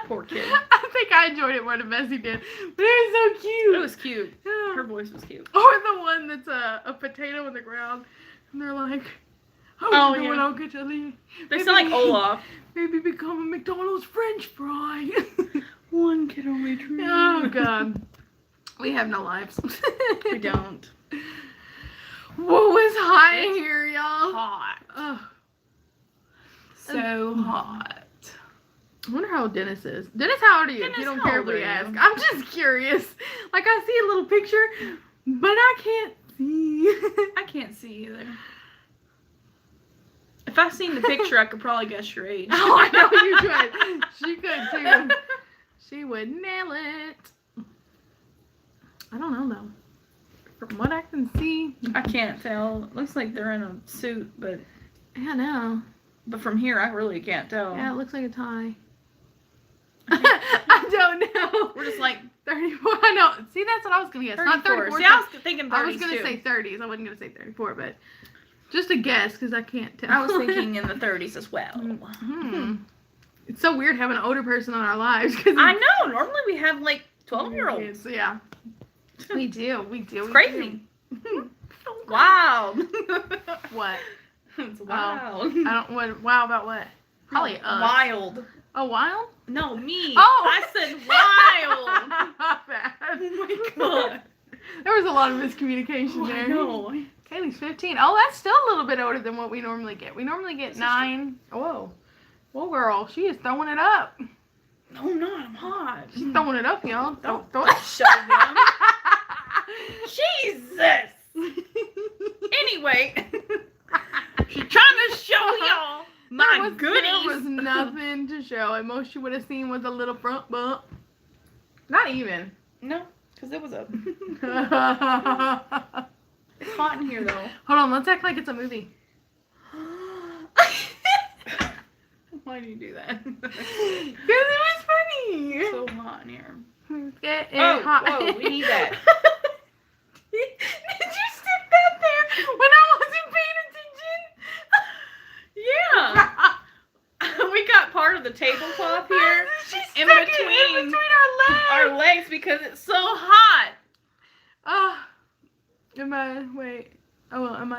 Poor kid. I think I enjoyed it more than Bessie did. But it was so cute. It was cute. Her voice was cute. Or the one that's a potato in the ground. And they're like, Oh, you yeah. doing? I'll get you leave. They sound like Olaf. Maybe become a McDonald's French fry. One can only dream. Oh, God. We have no lives. We don't. Whoa, it's hot in here, y'all. Hot. Ugh. So hot. I wonder how old Dennis is. Dennis, how old are you? Dennis, you don't how care old if we are ask. you? I'm just curious. Like, I see a little picture, but I can't see. I can't see either. If I seen the picture, I could probably guess your age. Oh, I know you could. She could, too. She would nail it. I don't know, though. From what I can see. I can't tell. It looks like they're in a suit, but Yeah, no. from here, I really can't tell. Yeah, it looks like a tie. I don't know. We're just like 34. I know. See, that's what I was going to guess. Not 34. See, I was thinking 30s I was going to too. say 30s. I wasn't going to say 34, but just a guess because I can't tell. I was thinking in the 30s as well. Hmm. It's so weird having an older person in our lives. Cause I know. Normally we have like 12-year-olds. Yeah. We do. It's crazy. Wild. What? It's wild. I don't. What? Wow about what? Probably us. Wild. Oh, wild? No, me. Oh. I said wild. My bad. Oh my God. There was a lot of miscommunication there. I know. Kaylee's 15. Oh, that's still a little bit older than what we normally get. We normally get This is 9. Whoa. Whoa, girl. She is throwing it up. No, I'm not. I'm hot. She's throwing it up, y'all. Don't throw it. show them. Jesus. Anyway, she's trying to show y'all my goodies. There was nothing to show. And most you would have seen was a little front bump. Not even. No, because it was a. Hold It's hot in here though. on, let's act like it's a movie. Why do you do that? Because it was funny. It's so hot in here. Get it Oh, hot. whoa, we need that. Did you stick that there when I wasn't paying attention? Yeah. We got part of the tablecloth here She in stuck it between in between our legs. our legs because it's so hot. Am I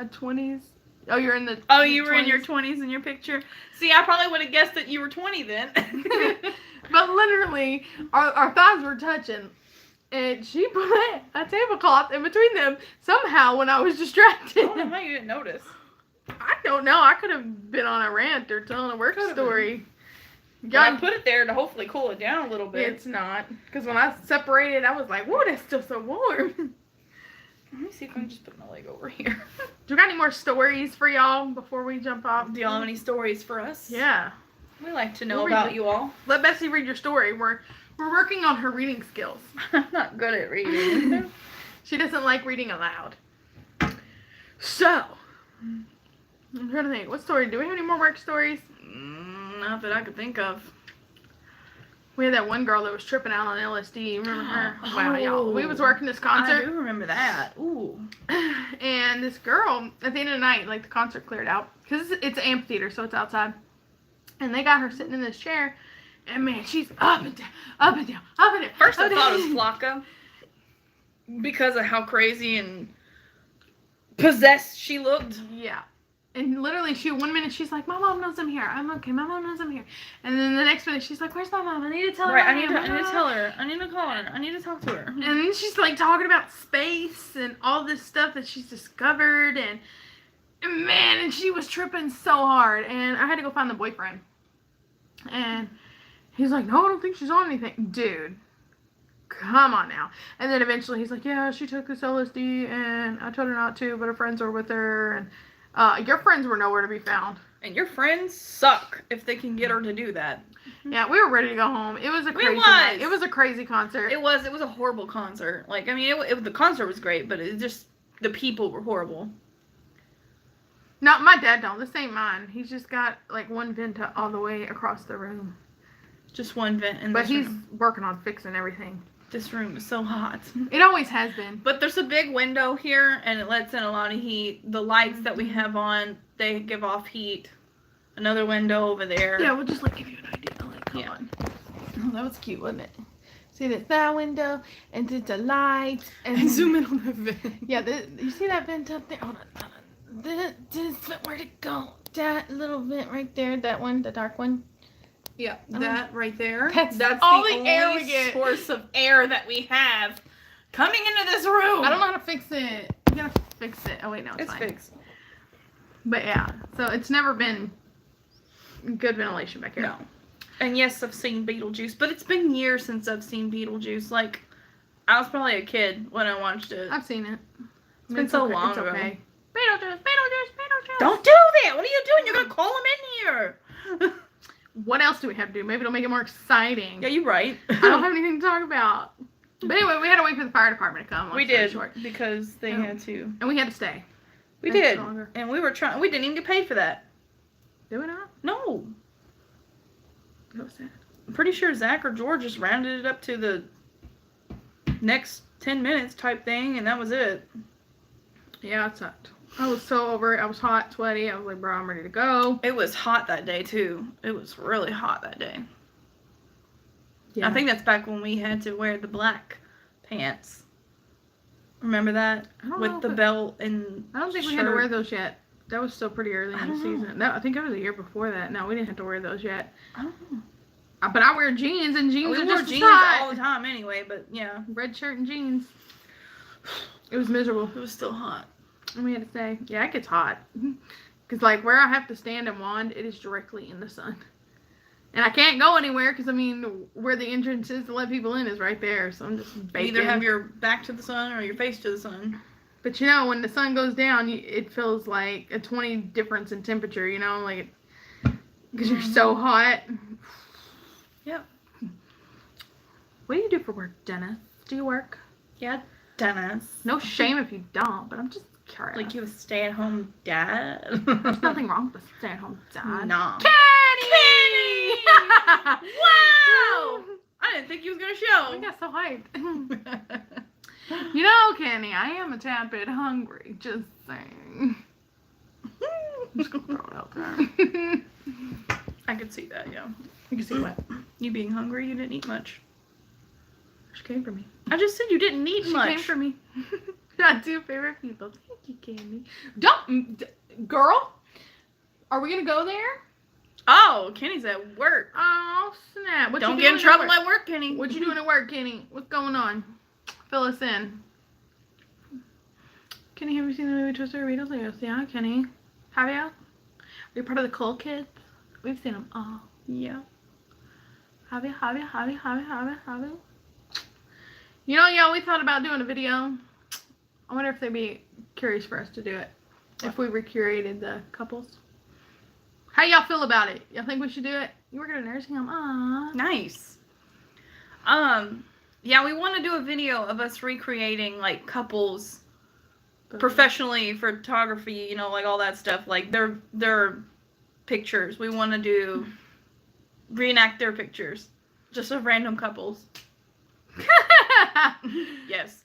20s? Oh, you're in the. Oh, you were in 20s? your 20s in your picture? See, I probably would have guessed that you were 20 then. But literally, our thighs were touching. And she put a tablecloth in between them somehow when I was distracted. I don't know how you didn't notice. I don't know. I could have been on a rant or telling a work Could've story. But I Y'all, put it there to hopefully cool it down a little bit. it's not. Because when I separated, I was like, whoa, that's still so warm. Let me see if I can just put my leg over here. Do you got any more stories for y'all before we jump off? Do y'all have any stories for us? Yeah. We like to know We'll read about it. you all. Let Bessie read your story. We're working on her reading skills. I'm not good at reading. She doesn't like reading aloud. So, I'm trying to think. What story? Do we have any more work stories? Not that I could think of. We had that one girl that was tripping out on LSD. You remember her? Oh. Wow, y'all. We was working this I concert. do remember that. Ooh. And this girl, at the end of the night, like the concert cleared out. Because it's an amphitheater, so it's outside. And they got her sitting in this chair. And man, she's up and down, up and down, up and down. First I up and thought it down. was Flocka. Because of how crazy and possessed she looked. Yeah. And literally, one minute she's like, my mom knows I'm here. I'm okay. My mom knows I'm here. And then the next minute she's like, where's my mom? I need to tell her. Right, I I need am. to tell her. I need to call her. I need to talk to her. And then she's like talking about space and all this stuff that she's discovered. And man, and she was tripping so hard. And I had to go find the boyfriend. And he's like, no, I don't think she's on anything. Dude, come on now. And then eventually he's like, yeah, she took this LSD and I told her not to, but her friends were with her. And your friends were nowhere to be found. And your friends suck if they can get her to do that. Yeah, we were ready to go home. It was a crazy was. night. It was a crazy concert. It was a horrible concert. Like, I mean, the concert was great, but it just, the people were horrible. No, my dad don't. This ain't mine. He's just got like one vent all the way across the room. Just one vent in But this he's room. working on fixing everything. This room is so hot. It always has been. But there's a big window here, and it lets in a lot of heat. The lights that we have on, they give off heat. Another window over there. Yeah, we'll just like give you an idea. Like, come Yeah. on. Oh, that was cute, wasn't it? See, there's that window, and there's the lights, and Zoom in on the vent. yeah, you see that vent up there? Hold on. This vent, where'd it go? That little vent right there, that one, the dark one. Yeah, that right there. That's That's all the the only air we get. source of air that we have coming into this room. I don't know how to fix it. You gotta fix it. Oh wait, no, it's It's fine. fixed. But yeah, so it's never been good ventilation back here. No. And yes, I've seen Beetlejuice, but it's been years since I've seen Beetlejuice. Like, I was probably a kid when I watched it. I've seen it. It's been so okay. long It's ago. okay. Beetlejuice. Don't do that! What are you doing? You're gonna call him in here. What else do we have to do? Maybe it'll make it more exciting. Yeah, you're right. I don't have anything to talk about. But anyway, we had to wait for the fire department to come. We long story did short. because they Oh. had to. And we had to stay. We That's did, longer. and we were trying. We didn't even get paid for that. Did we not? No, That was sad. I'm pretty sure Zach or George just rounded it up to the next 10 minutes type thing, and that was it. Yeah, it sucked. I was so over it. I was hot, sweaty. I was like, bro, I'm ready to go. It was hot that day too. It was really hot that day. Yeah. I think that's back when we had to wear the black pants. Remember that? I don't know With if the it- belt and I don't think we had to shirt. wear those yet. That was still pretty early I in the don't know. season. No, I think it was a year before that. No, we didn't have to wear those yet. I don't know. But I wear jeans, and jeans We are wore just jeans hot. all the time anyway, but yeah, Red shirt and jeans. It was miserable. it was still hot. And we had to say, yeah, it gets hot. Because, like, where I have to stand and wand, it is directly in the sun. And I can't go anywhere because, I mean, where the entrance is to let people in is right there. So I'm just baked Either in. have your back to the sun or your face to the sun. But, you know, when the sun goes down, it feels like a 20 difference in temperature, you know? Like, because you're so hot. Yep. What do you do for work, Dennis? Do you work? Yeah, Dennis. No shame if you don't, but I'm just curious. Like you a stay-at-home dad. There's nothing wrong with a stay-at-home dad. Nah. Kenny! Wow! I didn't think you was gonna I show. got so hyped. You know, Kenny, I am a tad bit hungry. Just saying. I'm just gonna throw it out there. I could see that, yeah. You can see what? You being hungry, you didn't eat much. She came for me. I just said you didn't eat She much. came for me. Got two favorite people. Thank you, Candy. Girl, are we gonna go there? Oh, Kenny's at work. Oh snap! What Don't you get in doing trouble at work? at work, Kenny. What you doing at work, Kenny? What's going on? Fill us in. Kenny, have you seen the movie Twister Beatles? Yes, yeah, Kenny. Have you? Are you part of the cool kids? We've seen them all. Yeah. Javi. You know, yeah, we thought about doing a video. I wonder if they'd be curious for us to do it. If we recreated the couples. How y'all feel about it? Y'all think we should do it? You work at a nursing home? Aww. Nice. Yeah, we want to do a video of us recreating like couples professionally, photography, you know, like all that stuff, like their pictures. We want to reenact their pictures, just of random couples. Yes.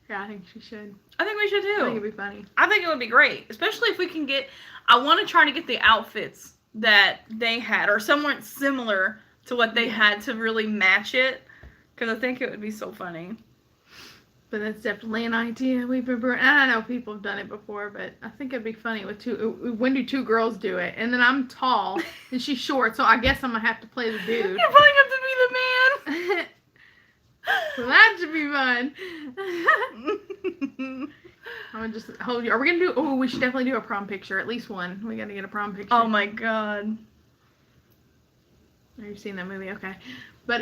Yeah, I think she should. I think we should I think too. it'd be funny. I think it would be great, especially if we can get. I want to try to get the outfits that they had, or somewhat similar to what they had, to really match it, because I think it would be so funny. But that's definitely an idea we've been brewing. And I know people have done it before, but I think it'd be funny with when do two girls do it? And then I'm tall and she's short, so I guess I'm gonna have to play the dude. You're probably have to be the man. So that should be fun. I'm gonna just hold you. Are we gonna do? Oh, we should definitely do a prom picture. At least one. We gotta get a prom picture. Oh my god. Have you seen that movie? Okay, but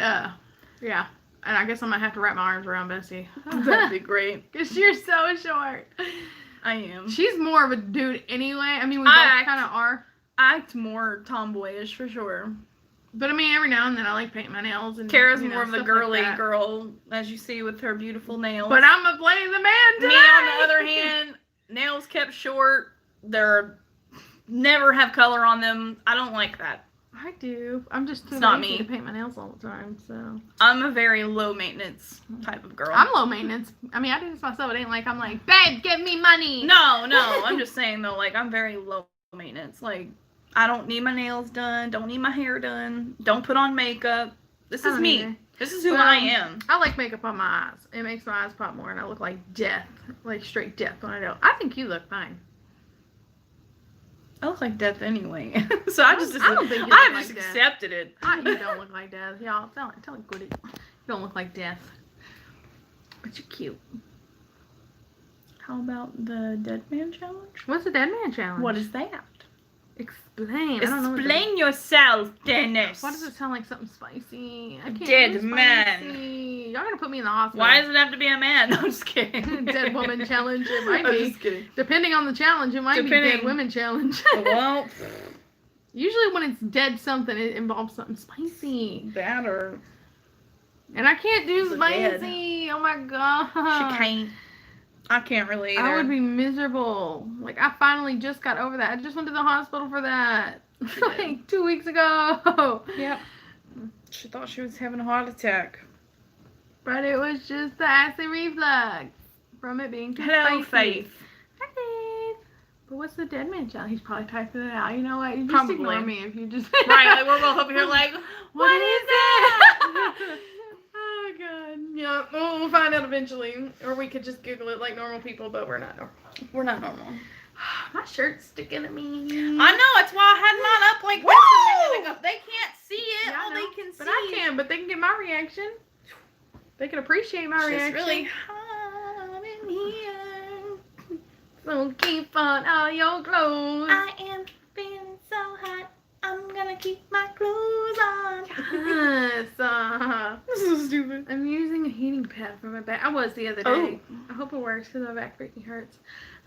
yeah. And I guess I'm gonna have to wrap my arms around Bessie. That'd be great. Cause you're so short. I am. She's more of a dude anyway. I mean, we I both kind of are. I act more tomboyish for sure. But I mean, every now and then I like painting my nails. And Kara's you know, more of the stuff girly like that. girl, as you see with her beautiful nails. But I'm gonna play the man today. Me, on the other hand, nails kept short. They're never have color on them. I don't like that. I do. I'm just too It's not lazy me. to paint my nails all the time. So I'm a very low maintenance type of girl. I'm low maintenance. I mean, I do this myself. It ain't like I'm like, babe, give me money. No, I'm just saying though, like I'm very low maintenance. Like I don't need my nails done. Don't need my hair done. Don't put on makeup. This I is don't me. either. This is who Well, I am. I like makeup on my eyes. It makes my eyes pop more, and I look like death, like straight death when I do. I think you look fine. I look like death anyway. So I just I don't think you look I've like just death. accepted it. You don't look like death, y'all. Tell Goody, you don't look like death, but you're cute. How about the Dead Man Challenge? What's the dead man challenge? What is that? Explain. I don't know. Explain yourself, Dennis. Why does it sound like something spicy? I can't Dead do man. spicy. Y'all gonna put me in the hospital. Why does it have to be a man? No, I'm just kidding. Dead woman challenge? It might I'm be. just kidding. Depending on the challenge, it might be dead Depending. women challenge. Well, Usually when it's dead something, it involves something spicy. that or And I can't do It's a spicy. Oh my god. she can't. I can't really either. I would be miserable. Like, I finally just got over that. I just went to the hospital for that. She did. Like 2 weeks ago. Yep. She thought she was having a heart attack. But it was just the acid reflux from it being too Hello, spicy. Faith. Hi, Faith. But what's the dead man challenge? He's probably typing it out. You know what? You just Probably. ignore me if you just... Right, like we're both up here like, What is that? Oh, God. Yeah, well, we'll find out eventually. Or we could just Google it like normal people, but we're not normal. we're not normal. My shirt's sticking at me. I know, that's why I had mine up like this a minute ago. They can't see it. Yeah, I All know, they can see But I can, but they can get my reaction. They can appreciate my is reaction. really hot in here. So keep on all your clothes. I am feeling so hot. I'm gonna keep my clothes on. Yes, This is so stupid. I'm using a heating pad for my back. I was the other day. I hope it works because my back freaking hurts.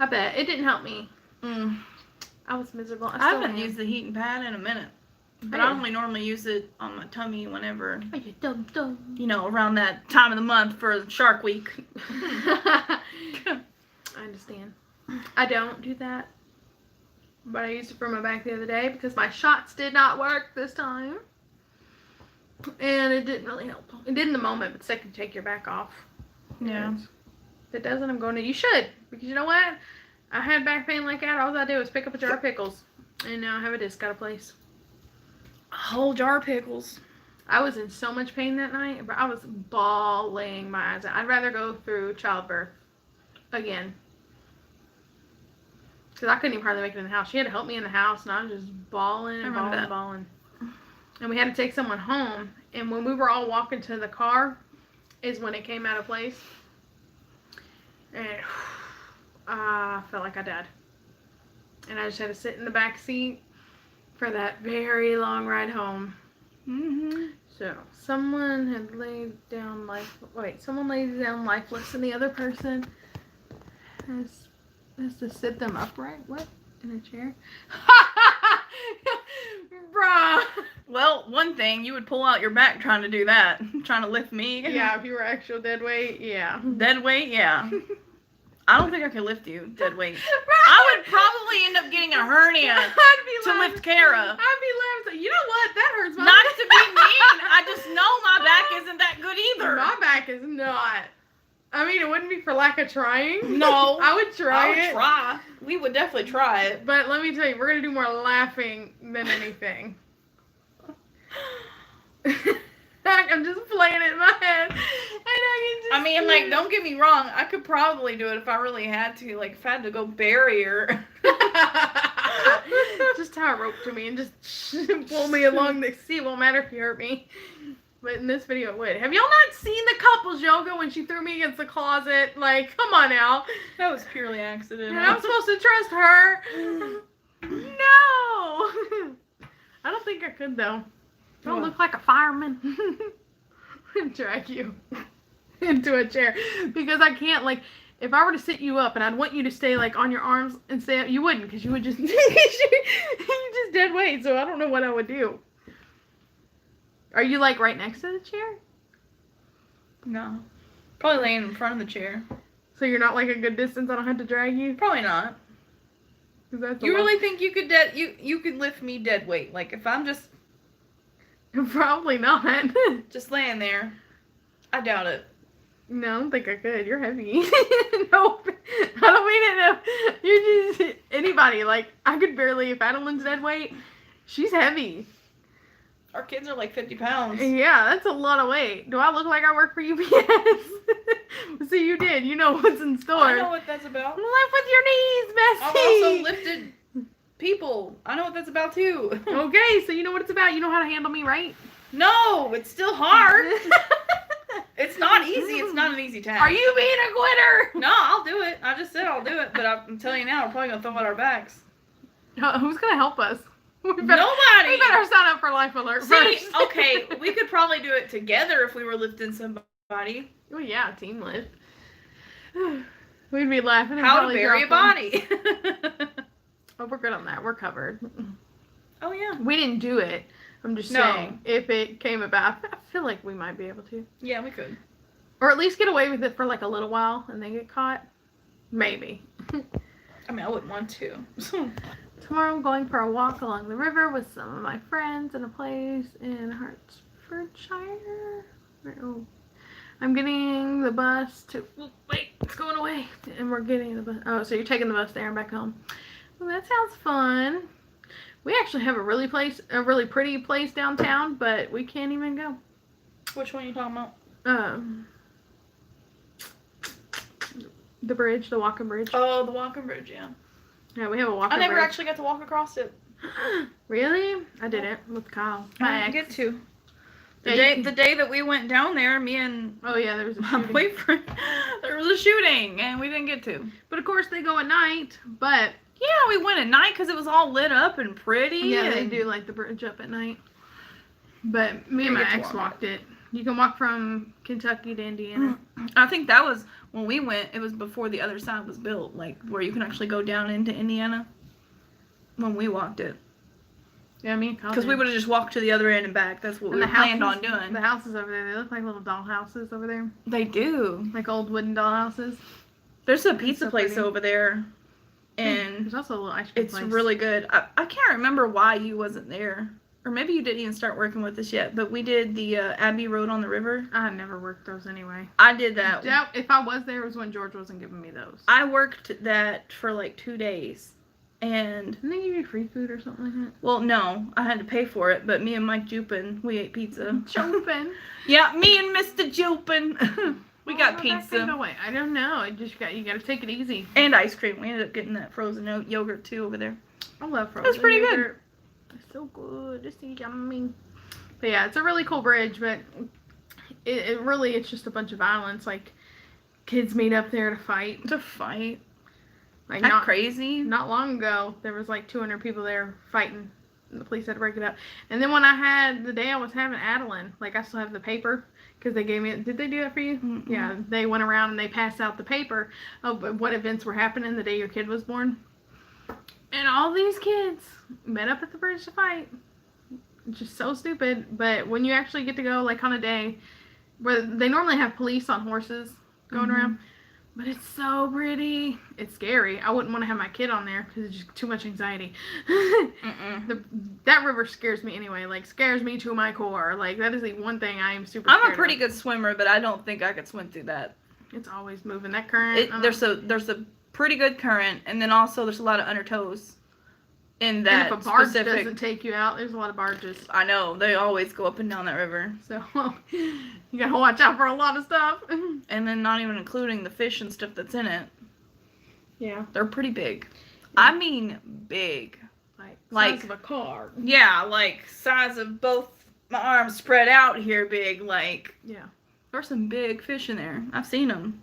I bet. It didn't help me. I was miserable. I still haven't am. used the heating pad in a minute. But Oh. I only normally use it on my tummy whenever, Oh, you dumb dumb. you know, around that time of the month for Shark Week. I understand. I don't do that. But I used it for my back the other day because my shots did not work this time. And it didn't really help. It did in the moment, but second take your back off. Yeah. And if it doesn't, I'm going to. You should. Because you know what? I had back pain like that. All I did was pick up a jar of pickles. And now I have a disc out of place. A whole jar of pickles. I was in so much pain that night. But I was bawling my eyes out. I'd rather go through childbirth again. Because I couldn't even hardly make it in the house. She had to help me in the house, and I was just bawling I and remember bawling and that. bawling. And we had to take someone home. And when we were all walking to the car is when it came out of place. And I felt like I died. And I just had to sit in the back seat for that very long ride home. Mm-hmm. So someone had laid down someone laid down lifeless, and the other person has to sit them upright. What? In a chair? Bruh. Well, one thing, you would pull out your back trying to do that. Trying to lift me. Yeah, if you were actual dead weight, yeah. Dead weight, yeah. I don't think I could lift you, dead weight. I would probably end up getting a hernia I'd be to laughing. lift Kara. I'd be laughing. You know what? That hurts my Not to be mean, I just know my back isn't that good either. My back is not. I mean, it wouldn't be for lack of trying. No. I would try I would it. try. We would definitely try it. But let me tell you, we're gonna do more laughing than anything. I'm just playing it in my head. I mean, like, don't get me wrong. I could probably do it if I really had to. Like, if I had to go bury her. Just tie a rope to me and just pull me along the sea. It won't matter if you hurt me. But in this video, it would. Have y'all not seen the couples yoga when she threw me against the closet? Like, come on now. That was purely accident. And I'm supposed to trust her? No. I don't think I could, though. I don't What? look like a fireman. Drag you into a chair. Because I can't, like, if I were to sit you up and I'd want you to stay, like, on your arms and stay up, you wouldn't, because you would just, you just dead weight, so I don't know what I would do. Are you, like, right next to the chair? No. Probably laying in front of the chair. So you're not, like, a good distance, I don't have to drag you? Probably not. 'Cause that's a You lot. really think you could you could lift me dead weight? Like, if I'm just Probably not. laying there, I doubt it. No, I don't think I could. You're heavy. Nope. I don't mean it. No. You're just anybody. Like, I could barely, if Adeline's dead weight, she's heavy. Our kids are like 50 pounds. Yeah, that's a lot of weight. Do I look like I work for UPS? See, you did. You know what's in store. I know what that's about. Lift with your knees, I've Bessie. also lifted people. I know what that's about too. Okay, so you know what it's about. You know how to handle me, right? No, it's still hard. It's not easy. It's not an easy task. Are you being a quitter? No, I'll do it. I just said I'll do it, but I'm telling you now, we're probably gonna throw out our backs. Who's gonna help us? We better sign up for Life Alert See, first. okay, we could probably do it together if we were lifting somebody. Oh yeah, team lift. We'd be laughing. And How to probably bury a dropping. body. Oh, we're good on that. We're covered. Oh yeah. We didn't do it. I'm just No. saying, if it came about, I feel like we might be able to. Yeah, we could. Or at least get away with it for like a little while and then get caught. Maybe. I mean, I wouldn't want to. Tomorrow I'm going for a walk along the river with some of my friends in a place in Hertfordshire. Oh. I'm getting the bus to... Oh, wait, it's going away. And we're getting the bus... Oh, so you're taking the bus there and back home. Well, that sounds fun. We actually have a really pretty place downtown, but we can't even go. Which one are you talking about? The bridge, the walking bridge. Oh, the walking bridge, yeah. Yeah, we have a walking I never bridge. actually got to walk across it. Really? I didn't with Kyle. I didn't get to. Yeah, The day that we went down there, me and Oh yeah, there was a my shooting. boyfriend, there was a shooting, and we didn't get to. But of course they go at night. But Yeah, we went at night because it was all lit up and pretty. yeah, they and- do like the bridge up at night. But me and We my get to ex walk walked it. You can walk from Kentucky to Indiana. I think that was when we went. It was before the other side was built, like where you can actually go down into Indiana. When we walked it, Yeah, me and Kyle. because we did. would have just walked to the other end and back. That's what And we the planned on houses- doing. The houses over there, they look like little doll houses over there. They do. Like old wooden doll houses. There's a pizza so place pretty. over there, and There's also a little ice cream it's place. really good. I can't remember why you wasn't there, or maybe you didn't even start working with us yet. But we did the Abbey Road on the River. I never worked those anyway. I did that. If I was there, it was when George wasn't giving me those. I worked that for like 2 days, and Didn't they give you free food or something like well, no, I had to pay for it. But me and Mike Jupin, we ate pizza. that? Chopin. Yeah, me and Mr. Jupin. We got That thing pizza away. I don't know. You got to take it easy. and ice cream. We ended up getting that frozen yogurt too over there. I love frozen. was pretty good. yogurt. It's so good. It's so yummy. But yeah, it's a really cool bridge, but it's just a bunch of violence. Like kids meet up there to fight. To fight. Like Not not crazy. not long ago, there was like 200 people there fighting The police had to break it up. And then the day I was having Adeline, like I still have the paper because they gave me it. Did they do that for you? Mm-mm. Yeah, they went around and they passed out the paper of what events were happening the day your kid was born. And all these kids met up at the bridge to fight. Just so stupid. But when you actually get to go like on a day where they normally have police on horses going around, but it's so pretty. It's scary. I wouldn't want to have my kid on there because it's just too much anxiety. That river scares me anyway. Like, scares me to my core. Like, that is the one thing I am super scared I'm a pretty of. good swimmer, but I don't think I could swim through that. It's always moving. That current. There's a pretty good current, and then also there's a lot of undertows in and that if a barge specific. doesn't take you out, there's a lot of barges. I know, they always go up and down that river. So, you gotta watch out for a lot of stuff. And then not even including the fish and stuff that's in it. Yeah. They're pretty big. I mean big. Like size of a car. Yeah, like size of both my arms spread out here big. Like, Yeah. there's some big fish in there. I've seen them.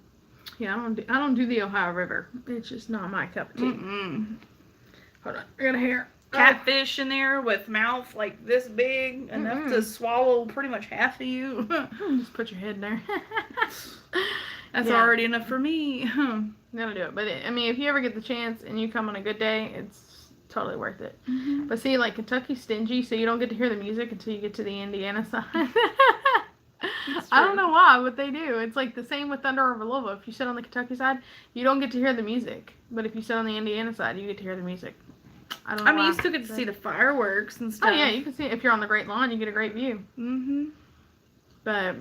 Yeah, I don't do the Ohio River. It's just not my cup of tea. Mm-mm. Hold on. I got a hair. Catfish in there with mouth like this big, enough to swallow pretty much half of you. Just put your head in there. That's Yeah. already enough for me. Gotta do it. But I mean, if you ever get the chance and you come on a good day, it's totally worth it. But see, like Kentucky's stingy, so you don't get to hear the music until you get to the Indiana side. I don't know why, but they do. It's like the same with Thunder over Louisville. If you sit on the Kentucky side, you don't get to hear the music. But if you sit on the Indiana side, you get to hear the music. I don't know. I mean, why, you still get to see the fireworks and Oh stuff. yeah, you can see it. If you're on the Great Lawn, you get a great view. But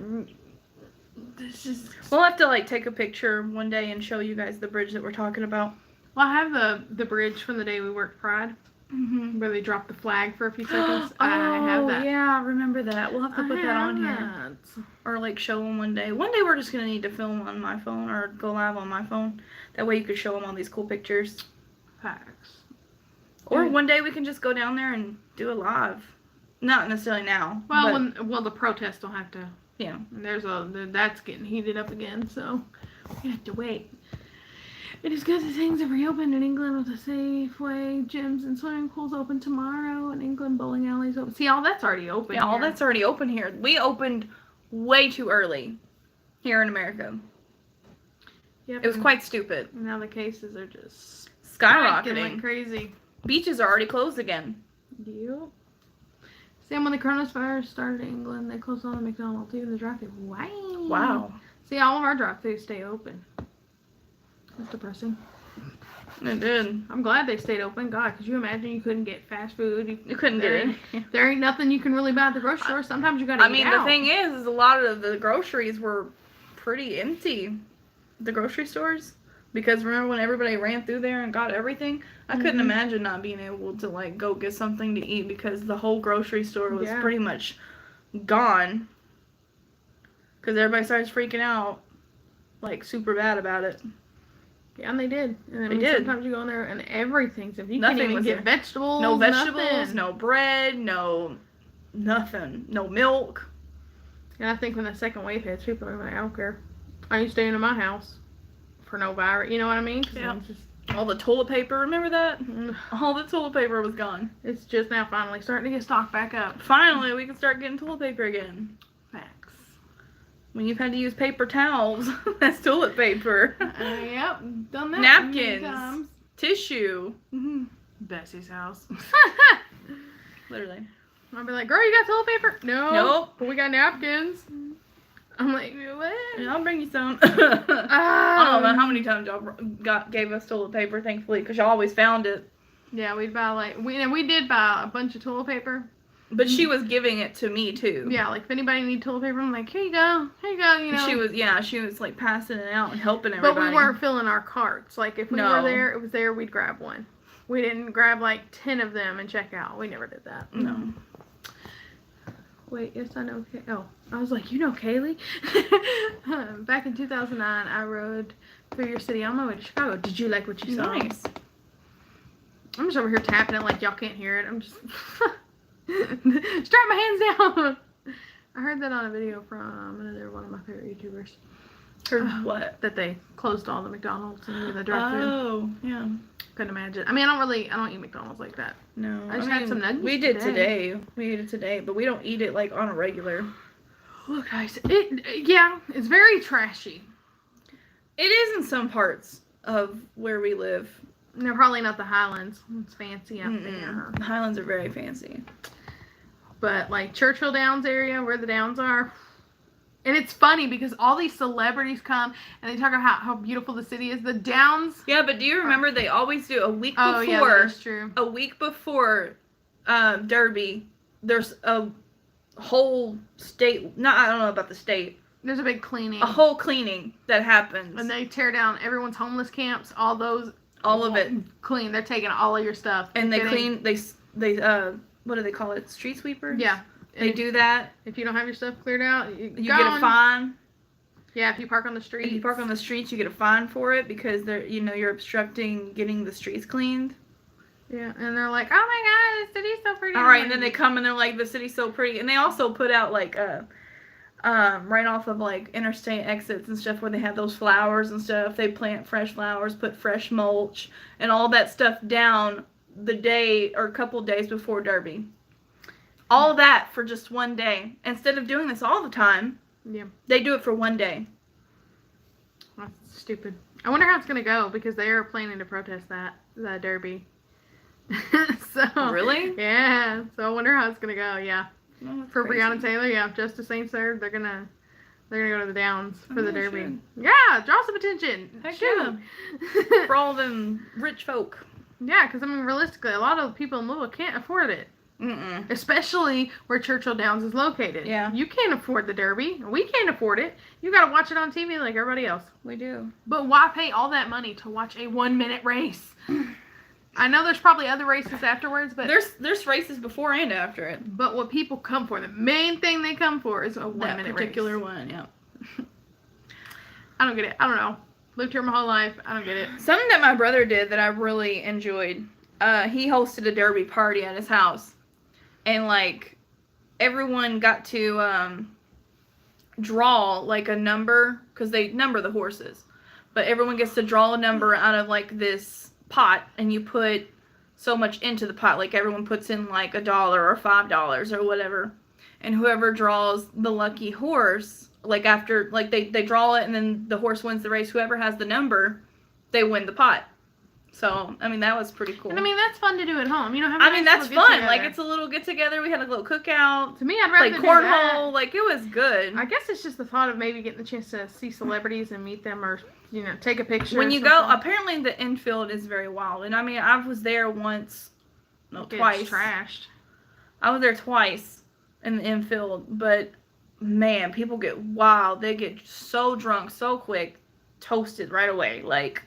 this is. We'll have to like take a picture one day and show you guys the bridge that we're talking about. Well, I have the bridge from the day we worked Pride, where they dropped the flag for a few seconds. I have that. Yeah, I remember that. We'll have to put that on here. here. Or like show them one day. One day we're just going to need to film on my phone or go live on my phone. That way you could show them all these cool pictures. Facts. Or one day we can just go down there and do a live. Not necessarily now. Well, but the protests will have to. Yeah. That's getting heated up again, so we have to wait. It is good that things have reopened in England with a Safeway, gyms and swimming pools open tomorrow. In England, bowling alleys open. See, all that's already open. Yeah, all here. that's already open here. We opened way too early here in America. Yep, It was and quite stupid. now the cases are just Skyrocketing. like crazy. Beaches are already closed again. Yep. See, when the coronavirus started in England, they closed all the McDonald's, even the drive-thru. Wow. See, all of our drive-thrus stay open. That's depressing. It did. I'm glad they stayed open. God, could you imagine you couldn't get fast food? You couldn't get it. There ain't nothing you can really buy at the grocery store. Sometimes you gotta eat out. The thing is a lot of the groceries were pretty empty. The grocery stores. Because remember when everybody ran through there and got everything? I couldn't imagine not being able to like go get something to eat because the whole grocery store was pretty much gone. Because everybody started freaking out. Like super bad about it. Yeah, and they did. And I They mean, did. sometimes you go in there and everything's if you Nothing can't even was get there. vegetables. No vegetables, nothing. no bread, no nothing. No milk. And I think when the second wave hits, people are like, I don't care. I ain't staying in my house for no virus. You know what I mean? 'Cause Yeah. it's just, All the toilet paper, remember that? All the toilet paper was gone. it's just now finally starting to get stocked back up. Finally, we can start getting toilet paper again. Facts. When you've had to use paper towels, that's toilet paper. Yep, done that. Napkins. many times. Tissue. Bessie's house. Literally. I'll be like, girl, you got toilet paper? No. Nope. But we got napkins. I'm like, what? Yeah, I'll bring you some. I don't know how many times y'all gave us toilet paper, thankfully, because y'all always found it. Yeah, we'd buy like we did buy a bunch of toilet paper. But she was giving it to me too. Yeah, like if anybody need toilet paper, I'm like, here you go, you know. She was like passing it out and helping everybody. But we weren't filling our carts. Like if we No. were there, it was there, we'd grab one. We didn't grab like 10 of them and check out. We never did that. No. Wait, yes, I know. Oh, I was like, you know Kaylee? Back in 2009, I rode through your city on my way to Chicago. Did you like what you saw? Nice. I'm just over here tapping it like y'all can't hear it. I'm just strap my hands down. I heard that on a video from another one of my favorite YouTubers. Or what? That they closed all the McDonald's and even the drive-thru. Oh, yeah. Couldn't imagine. I mean, I don't eat McDonald's like that. No. I just had some nuggets We did today. today. We ate it today, but we don't eat it like on a regular. Look, guys, it's very trashy. It is in some parts of where we live. And they're probably not the Highlands. It's fancy out there. The Highlands are very fancy. But like Churchill Downs area, where the Downs are. And it's funny because all these celebrities come and they talk about how beautiful the city is. The Downs. Yeah, but do you remember they always do a week before? Oh, yeah, that is true. A week before Derby, there's a whole state. I don't know about the state. There's a big cleaning. A whole cleaning that happens. And they tear down everyone's homeless camps. All of it. Clean. They're taking all of your stuff. And they clean. They what do they call it? Street sweepers. Yeah. They do that. If you don't have your stuff cleared out, you get a fine. Yeah, if you park on the street. If you park on the streets, you get a fine for it because you're obstructing getting the streets cleaned. Yeah, and they're like, "Oh my God, the city's so pretty." All right, and then they come and they're like, "The city's so pretty," and they also put out like right off of like interstate exits and stuff where they have those flowers and stuff. They plant fresh flowers, put fresh mulch, and all that stuff down the day or a couple days before Derby. All that for just one day. Instead of doing this all the time, yeah, they do it for one day. That's stupid. I wonder how it's gonna go because they are planning to protest the Derby. So Really? Yeah. So I wonder how it's gonna go. Yeah. Oh, For crazy. Breonna Taylor, yeah, Justice Ain't Served. They're gonna go to the Downs for the they Derby. should. Yeah, draw some attention. Heck Shoot. For all them rich folk. Yeah, because I mean, realistically, a lot of people in Louisville can't afford it. Mm-mm. Especially where Churchill Downs is located. Yeah. You can't afford the Derby. We can't afford it. You gotta watch it on TV like everybody else. We do. But why pay all that money to watch a 1-minute race? I know there's probably other races afterwards, but There's races before and after it. but what people come for, the main thing they come for is a 1-minute That particular race. one, yeah. I don't get it. I don't know. Lived here my whole life. I don't get it. Something that my brother did that I really enjoyed. He hosted a Derby party at his house. And, like, everyone got to draw, like, a number. Because they number the horses. But everyone gets to draw a number out of, like, this pot. And you put so much into the pot. Like, everyone puts in, like, $1 or $5 or whatever. And whoever draws the lucky horse, like, after, like, they draw it and then the horse wins the race. Whoever has the number, they win the pot. So, I mean, that was pretty cool. And I mean, that's fun to do at home. You know, have a I mean, nice that's little fun. get-together. Like, it's a little get-together. We had a little cookout. To me, I'd rather Like, do cornhole. that. Like, it was good. I guess it's just the thought of maybe getting the chance to see celebrities and meet them or, you know, take a picture. When or you go, something. apparently the infield is very wild. And, I mean, I was there once. No, Gets twice. trashed. I was there twice in the infield. But, man, people get wild. They get so drunk so quick. Toasted right away. Like...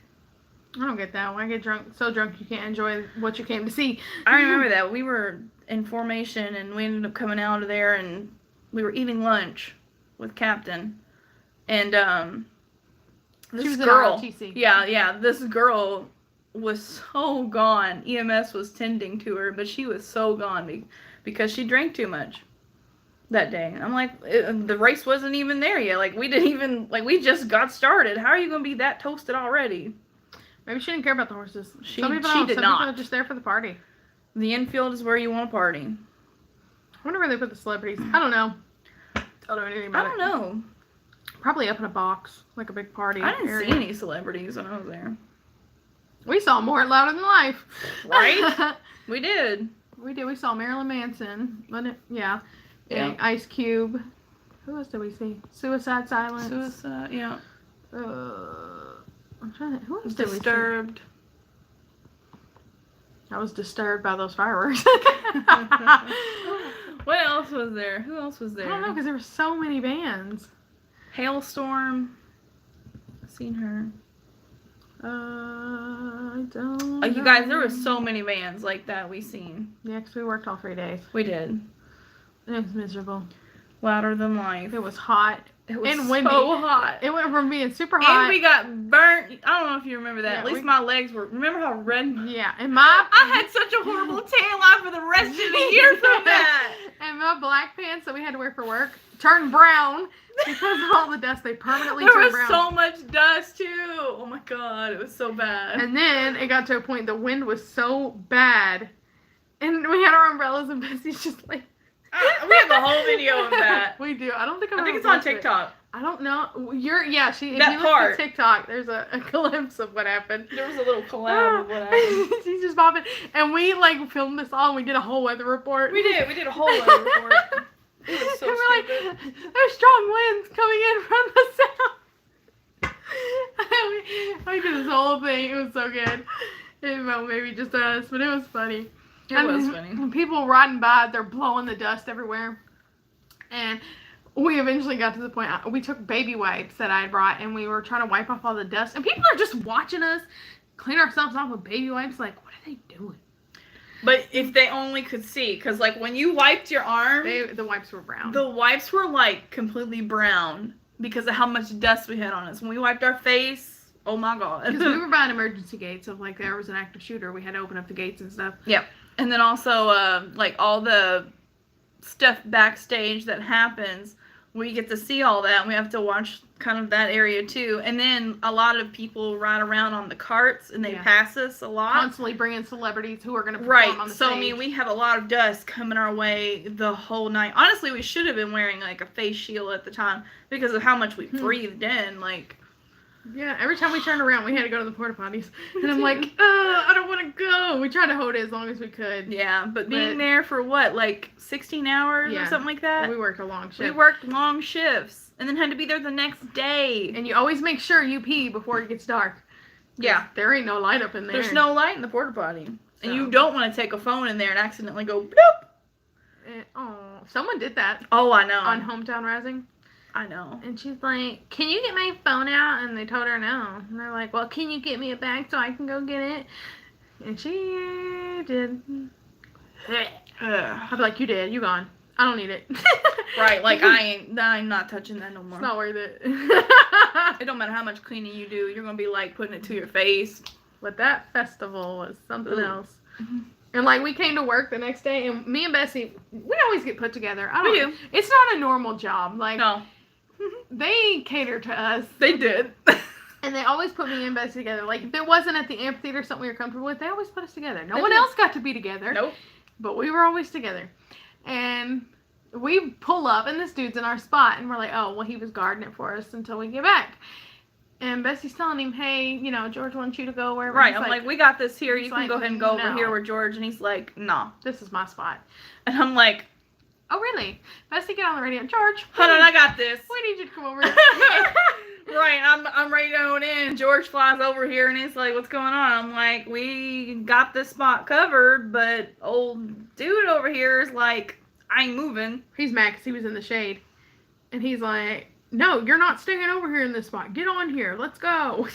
I don't get that. When I get so drunk you can't enjoy what you came to see. I remember that. We were in formation and we ended up coming out of there and we were eating lunch with Captain. And She this was in girl, ROTC. yeah, this girl was so gone. EMS was tending to her, but she was so gone because she drank too much that day. And I'm like, the race wasn't even there yet. Like, we didn't even, like, we just got started. How are you going to be that toasted already? Maybe she didn't care about the horses. She Some people did don't. Some not. people are just there for the party. The infield is where you want to party. I wonder where they put the celebrities. I don't know. I don't know anything I about don't it. know. Probably up in a box, like a big party. I didn't area. see any celebrities when I was there. We saw more at Louder Than Life. Right? We did. We did. We saw Marilyn Manson. Wasn't it? Yeah. Yeah. And Ice Cube. Who else did we see? Suicide Silence. Suicide, yeah. I'm trying to. Who else did we see? Disturbed. I was disturbed by those fireworks. What else was there? Who else was I there? don't know because there were so many bands. Hailstorm. I've seen her. I don't. You guys, there were so many bands like that we seen. Yeah, because we worked all 3 days. We did. It was miserable. Louder Than Life. It was hot. It was and windy. so hot. It went from being super hot. And we got burnt. I don't know if you remember that. Yeah, At least we- my legs were. Remember how red? Yeah, and my I had such a horrible tan line for the rest of the year from that. And my black pants that we had to wear for work, turned brown because of all the dust. They permanently There turned was brown. so much dust too. Oh my god, it was so bad. And then it got to a point the wind was so bad, and we had our umbrellas, and Bessie's just like. We have a whole video of that. We do. I don't think I think ever it's on posted it. TikTok. I don't know. If That you look part. at TikTok, there's a glimpse of what happened. There was a little collab of what happened. She's just popping. And we like filmed this all and we did a whole weather report. We did a whole other report. It was so and we're stupid. like, there's strong winds coming in from the south. we did this whole thing. It was so good. Well, maybe just us, but it was funny. It was funny. When people riding by, they're blowing the dust everywhere. And we eventually got to the point, we took baby wipes that I had brought, and we were trying to wipe off all the dust. And people are just watching us clean ourselves off with baby wipes. Like, what are they doing? But if they only could see, because like when you wiped your arm, The wipes were brown. the wipes were like completely brown because of how much dust we had on us. When we wiped our face, oh my god. Because we were buying emergency gates of like there was an active shooter. We had to open up the gates and stuff. And then also, like, all the stuff backstage that happens, we get to see all that, and we have to watch kind of that area, too. And then a lot of people ride around on the carts, and they pass us a lot. Constantly bringing celebrities who are going to perform on the So, stage. I mean, we have a lot of dust coming our way the whole night. Honestly, we should have been wearing, like, a face shield at the time because of how much we breathed in, like... Yeah, every time we turned around, we had to go to the porta potties. And I'm like, I don't want to go. We tried to hold it as long as we could. Yeah, but being there for what, like 16 hours or something like that? We worked a long shift. We worked long shifts and then had to be there the next day. And you always make sure you pee before it gets dark. Yeah. There ain't no light up in there. There's no light in the porta potty. So. And you don't want to take a phone in there and accidentally go bloop. Someone did that. Oh, I know. On Hometown Rising. I know. And she's like, can you get my phone out? And they told her no. And they're like, well, can you get me a bag so I can go get it? And she did. I'd be like, you did. You gone. I don't need it. Right, like I'm not touching that no more. It's not worth it. It don't matter how much cleaning you do. You're going to be like putting it to your face. But that festival was something else. Mm-hmm. And like we came to work the next day, and me and Bessie, we always get put together. We do. It's not a normal job. Like No. they cater to us. They did. And they always put me and Bessie together. Like, if it wasn't at the amphitheater something we were comfortable with, they always put us together. No one else got to be together. Nope. But we were always together. And we pull up, and this dude's in our spot, and we're like, oh, well, he was guarding it for us until we get back. And Bessie's telling him, hey, you know, George wants you to go wherever. Right, He's I'm like, we got this here. You he's can like, go ahead and go over no. here with George. And he's like, nah. This is my spot. And I'm like, Oh, really? Bessie, get on the radio. George. hold on, I got this. We need you to come over. Right, I'm radioing in. George flies over here and he's like, what's going on? I'm like, we got this spot covered, but old dude over here is like, I ain't moving. He's mad because he was in the shade. And he's like, no, you're not staying over here in this spot. Get on here. Let's go.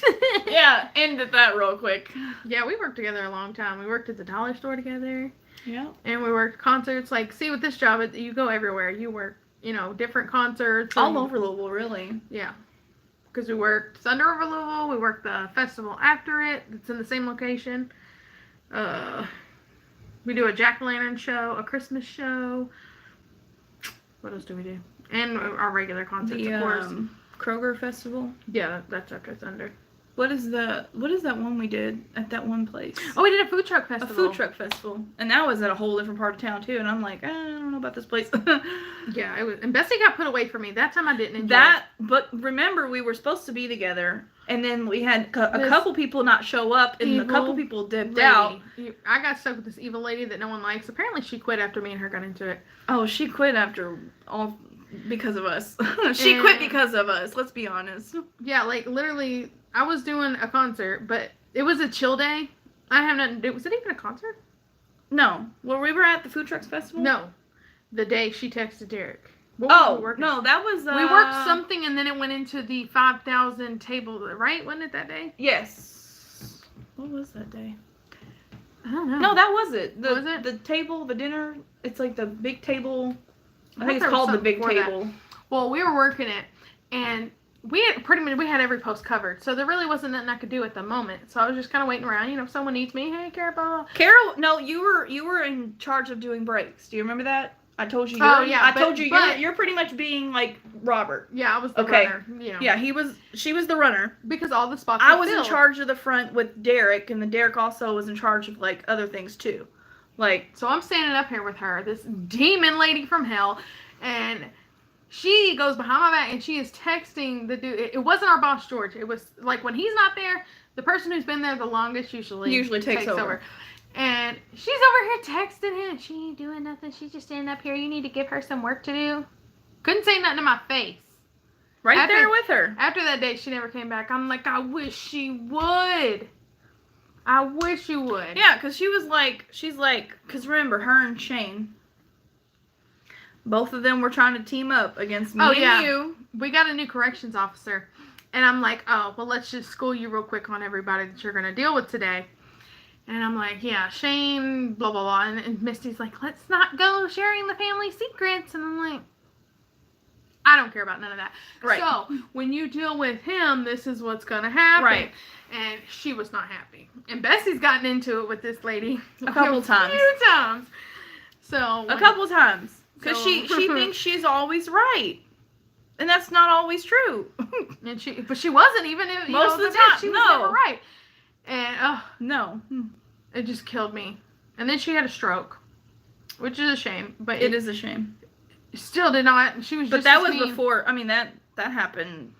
Yeah, ended that real quick. Yeah, we worked together a long time. We worked at the dollar store together. Yeah. And we worked concerts. Like, see, with this job, you go everywhere. You work, you know, different concerts. All and- over Louisville, really. Yeah. Because we worked Thunder Over Louisville. We worked the festival after it. It's in the same location. We do a jack-o'-lantern show, a Christmas show. What else do we do? And our regular concerts, The of course. Kroger Festival. Yeah, that's Echo Thunder. What is that one we did at that one place? Oh, we did a food truck A festival. food truck festival. And that was at a whole different part of town too. And I'm like, I don't know about this place. Yeah, it was. And Bessie got put away from me. That time I didn't enjoy That, but remember, we were supposed to be together, and then we had a This couple people not show up, and a couple evil people dipped lady. out. I got stuck with this evil lady that no one likes. Apparently, she quit after me and her got into it. Oh, she quit after all because of us. She quit because of us. Let's be honest. Yeah, like literally, I was doing a concert, but it was a chill day. I have nothing to do. Was it even a concert? No, well, we were at the food trucks festival. No, the day she texted Derek. What were we Oh working? no, that was We worked something, and then it went into the 5,000 table. Right? Wasn't it that day? Yes. What was that day? I don't know. No, that was it. Was it? The table, the dinner? It's like the big table. I I think thought it's there was called the something big before that. table. Well, we were working it, and we had pretty much, we had every post covered, so there really wasn't nothing I could do at the moment. So I was just kind of waiting around. You know, if someone needs me, hey, Carol. Carol, no, you were in charge of doing breaks. Do you remember that? I told you. Oh, yeah, I told you. but- You're pretty much being like Robert. Yeah, I was the Okay. runner. You know. Yeah, she was the runner. Because all the spots I were was in filled. charge of the front with Derek, and then Derek also was in charge of like other things too. Like, So I'm standing up here with her, this demon lady from hell, and she goes behind my back and she is texting the dude. It wasn't our boss, George. It was like when he's not there, the person who's been there the longest usually takes over. And she's over here texting him. She ain't doing nothing. She's just standing up here. You need to give her some work to do. Couldn't say nothing to my face. right After- there with her. After that day, she never came back. I'm like, I wish she would. I wish you would. Yeah, because she's like, because remember, her and Shane, both of them were trying to team up against me Oh, and yeah. you. We got a new corrections officer. And I'm like, oh, well, let's just school you real quick on everybody that you're going to deal with today. And I'm like, yeah, Shane, blah, blah, blah. And Misty's like, let's not go sharing the family secrets. And I'm like, I don't care about none of that. Right. So, when you deal with him, this is what's going to happen. Right. And she was not happy. And Bessie's gotten into it with this lady A couple times. few times. So, A couple times. Because So- she thinks she's always right. And that's not always true. and but she wasn't even, Most of the day, time, she was no. never right. And, No. it just killed me. And then she had a stroke, which is a shame. But It is a shame. still did not. She was But just that as was mean. before, I mean, that happened.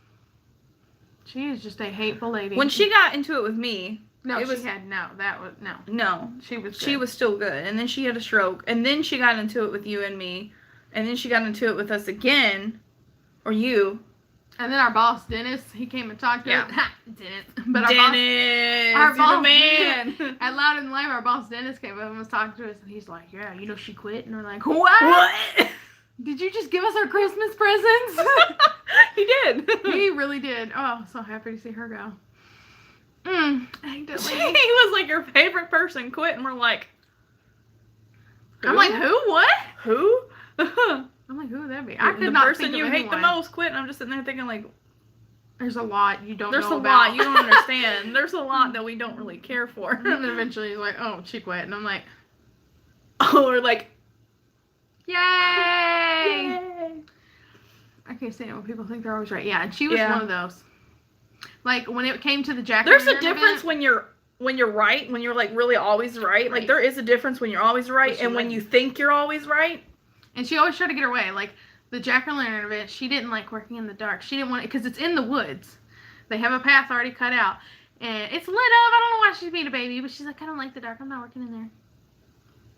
She is just a hateful lady. When she got into it with me, no, it she was- had no. That was no. no. She was. She good. was still good. And then she had a stroke. And then she got into it with you and me. And then she got into it with us again. Or you. And then our boss Dennis, he came and talked to Yeah. us. Dennis, but Dennis, our you're the boss, man. at Loud and Live, our boss Dennis came up and was talking to us, and he's like, "Yeah, you know she quit," and we're like, "What? What? Did you just give us our Christmas presents?" He did. He really did. Oh, so happy to see her go. I hate that He lady. was like your favorite person quit, and we're like, I'm like, who? What? Who? I'm like, who would that be? I could The not person think you of hate the anyone. most quit, and I'm just sitting there thinking like, There's a lot you don't there's know a about. lot you don't understand. There's a lot that we don't really care for. And then eventually he's like, oh, she quit. And I'm like, Or like, yay! yay. I can't stand it when people think they're always right. Yeah, and she was Yeah. one of those. Like, when it came to the Jack There's a Lantern difference event, when you're right, when you're like really always right. Like Right. there is a difference when you're always right But she and when wasn't. you think you're always right. and she always tried to get her way. Like, the Jack Lantern event, she didn't like working in the dark. She didn't want it, because it's in the woods. They have a path already cut out. And it's lit up. I don't know why she's being a baby, but she's like, I don't like the dark. I'm not working in there.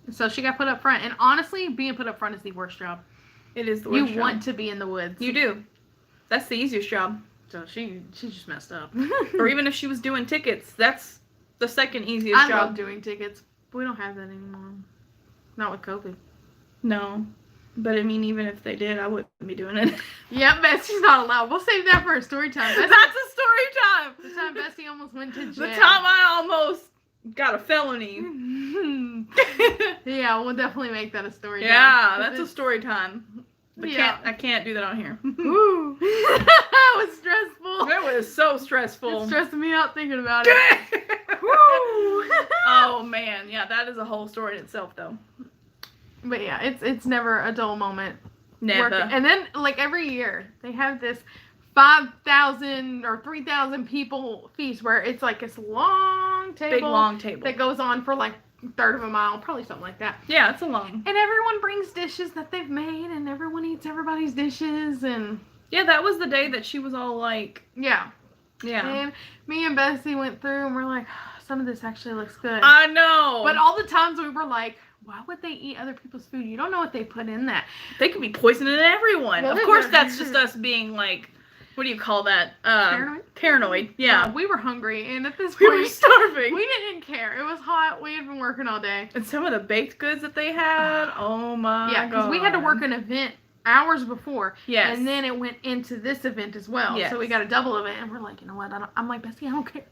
And so she got put up front. And honestly, being put up front is the worst job. It is the You worst want job. to be in the woods. You do. That's the easiest job. So she just messed up. Or even if she was doing tickets, that's the second easiest I job. love doing tickets. But we don't have that anymore. Not with COVID. No. But I mean, even if they did, I wouldn't be doing it. Yep, Bessie's not allowed. We'll save that for a story time. That's Bessie, a story time. the time Bessie almost went to The jail. time I almost got a felony. Yeah, we'll definitely make that a story time. Yeah, that's a story time. Yeah. I can't do that on here. Ooh. That was stressful. It was so stressful. It's stressing me out thinking about it. Oh man, yeah, that is a whole story in itself though. But yeah, it's never a dull moment. Never. Working. And then, like, every year, they have this 5,000 or 3,000 people feast where it's like this long table Big long table. that goes on for like a third of a mile, probably something like that. Yeah, it's a long. And everyone brings dishes that they've made, and everyone eats everybody's dishes, and Yeah, that was the day that she was all like, yeah. yeah. And me and Bessie went through, and we're like, some of this actually looks good. I know. But all the times we were like, why would they eat other people's food? You don't know what they put in that. they could be poisoning everyone. Well, Of they're course, very- that's just us being like, what do you call that? Paranoid? Paranoid. Yeah. We were hungry, and at this We point, were starving. we didn't care. It was hot. We had been working all day. And some of the baked goods that they had, oh my god. Yeah, because we had to work an event hours before. Yes. And then it went into this event as well. Yes. So we got a double event, and we're like, you know what? I'm like, Bessie, I don't care.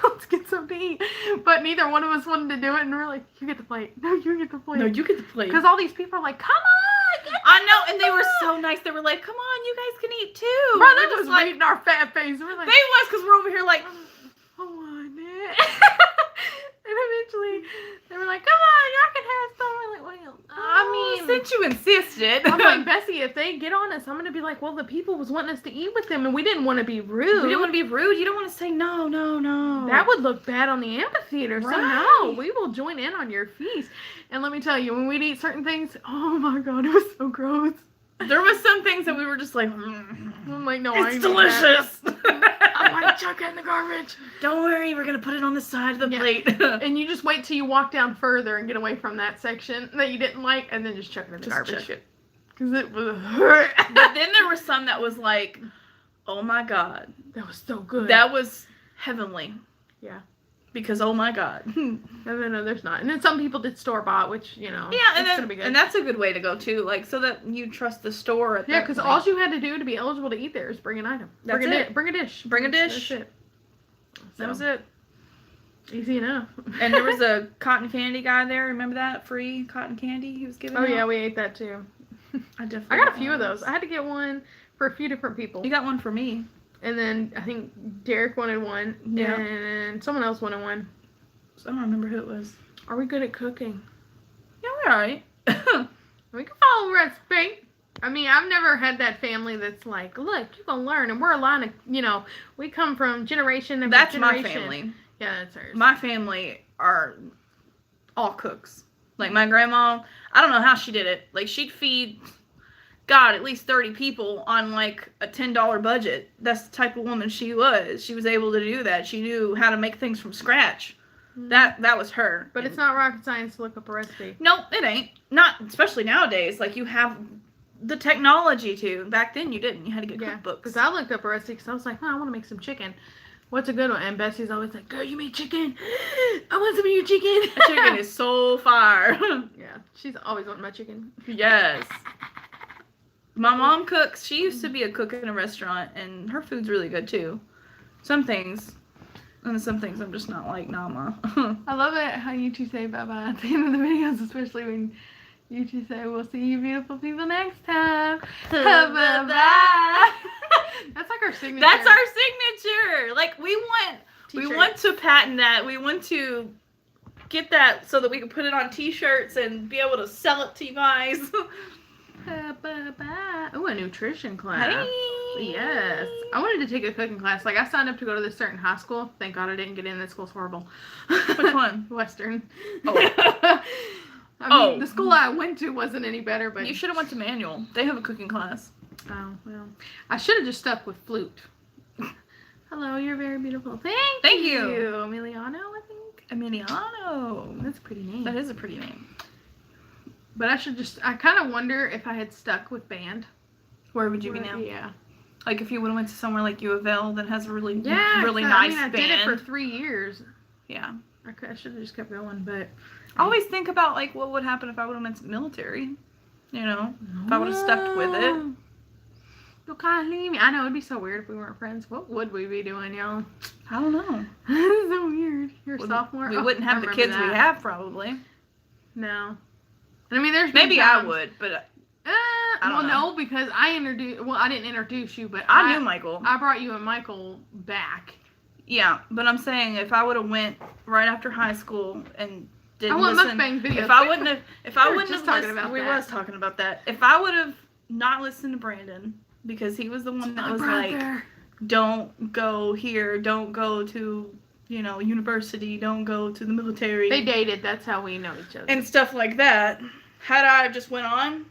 Let's get something to eat. But neither one of us wanted to do it, and we're like, you get the plate. No, you get the plate. No, you get the plate. Because all these people are like, come on, get I know, and they were the so nice. They were like, come on, you guys can eat too. Bro, We're they just was like, waiting our fat face. We're like, they was, because we're over here like, I want it. And eventually, they were like, come on, y'all can have some. We're like, well, I mean, since you insisted. I'm like, Bessie, if they get on us, I'm gonna be like, well, the people was wanting us to eat with them, and we didn't want to be rude. You don't want to be rude. You don't want to say no. That would look bad on the amphitheater. So no, Right. we will join in on your feast. And let me tell you, when we'd eat certain things, oh my God, it was so gross. There was some things that we were just like, I'm like, no, I it's ain't eating that. delicious. I'm like, chuck it in the garbage. Don't worry, we're gonna put it on the side of the Yeah. plate. And you just wait till you walk down further and get away from that section that you didn't like, and then just chuck it in the Just garbage. chuck it. Because it was. But then there was some that was like, oh my God, that was so good. that was heavenly. Yeah. Because oh my God. No, there's not. And then some people did store bought, which, you know, Yeah, and it's gonna be good. and that's a good way to go too, like so that you trust the store. At Yeah, that because point. all you had to do to be eligible to eat there is bring an item. That's bring it. Bring a dish. Bring a dish. That's it. That was So, it. Easy enough. And there was a cotton candy guy there. Remember that free cotton candy he was giving? Oh out? yeah, we ate that too. I definitely. I got a few of those. I had to get one for a few different people. You got one for me. And then I think Derek wanted one. Yeah. And someone else wanted one. I don't remember who it was. Are we good at cooking? Yeah, we're alright. We can follow a recipe. I mean, I've never had that family that's like, look, you're going to learn. And we're a line of, you know, we come from generation after That's generation. my family. Yeah, that's hers. My family are all cooks. Like my grandma, I don't know how she did it. Like she'd feed, God, at least 30 people on like a $10 budget. That's the type of woman she was. She was able to do that. She knew how to make things from scratch. That was her. But it's not rocket science to look up a recipe. No, it ain't. Not especially nowadays. Like you have the technology to. Back then you didn't. You had to get Yeah, cookbooks. because I looked up a recipe because I was like, oh, I want to make some chicken. What's a good one? And Bessie's always like, girl, you made chicken. I want some of your chicken. That chicken is so fire. Yeah, she's always wanting my chicken. Yes. My mom cooks. She used to be a cook in a restaurant, and her food's really good too. Some things, and some things I'm just not like Nama. I love it how you two say bye-bye at the end of the videos, especially when you two say, we'll see you beautiful people next time. Bye-bye. That's like our signature. That's our signature. Like we T-shirt. want to patent that. We want to get that so that we can put it on T-shirts and be able to sell it to you guys. Bye-bye. Ooh, a nutrition class. Hey. Yes. I wanted to take a cooking class. Like, I signed up to go to this certain high school. Thank God I didn't get in. That school's horrible. Which one? Western. Oh. I mean, Oh. the school I went to wasn't any better, but... You should have went to Manual. They have a cooking class. Oh, well. I should have just stuck with flute. Hello, you're very beautiful. Thank you. Emiliano, I think. Emiliano. That's a pretty name. That is a pretty name. But I kind of wonder if I had stuck with band. Where would you be now? Yeah. Like if you would have went to somewhere like U of L that has a really Yeah. really 'cause nice I band. did it for 3 years. Yeah. I should have just kept going, but... I always think about like what would happen if I would have went to the military. You know, if I would have stuck with it. You can't leave me. I know, it'd be so weird if we weren't friends. What would we be doing, y'all? I don't know. This is so weird. You're a We- sophomore? We Oh, wouldn't I have the remember kids we that. have probably. No. And I mean, there's been Maybe I times- would, but well, don't know. no, because I didn't introduce you, but I knew Michael. I brought you and Michael back. Yeah, but I'm saying if I would have went right after high school and didn't I want listen, mukbang videos. if I wouldn't have, if I We were wouldn't just have talking listened, about we that. was talking about that. If I would have not listened to Brandon because he was the one that My was like, brother. don't go here, don't go to, you know, university, don't go to the military, They dated. That's how we know each other. and stuff like that. Had I just went on,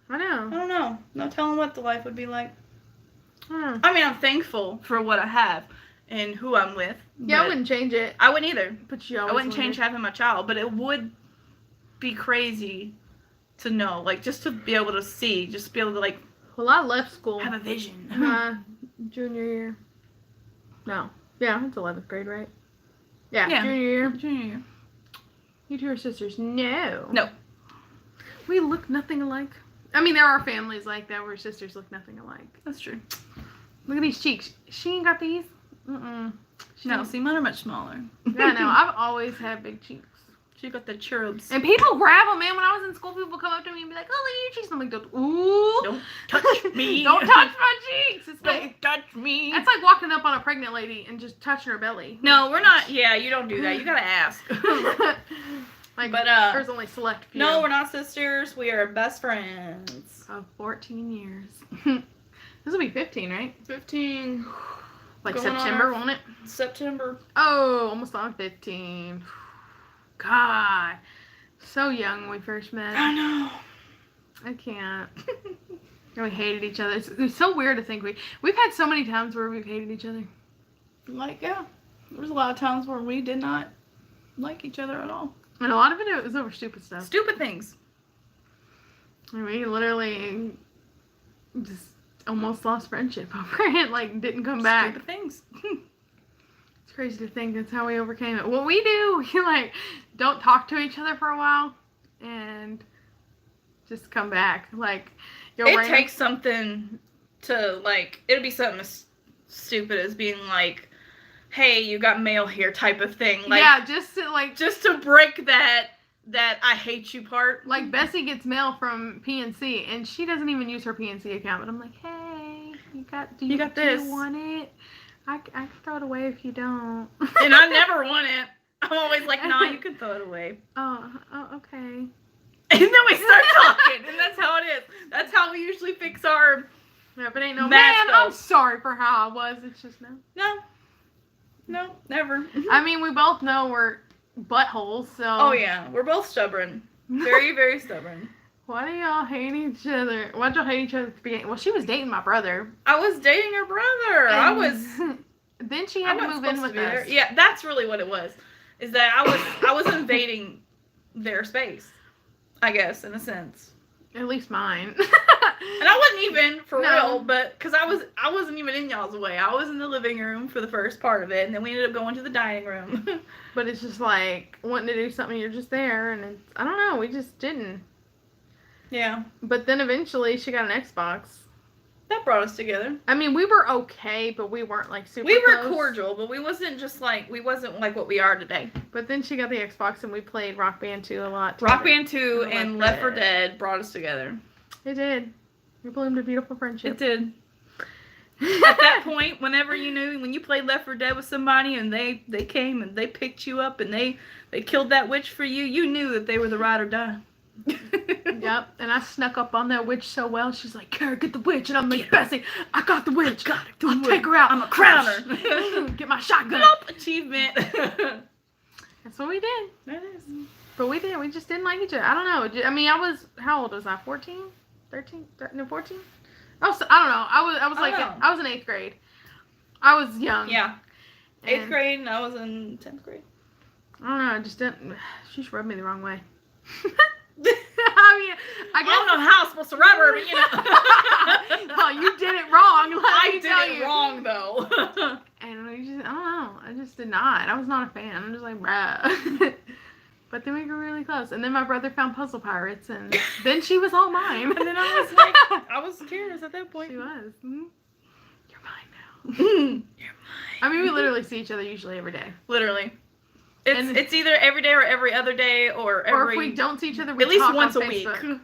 I know. I don't know. No telling what the life would be like. Hmm. I mean, I'm thankful for what I have and who I'm with. Yeah, I but wouldn't change it. I wouldn't either. But you I always wouldn't change wondered. having my child, but it would be crazy to know, like, just to be able to see, just be able to, like, Well, I left school. have a vision. My junior year. No. Yeah, it's 11th grade, right? Yeah, Yeah. junior year. Junior year. You two are sisters. No. No. We look nothing alike. I mean, there are families like that where sisters look nothing alike. That's true. Look at these cheeks. She ain't got these? Mm-mm. No, see, mine are much smaller. Yeah, no. I've always had big cheeks. She got the cherubs. And people grab them, man. When I was in school, people come up to me and be like, oh, look at your cheeks. I'm like, ooh. Don't touch me. Don't touch my cheeks. It's like, Don't touch me. that's like walking up on a pregnant lady and just touching her belly. No, we're not. Yeah, you don't do that. You gotta ask. Like, But, there's only select few. No, we're not sisters. We are best friends. Of 14 years. This will be 15, right? 15 Like Going on September, our- won't it? September. Oh, almost on 15. God. So young when we first met. I know. I can't. And we hated each other. It's so weird to think we've had so many times where we've hated each other. Like, yeah. There was a lot of times where we did not like each other at all. And a lot of it was over stupid stuff. Stupid things. And we literally just almost lost friendship over it. Like, didn't come back. Stupid things. It's crazy to think that's how we overcame it. What we do, we like don't talk to each other for a while and just come back. Like, It takes something to, like, it'll be something as stupid as being like, hey, you got mail here type of thing. Like, yeah, just to break that I hate you part. like Bessie gets mail from PNC and she doesn't even use her PNC account, but I'm like, hey, do you this. want it? I can throw it away if you don't. And I never want it. I'm always like, nah, you can throw it away. Oh, okay. And then we start talking, and that's how it is. That's how we usually fix our... Yeah, but ain't no Mask man, I'm off. sorry for how I was. It's just No, never. I mean, we both know we're buttholes, so. Oh, yeah. We're both stubborn. Very, very stubborn. Why do y'all hate each other? Why'd y'all hate each other at the beginning? Well, she was dating my brother. I was dating her brother. I was... Then she I had to wasn't move in supposed with to be us. there. Yeah, that's really what it was. Is that I was invading their space, I guess, in a sense. At least mine. And I wasn't even for No. real, but because I wasn't even in y'all's way. I was in the living room for the first part of it, and then we ended up going to the dining room. But it's just like wanting to do something, you're just there, and it's, I don't know, we just didn't. Yeah, But then eventually she got an Xbox. that brought us together. I mean, we were okay, but we weren't like super We were close. cordial, but we wasn't like what we are today. But then she got the Xbox and we played Rock Band 2 a lot. Rock together. Band 2 and Left 4 Dead brought us together. It did. We bloomed a beautiful friendship. It did. At that point, whenever when you played Left 4 Dead with somebody and they came and they picked you up and they killed that witch for you, you knew that they were the ride or die. Yep, and I snuck up on that witch so well. She's like, Kara, get the witch. And I'm like, Bessie, I got the witch. I'll take her out. I'm a crowner. Get my shotgun. Nope, achievement. That's what we did. That is. But we did. We just didn't like each other. I don't know. I mean, how old was I? 14? 13? No, 14? I don't know. I was like, know. I was in 8th grade. I was young. Yeah. 8th And grade and I was in 10th grade. I don't know. I just didn't. She just rubbed me the wrong way. I mean, I guess. I don't know how I'm supposed to rub her, but you know. Oh, you did it wrong. Let I me did tell it you. wrong though. And we just, I don't know. I just did not. I was not a fan. I'm just like, bruh. But then we grew really close. And then my brother found Puzzle Pirates, and then she was all mine. And then I was like, I was curious at that point. She was. Mhm. You're mine now. You're mine. I mean, we literally see each other usually every day. Literally. And- It's either every day or every other day or every Or if we don't see each other, we at least talk once on a week. Facebook.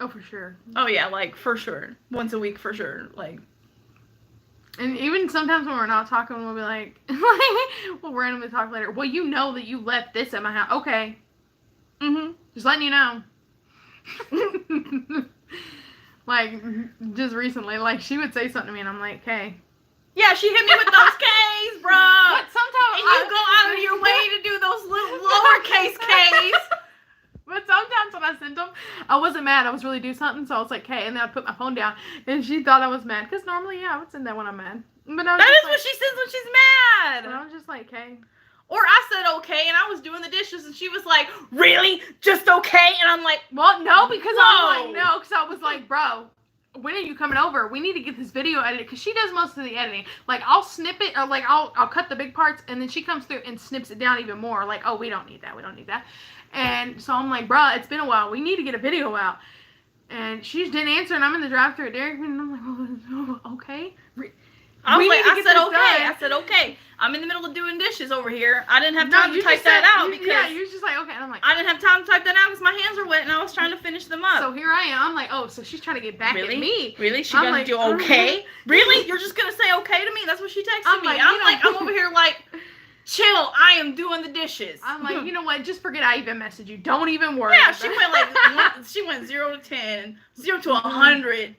Oh, for sure. Oh yeah, like for sure. Once a week for sure. Like And even sometimes when we're not talking, we'll be like, we'll randomly talk later. Well, you know that you left this at my house. Okay. Just letting you know. Like, just recently, like, she would say something to me, and I'm like, okay. yeah, she hit me with those K's, bro. But sometimes And you go out of your way to do those little lowercase K's. But sometimes when I sent them, I wasn't mad. I was really doing something, so I was like, okay. And then I put my phone down, and she thought I was mad. Because normally, yeah, I would send that when I'm mad. But I was That just is what she says when she's mad. And I was just like, okay. Or I said okay, and I was doing the dishes, and she was like, really? Just okay? And I'm like, Well, no, because I'm Whoa. like, no, because I was like, bro, when are you coming over? We need to get this video edited, because she does most of the editing. Like, I'll snip it, or like, I'll cut the big parts, and then she comes through and snips it down even more. Like, oh, we don't need that. We don't need that. And so I'm like, bro, it's been a while. We need to get a video out. And she just didn't answer, and I'm in the drive-thru at Dairy Queen, and I'm like, oh, okay. I was We like, need to I get said this okay. done. I said okay. I'm in the middle of doing dishes over here. I didn't have No, time to you type just said, that out you because was just like, okay. And I'm like, I didn't have time to type that out because my hands were wet and I was trying to finish them up. so here I am. I'm like, oh, so she's trying to get back Really? at me. Really? She I'm gonna like, do okay? Really? You're just gonna say okay to me? That's what she texted I'm me. like, I'm you like, don't- I'm over here like, chill. I am doing the dishes. I'm like, you know what? Just forget I even messaged you. Don't even worry. Yeah, about she it. went she went 0 to 10, 0 to 100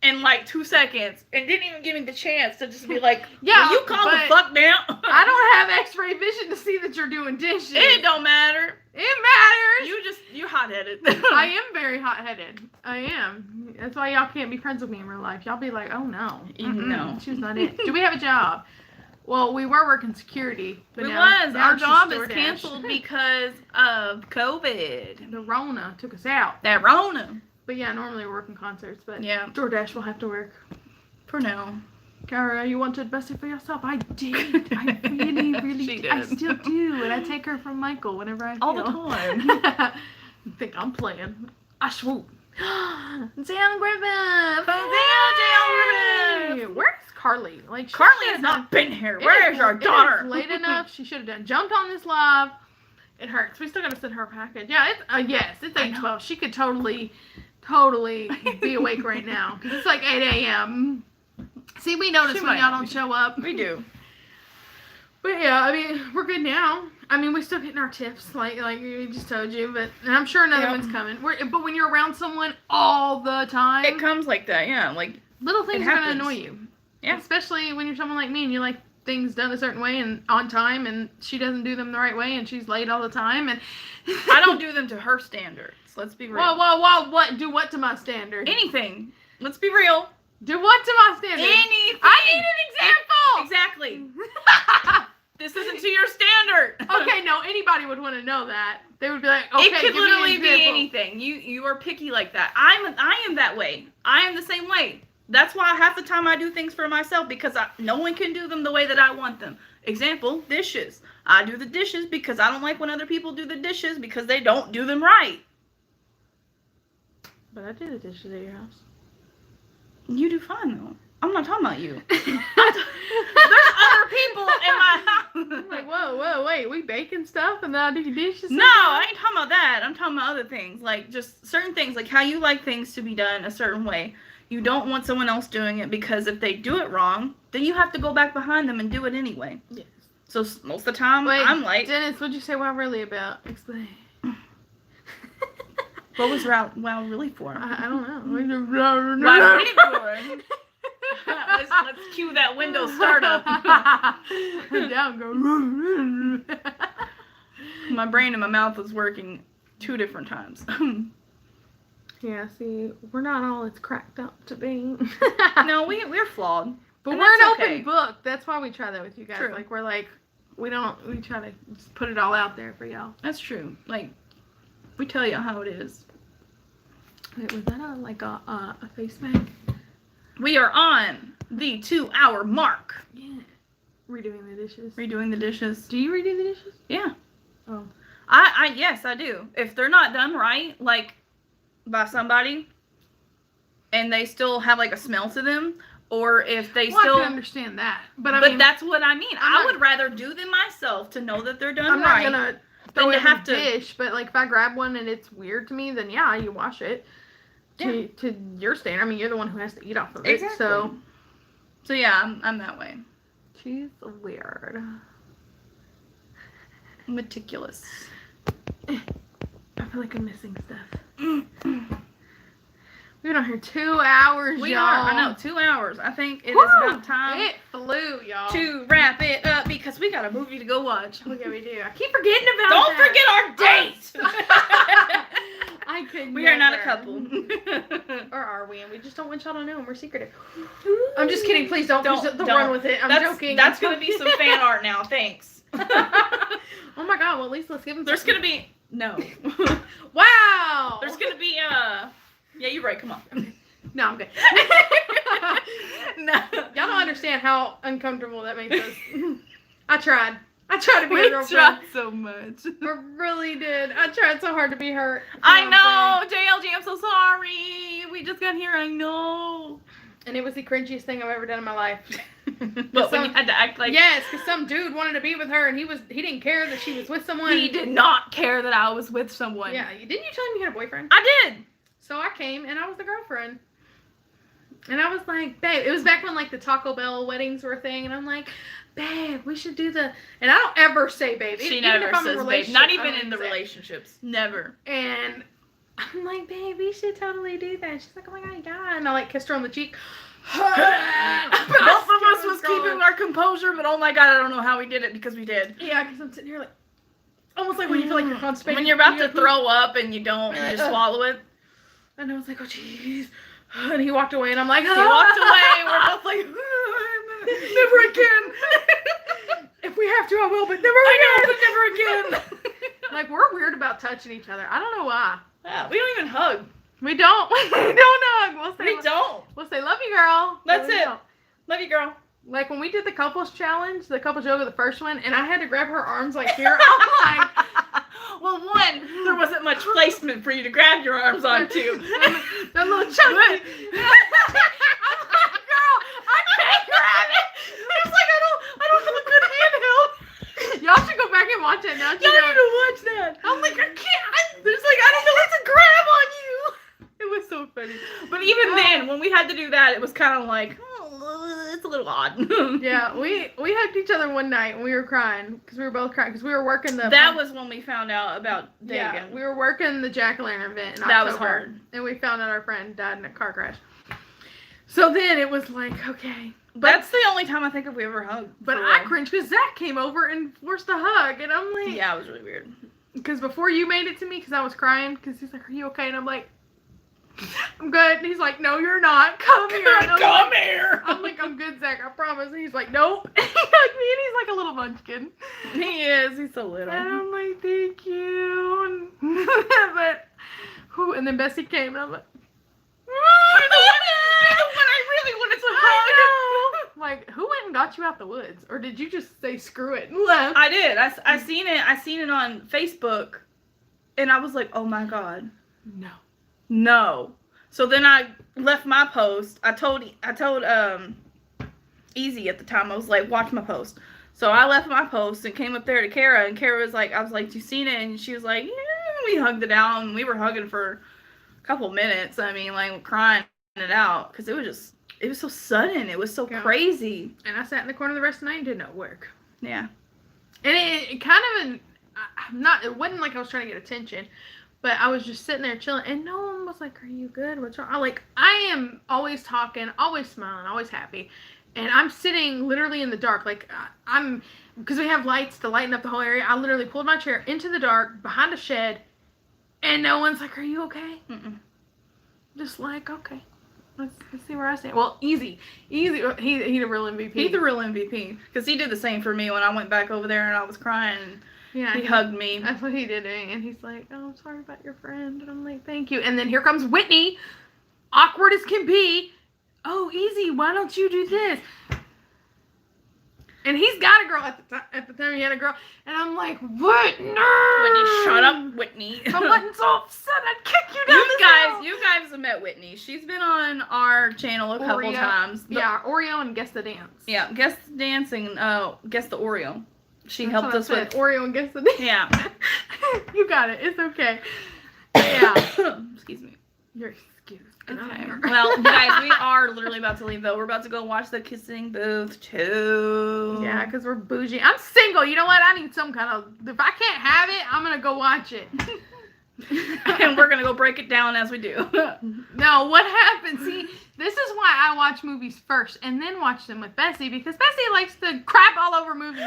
in like 2 seconds, and didn't even give me the chance to just be like, Yeah, will you calm the but fuck down? I don't have X-ray vision to see that you're doing dishes. It don't matter. It matters. You're hot-headed. I am very hot-headed. I am. That's why y'all can't be friends with me in real life. Y'all be like, oh no. No. She's not it. Do we have a job? Well, we were working security. But It now was. Our it's job just is DoorDash. canceled because of COVID. The Rona took us out. That Rona. But yeah, normally we're working concerts, but Yeah, DoorDash will have to work. for now. Kara, you wanted best it for yourself. I did. I really, really She did. I did. still do. And I take her from Michael whenever I All the feel. time. You think I'm playing? I swoop. Dale Griffith. Dale Griffith. Where's Carly? Like she Carly should've has done- not been here. It Where is our it daughter? late enough. She should have done jumped on this live. It hurts. We still gotta send her a package. Yeah, it's yes, it's I know. 8:12. She could totally be awake right now because it's like 8 a.m. See, we notice She when might y'all not don't be. show up. We do. But yeah, I mean, we're good now. I mean, we're still getting our tips, like we just told you, but and I'm sure another Yep. one's coming. But when you're around someone all the time, It comes like that, yeah. Like, little things it are gonna happens. annoy you. Yeah. Especially when you're someone like me and you like things done a certain way and on time, and she doesn't do them the right way, and she's late all the time, and I don't do them to her standards. Let's be real. Whoa! What? Do what to my standard? Anything. Let's be real. Do what to my standard? Anything. I need an example. Exactly. This isn't to your standard. Okay, no, anybody would want to know that. They would be like, okay, It could give me an literally be example. anything. You are picky like that. I am that way. I am the same way. That's why half the time I do things for myself because no one can do them the way that I want them. Example, dishes. I do the dishes because I don't like when other people do the dishes because they don't do them right. But I do the dishes at your house. You do fine though. I'm not talking about you. There's other people in my house. I'm like, whoa, wait, we baking stuff and then I do dishes? No, I ain't talking about that. I'm talking about other things. Like, just certain things. Like, how you like things to be done a certain way. You don't want someone else doing it because if they do it wrong, then you have to go back behind them and do it anyway. Yes. So, most of the time, Wait, I'm like, Dennis, what'd you say wow really about? Explain. what was wow really for? I don't know. Wow really for? Let's cue that Windows startup. Down go. My brain and my mouth was working 2 different times. Yeah, see, we're not all it's cracked up to be. No, we're flawed. But and we're an that's open okay. book. That's why we try that with you guys. True. Like, we're like, we try to just put it all out there for y'all. That's true. Like, we tell you how it is. Wait, was that a face mask? We are on the 2-hour mark. Yeah. Redoing the dishes. Redoing the dishes. Do you redo the dishes? Yeah. Oh. Yes, I do. If they're not done right, like, by somebody, and they still have, like, a smell to them, or if they Well, I still... can understand that. But I But mean, that's what I mean. I'm I not- would rather do them myself to know that they're done I'm right. not gonna throw Then it you in have the to- dish, but like if I grab one and it's weird to me, then yeah, you wash it to your standard. I mean, you're the one who has to eat off of it. Exactly. So yeah, I'm that way. she's weird. Meticulous. I feel like I'm missing stuff. We've been on here 2 hours, We y'all. are. I know, 2 hours. I think it is Woo! about time It flew, y'all. to wrap it up because we got a movie to go watch. Okay, we do. I keep forgetting about Don't that. forget our date. I could We are not a never. couple. Or are we? And we just don't want y'all to know, and we're secretive. I'm just kidding. Please don't Don't. run with it. I'm joking. That's gonna be some fan art now. Thanks. Oh my god. Well, at least let's give them. There's gonna be no. Wow. There's gonna be Yeah, you're right. Come on. No, I'm good. No. Y'all don't understand how uncomfortable that makes us. I tried to be We a girlfriend. tried so much. I really did. I tried so hard to be her. I know, JLG. I'm so sorry. We just got here. I know. And it was the cringiest thing I've ever done in my life. But when you had to act like Yes, because some dude wanted to be with her, and he didn't care that she was with someone. he did not care that I was with someone. Yeah, didn't you tell him you had a boyfriend? I did. So I came, and I was the girlfriend. And I was like, babe, it was back when, like, the Taco Bell weddings were a thing, and I'm like, babe, we should do the, and I don't ever say babe. She even never if I'm in a says babe. relationship, Not I even don't in the say it. relationships. Never. And I'm like, babe, we should totally do that. She's like, oh my god, yeah. And I like kissed her on the cheek. Both of us was keeping our composure, but oh my god, I don't know how we did it because we did. Yeah, because I'm sitting here like, almost like when you feel like you're constipated. When you're about to throw up and you don't, you just swallow it. And I was like, oh jeez. And he walked away, and I'm like, He walked away. We're both like, never again. If we have to, I will, but never again. never again. Like, we're weird about touching each other. I don't know why. Yeah, we don't even hug. We don't. We don't hug. We'll say, We don't. We'll say, love you, girl. That's But we it. don't. Love you, girl. Like, when we did the couples challenge, the couples yoga, the first one, and I had to grab her arms like here. I'm like, Well, one, there wasn't much placement for you to grab your arms onto. that little chunky. I'm like, girl, I can't grab it. It's like, I don't have a good handheld. Y'all should go back and watch it now. You don't need to watch that. I'm like, I can't. There's like, I don't know what to grab on you. It was so funny. But even then, when we had to do that, it was kind of like, oh, it's a little odd. Yeah, we hugged each other one night and we were crying because we were both crying because we were working the. That was when we found out about Dagan. Yeah, we were working the jack-o'-lantern event in That was October, hard. and we found out our friend died in a car crash. So then it was like, okay. That's the only time I think if we ever hugged. But for I real. cringed because Zach came over and forced a hug, and I'm like, Yeah, it was really weird. because before you made it to me, because I was crying, because he's like, are you okay? And I'm like, I'm good. And he's like, no, you're not. Come here. And Come here. I'm like, I'm good, Zach. I promise. And he's like, nope. And he hugged me, and he's like a little munchkin. He is. He's so little. And I'm like, thank you. But, whew, and then Bessie came, and I'm like, You're the one I really wanted to hug. I know. Like, who went and got you out the woods? Or did you just say screw it and left? I did. I seen it. I seen it on Facebook, and I was like, oh my god. No. So then I left my post. I told Easy at the time. I was like, watch my post. So I left my post and came up there to Kara, and Kara was like, I was like, you seen it? And she was like, yeah. We hugged it out, and we were hugging for a couple minutes. I mean, like crying it out because it was so sudden. It was so crazy. And I sat in the corner the rest of the night and did not work. Yeah. And it kind of, it wasn't like I was trying to get attention, but I was just sitting there chilling, and no one was like, are you good? What's wrong? I am always talking, always smiling, always happy. And I'm sitting literally in the dark. Like, because we have lights to lighten up the whole area, I literally pulled my chair into the dark, behind a shed, and no one's like, are you okay? Mm-mm. Just like, okay. Let's see where I stand. Well, Easy. He the real MVP. He's the real MVP. Because he did the same for me when I went back over there and I was crying. And Yeah, he hugged me. That's what he did, and he's like, "Oh, I'm sorry about your friend," and I'm like, "Thank you." And then here comes Whitney, awkward as can be. Oh, Easy, why don't you do this? And he's got a girl at the time. He had a girl, and I'm like, Whitney, Shut up, Whitney. If I wasn't so upset, I'd kick you down the hill. You guys have met Whitney. She's been on our channel a couple times. Yeah, Oreo and Guess the Dance. Yeah, Guess the Dance and Guess the Oreo. She That's helped what I us said, with. Oreo and Guess the Dance. Yeah. You got it. It's okay. Yeah. Excuse me. You're excused. Okay. Well, you guys, we are literally about to leave though. We're about to go watch The Kissing Booth 2. Yeah, because we're bougie. I'm single. You know what? I need some kind of... If I can't have it, I'm going to go watch it. And we're going to go break it down as we do. No, what happens? See, this is why I watch movies first and then watch them with Bessie, because Bessie likes to crap all over movies.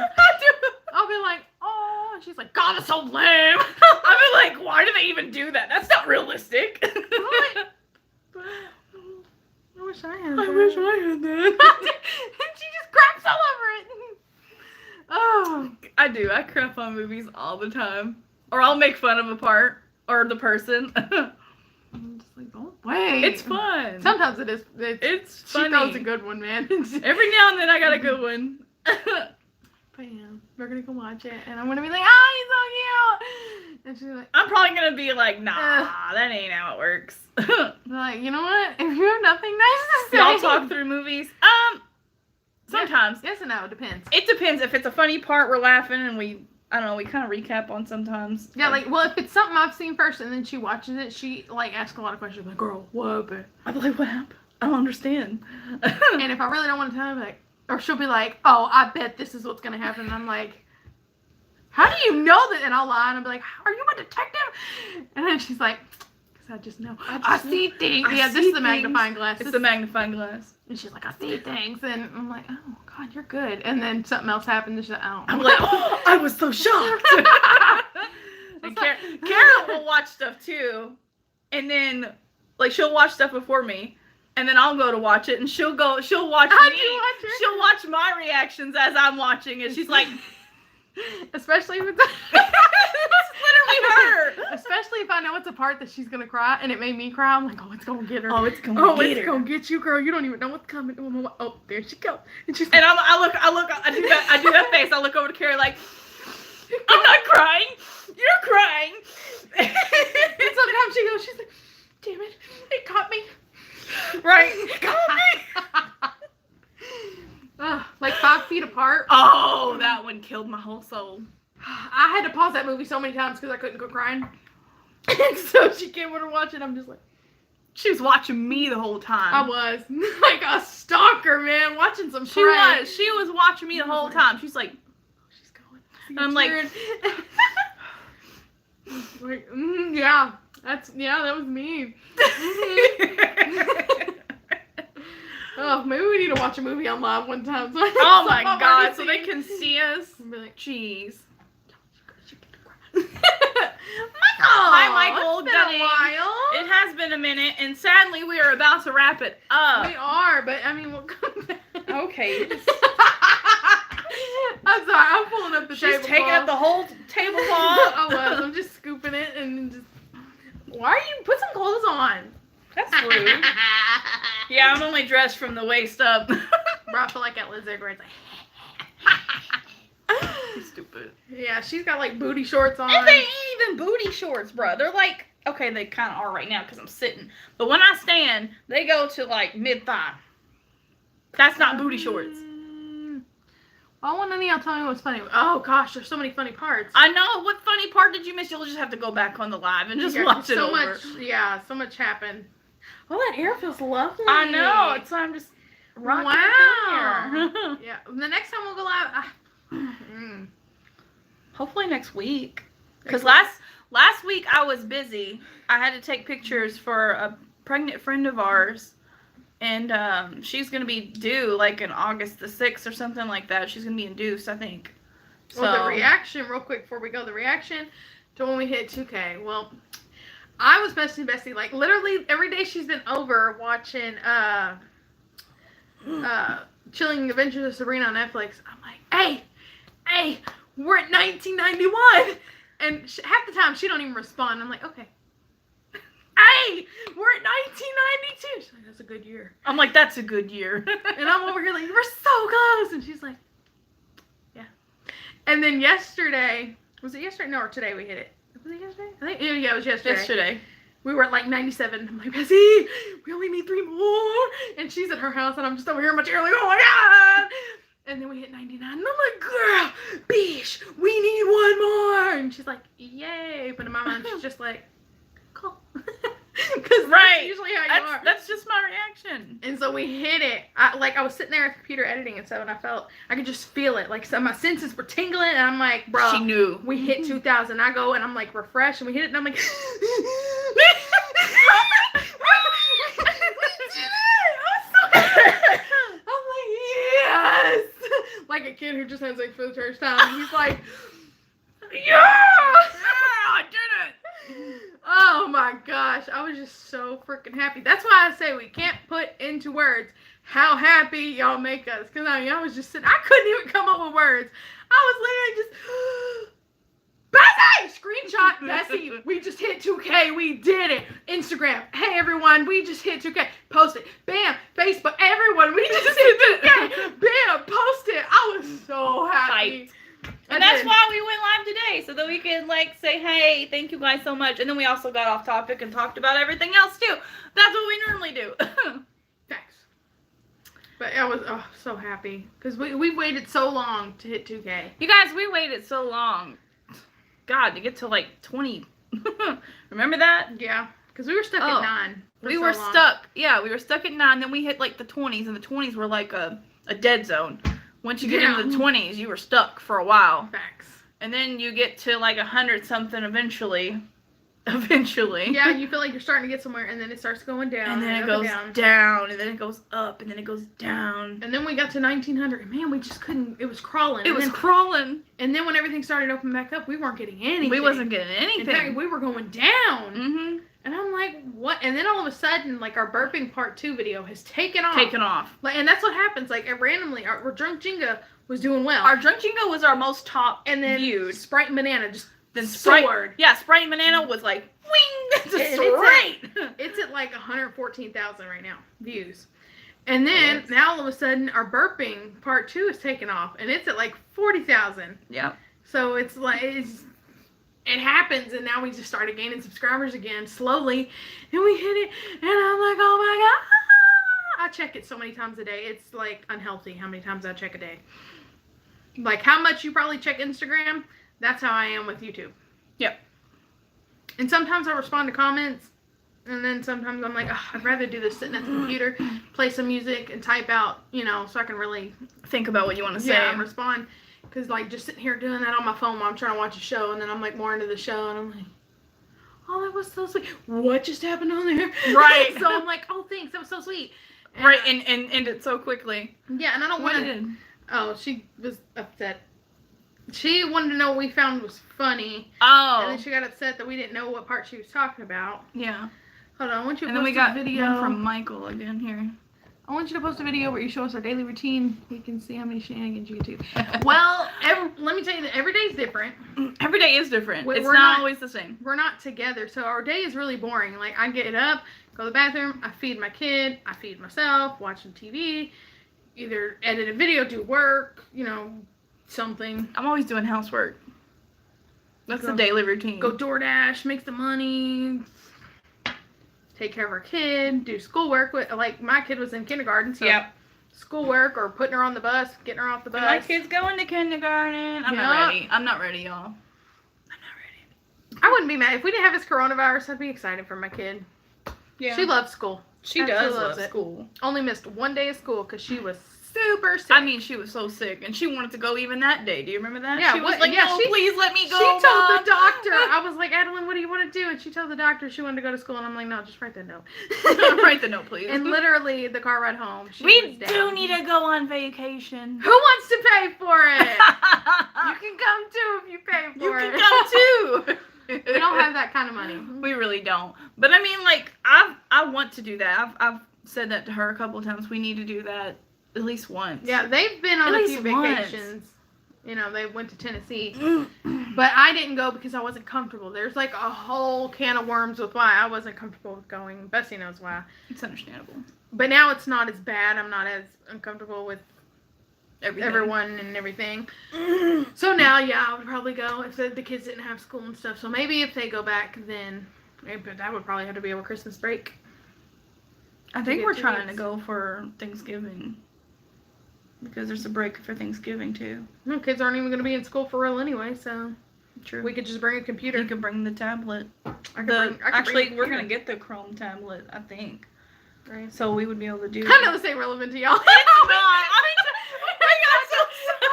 I'll be like, oh, and she's like, God, it's so lame. I'll be like, why do they even do that? That's not realistic. What? I wish I had that. had that. And she just craps all over it. Oh. I do. I crap on movies all the time. Or I'll make fun of a part or the person. I'm just like, don't wait. It's fun. Sometimes it is. It's She funny. throws a good one, man. Every now and then I got a good one. But yeah, we're gonna go watch it, and I'm gonna be like, oh, he's so cute. And she's like, I'm probably going to be like, nah, that ain't how it works. like, you know what? If you have nothing nice to say, Y'all talk through movies? Sometimes. Yes and no, it depends. It depends. If it's a funny part, we're laughing and we kind of recap on sometimes. Yeah, like, well, if it's something I've seen first and then she watches it, she, like, asks a lot of questions, like, girl, what happened? I'm like, what happened? I don't understand. And if I really don't want to tell her, I'm like, Or she'll be like, oh, I bet this is what's going to happen. And I'm like, how do you know that? And I'll lie and I'll be like, are you a detective? And then she's like, because I just know. I see things. Yeah, this is the magnifying glass. It's the magnifying glass. And she's like, I see things. And I'm like, oh, God, you're good. And then something else happened. And she's like, oh. I'm like, oh, I was so shocked. And Kara will watch stuff too. And then, like, she'll watch stuff before me. And then I'll go to watch it. And she'll watch me. She'll watch my reactions as I'm watching it. She's like... Especially if it's literally her. Especially if I know it's a part that she's gonna cry and it made me cry. I'm like, oh, it's gonna get her. Oh, it's gonna get you, girl. You don't even know what's coming. Oh, there she goes. And she's and I do that face. I look over to Carrie like, I'm not crying. You're crying. And sometimes she goes, she's like, damn it caught me. Right. It caught me. Like 5 feet apart. Oh, that one killed my whole soul. I had to pause that movie so many times because I couldn't go crying. And so she came over to watch it. I'm just like, she was watching me the whole time. I was like a stalker, man, watching some. She was watching me the whole time. She's like, she's going. And I'm like, like, yeah, that was me. Oh, maybe we need to watch a movie on live one time. So oh my God, so they can see us. And be like, jeez. Michael! Hi, Michael. It's been a while. It has been a minute, and sadly, we are about to wrap it up. We are, but I mean, we'll come back. Okay. I'm sorry, I'm pulling up the She's tablecloth. taking up the whole tablecloth. I was. I'm just scooping it and just. Why are you put some clothes on? That's rude. Yeah, I'm only dressed from the waist up. Bro, I feel like at Lizard where it's like. Stupid. Yeah, she's got like booty shorts on. And they ain't even booty shorts, bro. They're like, okay, they kind of are right now because I'm sitting. But when I stand, they go to like mid-thigh. That's not booty shorts. I want any of y'all tell me what's funny. Oh gosh, there's so many funny parts. I know. What funny part did you miss? You'll just have to go back on the live and just watch it over. So much happened. Oh, that air feels lovely. I know. It's I'm just rocking wow. Yeah. The next time we'll go live. Hopefully next week. Because last week I was busy. I had to take pictures for a pregnant friend of ours. And she's going to be due like in August the 6th or something like that. She's going to be induced, I think. So, well, the reaction, real quick before we go, the reaction to when we hit 2K. Well, I was Bestie. Like, literally every day she's been over watching Chilling Adventures of Sabrina on Netflix. I'm like, hey, we're at 1991. And half the time she don't even respond. I'm like, okay. Hey, we're at 1992. She's like, that's a good year. I'm like, that's a good year. And I'm over here like, we're so close. And she's like, yeah. And then yesterday, was it yesterday? No, or today we hit it. Was it yesterday? I think, yeah, it was yesterday. We were at like 97. I'm like, Bessie, we only need 3 more. And she's at her house, and I'm just over here in my chair like, oh my God. And then we hit 99. And I'm like, girl, bish, we need 1 more. And she's like, yay. But in my mind, she's just like, cool. Because that's usually how you are. That's just my reaction. And so we hit it. I was sitting there at the computer editing and stuff, and I could just feel it. Like, so my senses were tingling, and I'm like, bro. She knew. We hit 2,000. I go, and I'm like, refreshed, and we hit it, and I'm like, I'm like, yes! Like a kid who just has like for the first time. He's like, yeah! I did it! Oh my gosh, I was just so freaking happy. That's why I say we can't put into words how happy y'all make us. Because I was just sitting, I couldn't even come up with words. I was literally just, Bessie! Screenshot, Bessie, we just hit 2K, we did it. Instagram, hey everyone, we just hit 2K. Post it. Bam, Facebook, everyone, we just hit 2K. Bam, post it. I was so happy. And that's why we went live today, so that we could like say, hey, thank you guys so much. And then we also got off topic and talked about everything else too. That's what we normally do. Thanks. But I was so happy because we waited so long to hit 2K. You guys, we waited so long. God, to get to like 20. Remember that? Yeah, because we were stuck at 9. We were stuck. Yeah, we were stuck at 9. Then we hit like the 20s, and the 20s were like a a dead zone. Once you get into the Yeah. 20s, you were stuck for a while. Facts. And then you get to like 100 something eventually. Eventually. Yeah, you feel like you're starting to get somewhere, and then it starts going down. And then it up goes and down, and then it goes up, and then it goes down. And then we got to 1900, and man, we just couldn't. It was crawling. It and was then, crawling. and then when everything started opening back up, we weren't getting anything. We wasn't getting In fact, anything. we were going down. Mm-hmm. And I'm like, what? And then all of a sudden, like, our burping part 2 video has taken off. Taken off. Like, and that's what happens. Like, randomly, our Drunk Jenga was doing well. Our Drunk Jingo was our most top and then viewed. Sprite and Banana just Then Sprite, soared. yeah, Sprite and Banana was like, wing, And straight. It's at like 114,000 right now, views. And then, now all of a sudden, our burping part 2 is taking off. And it's at like 40,000. Yeah. So it's like, it happens, and now we just started gaining subscribers again, slowly, and we hit it, and I'm like, oh my god, I check it so many times a day, it's like unhealthy how many times I check a day. Like, how much you probably check Instagram, that's how I am with YouTube. Yep. And sometimes I respond to comments, and then sometimes I'm like, oh, I'd rather do this sitting at the computer, play some music, and type out, so I can really Think about what you want to say. yeah, respond. Because, like, just sitting here doing that on my phone while I'm trying to watch a show, and then I'm, like, more into the show, and I'm like, oh, that was so sweet. What just happened on there? Right. So I'm like, oh, thanks, that was so sweet. And Right, and ended so quickly. yeah, and I don't What want to... did? Oh, she was upset. She wanted to know what we found was funny, and Oh. then she got upset that we didn't know what part she was talking about. Yeah. Hold on, I want you to And then post we got a video. one from Michael again here. I want you to post a video where you show us our daily routine. You can see how many shenanigans you get to. Well, let me tell you that every day is different. Every day is different. We're It's not not- always the same. We're not together, so our day is really boring. Like, I get up, go to the bathroom, I feed my kid, I feed myself, watching TV, either edit a video, do work, something. I'm always doing housework. That's the Go- daily routine. Go DoorDash, make some money, take care of our kid, do schoolwork. Like, my kid was in kindergarten, so Yep. schoolwork or putting her on the bus, getting her off the bus. My kid's going to kindergarten. I'm Yeah. not ready. I'm not ready, y'all. I'm not ready. I wouldn't be mad. If we didn't have this coronavirus, I'd be excited for my kid. Yeah. She loves school. She absolutely does loves love it. school. Only missed one day of school because she was super sick. I mean, she was so sick, and she wanted to go even that day. Do you remember that? Yeah, she was what- like, yeah, no, she- please let me go, She told Mom." the doctor, I was like, Adeline, what do you want to do? And she told the doctor she wanted to go to school, and I'm like, no, just write that note. Write the note, please. And literally, the car ride home, she we was do down. need to go on vacation. Who wants to pay for it? You can come too if you pay for You it. can come too. We don't have that kind of money. We really don't. But I mean, like, I want to do that. I've said that to her a couple of times. We need to do that at least once. Yeah, they've been on At a least few once. vacations. They went to Tennessee. But I didn't go because I wasn't comfortable. There's like a whole can of worms with why I wasn't comfortable with going. Bessie knows why. It's understandable. But now it's not as bad. I'm not as uncomfortable with Everything. everyone and everything. So now, yeah, I would probably go if the kids didn't have school and stuff. So maybe if they go back, then but that would probably have to be over Christmas break. I think get we're 2 trying to weeks. go for Thanksgiving. Because there's a break for Thanksgiving too. No, kids aren't even going to be in school for real anyway, so True. we could just bring a computer. You can bring the tablet. I could The, bring a actually, we're computer. gonna get the Chrome tablet, I think. Right. So we would be able to do. I know this ain't relevant to y'all. It's not. I got so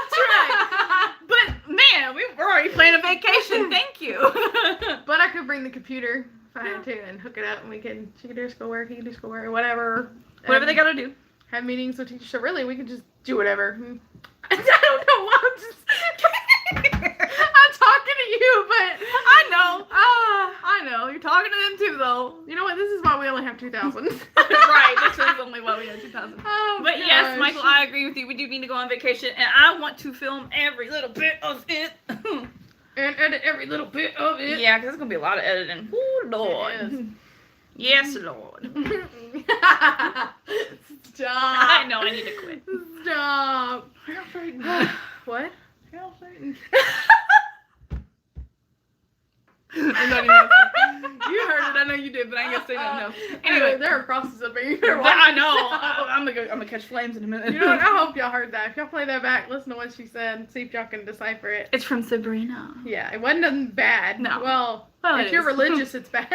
sidetracked. But man, we're already planning a vacation. Thank you. But I could bring the computer if I had to and hook it up, and she could do schoolwork, he could do schoolwork, or whatever. Whatever they gotta do. Have meetings with teachers. So really, we could just do whatever. I don't know why I'm just. I'm talking to you, but I know. I know. You're talking to them too, though. you know what? This is why we only have 2,000. Right. This is only why we have 2,000. Oh, But yes, gosh. Michael, I agree with you. We do need to go on vacation, and I want to film every little bit of it. And edit every little bit of it. Yeah, because there's gonna be a lot of editing. Oh Lord. It is. Yes, Lord. Stop. I know. I need to quit. Stop. What? I'm not even gonna say- you heard it. I know you did, but I ain't gonna say nothing else. Anyway, there are crosses up here. You better watch I know. yourself. I'm gonna catch flames in a minute. You know what? I hope y'all heard that. If y'all play that back, listen to what she said and see if y'all can decipher it. It's from Sabrina. Yeah, it wasn't nothing bad. No. Well, Well, if it you're is. religious, it's bad.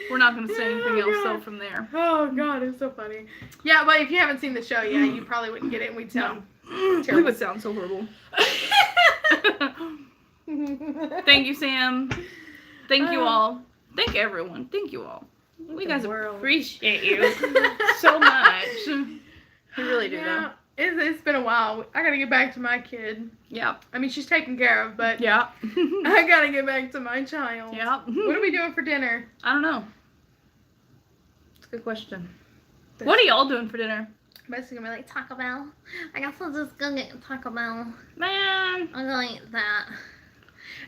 We're not going to say anything else though God. from there. Oh God, it's so funny. Yeah, but if you haven't seen the show yet, you probably wouldn't get it, and we'd sound We terrible. would sound so horrible. Thank you, Sam. Thank you all. Thank everyone. Thank you all. We guys world. appreciate you so much. We really do, though. It's been a while. I gotta get back to my kid. Yeah. I mean, she's taken care of, but Yeah. I gotta get back to my child. Yeah. What are we doing for dinner? I don't know. It's a good question. What are y'all doing for dinner? Basically, gonna be like Taco Bell. I guess I'll just go get Taco Bell. Man. I'm gonna eat that.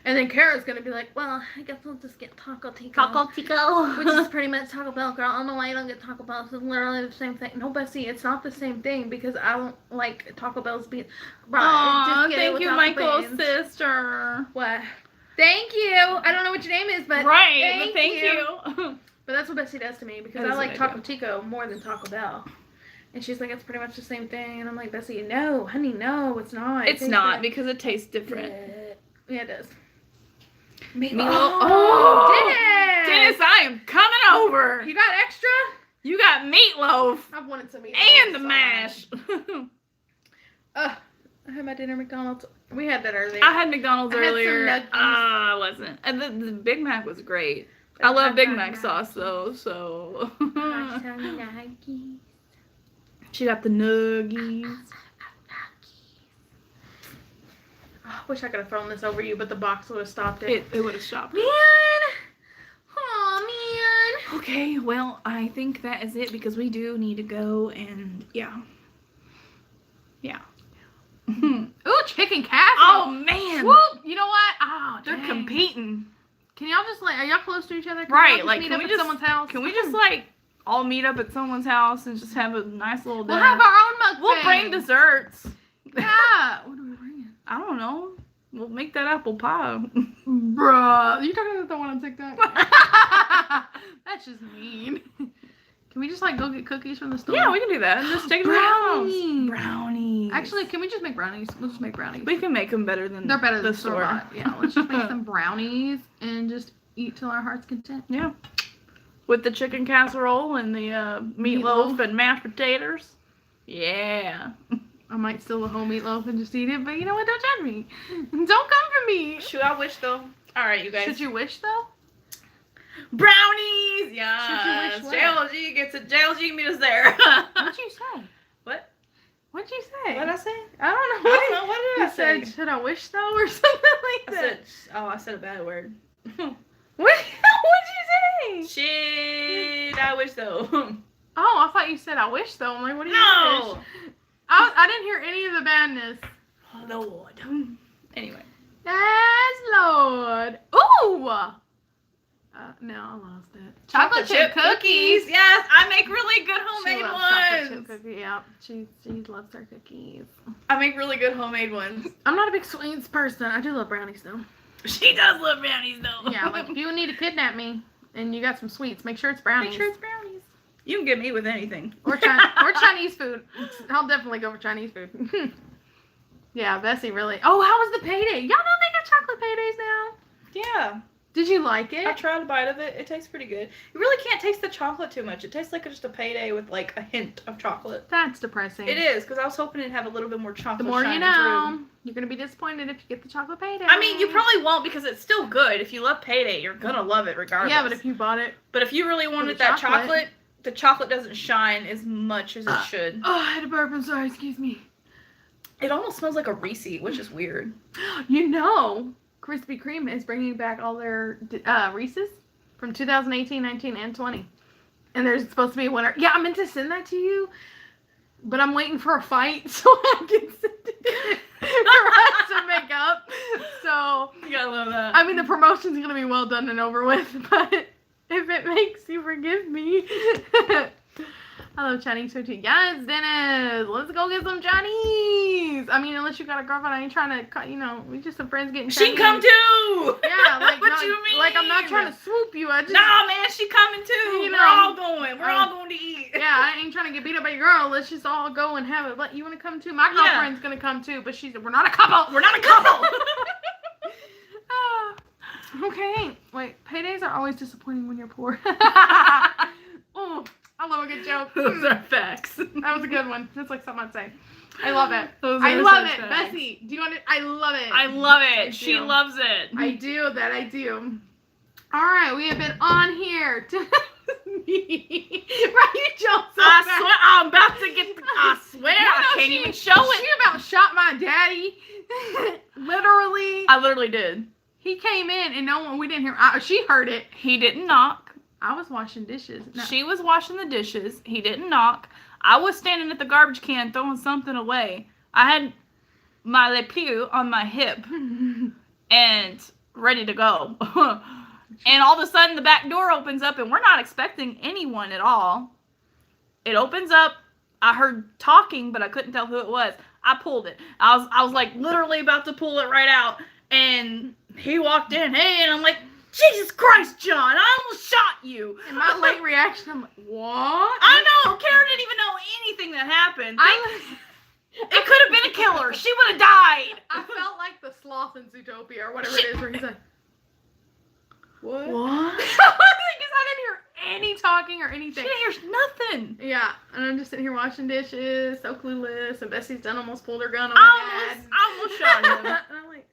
And then Kara's gonna be like, well, I guess I'll just get Taco Tico. Taco Tico. Which is pretty much Taco Bell, girl. I don't know why you don't get Taco Bell. It's literally the same thing. No, Bessie, it's not the same thing because I don't like Taco Bell's beans. Aw, Just get it thank you, without my the cool beans. sister. What? Thank you. I don't know what your name is, but Right, but thank you. But that's what Bessie does to me because That I is like what I Taco Tico more than Taco Bell. And she's like, it's pretty much the same thing. And I'm like, Bessie, no, honey, no, it's not. It's not because it tastes different. Yeah, it does. Meatloaf. Oh, Dennis, I am coming over. You got extra? You got meatloaf I've wanted some meatloaf. and the mash. I had my dinner at McDonald's. We had that earlier. I had McDonald's I had some earlier. nuggies. I wasn't. And the Big Mac was great. I I love love Big my Mac sauce though, so. Nuggies. She got the nuggies. I wish I could have thrown this over you, but the box would have stopped it. It would have stopped. Man! Oh, man! Okay, well, I think that is it because we do need to go and yeah. Yeah. Ooh, chicken casserole! Oh man! Whoop! You know what? Oh, They're dang. competing. Can y'all just like, are y'all close to each other? Can Right, y'all just like, meet can up we at just- someone's house? Can we just like all meet up at someone's house and just have a nice little dinner? We'll have our own mukbang. We'll bring desserts. Yeah. What are we bringing? I don't know. We'll make that apple pie. Bruh. You talking about the one on TikTok? That's just mean. Can we just like go get cookies from the store? Yeah, we can do that. And just take it to the house. Brownies. Brownies. Actually, can we just make brownies? We'll just make brownies. we can make them better than They're better than the store. store-bought. Yeah, let's just make some brownies and just eat till our heart's content. Yeah. With the chicken casserole and the meatloaf and mashed potatoes. Yeah. I might steal the whole meatloaf and just eat it, but you know what? Don't judge me. Don't come for me. Shoot, I wish though. All right, you guys. Should you wish though? Brownies. Yeah. Should you wish JLG gets it. JLG meet us there. What'd you say? What? What'd you say? What did I say? I don't I know. don't know. What did You I say? said, should I wish though, or something like I that? said. Oh, I said a bad word. What'd you say? Shit. I wish though. Oh, I thought you said I wish though. I'm like, what do you No. wish? I didn't hear any of the badness. Oh, Lord. Anyway. Yes, Lord. Ooh. No, I lost it. Chocolate chip cookies. Yes, I make really good She homemade loves chocolate ones. chip cookies. Yeah, she loves her cookies. I make really good homemade ones. I'm not a big sweets person. I do love brownies though. She does love brownies though. Yeah, like if you need to kidnap me and you got some sweets, make sure it's brownies. Make sure it's brownies. You can get me with anything. Or Chinese food. I'll definitely go for Chinese food. Yeah, Bessie really. Oh, how was the payday? Y'all know they got chocolate paydays now. Yeah. Did you like I it? tried a bite of it. It tastes pretty good. You really can't taste the chocolate too much. It tastes like just a payday with like a hint of chocolate. That's depressing. It is, because I was hoping it'd have a little bit more chocolate. The more you shining know. through. You're gonna be disappointed if you get the chocolate payday. I mean, you probably won't because it's still good. If you love payday, you're gonna love it regardless. Yeah, but if you bought it. But if you really wanted the that chocolate. chocolate, the chocolate doesn't shine as much as it should. Oh, I had a burp. I'm sorry. Excuse me. It almost smells like a Reese, which is weird. You know, Krispy Kreme is bringing back all their Reese's from 2018, 19, and 20. And there's supposed to be a winner. Yeah, I meant to send that to you, but I'm waiting for a fight so I can send it for us to make up. So, You gotta love that. I mean, the promotion's going to be well done and over with, but if it makes you forgive me. I love Chinese food too. Yes, Dennis, let's go get some Chinese. I mean, unless you got a girlfriend, I ain't trying to, you know, we just some friends getting Chinese. She come too! Yeah, like, what not, you mean? like I'm not trying to swoop you. I just, Nah, man, she coming too. You We're know. all going. We're all going to eat. yeah, I ain't trying to get beat up by your girl. Let's just all go and have it. But you want to come too? My Yeah. girlfriend's gonna come too, but we're not a couple. We're not a couple. Ah. Okay. Wait, paydays are always disappointing when you're poor. Oh, I love a good joke. Those are facts. That was a good one. That's like something I'd say. I love it. Those I are love such it. facts. Bessie, do you want it? I love it. I love it. I She do. loves it. I do. That I do. All right, we have been on here to right, you jumped so I fast. swear, I'm about to get. I swear, You I know, can't she- even show it. She about shot my daddy. Literally. I literally did. He came in and no one, we didn't hear. She heard it. He didn't knock. I was washing dishes. No. She was washing the dishes. He didn't knock. I was standing at the garbage can throwing something away. I had my Le Pew on my hip and ready to go. And all of a sudden the back door opens up and we're not expecting anyone at all. It opens up. I heard talking, but I couldn't tell who it was. I pulled it. I was like literally about to pull it right out. And he walked in. Hey, and I'm like, Jesus Christ, John, I almost shot you. And my late reaction, I'm like, what? I know. Karen didn't even know anything that happened. It could have been a killer. She would have died. I felt like the sloth in Zootopia or whatever it is, where he's like, What? what? Because I didn't hear any talking or She anything. didn't hear nothing. Yeah, and I'm just sitting here washing dishes, so clueless, and Bessie's done almost pulled her gun on I my dad. almost shot him. And I'm like,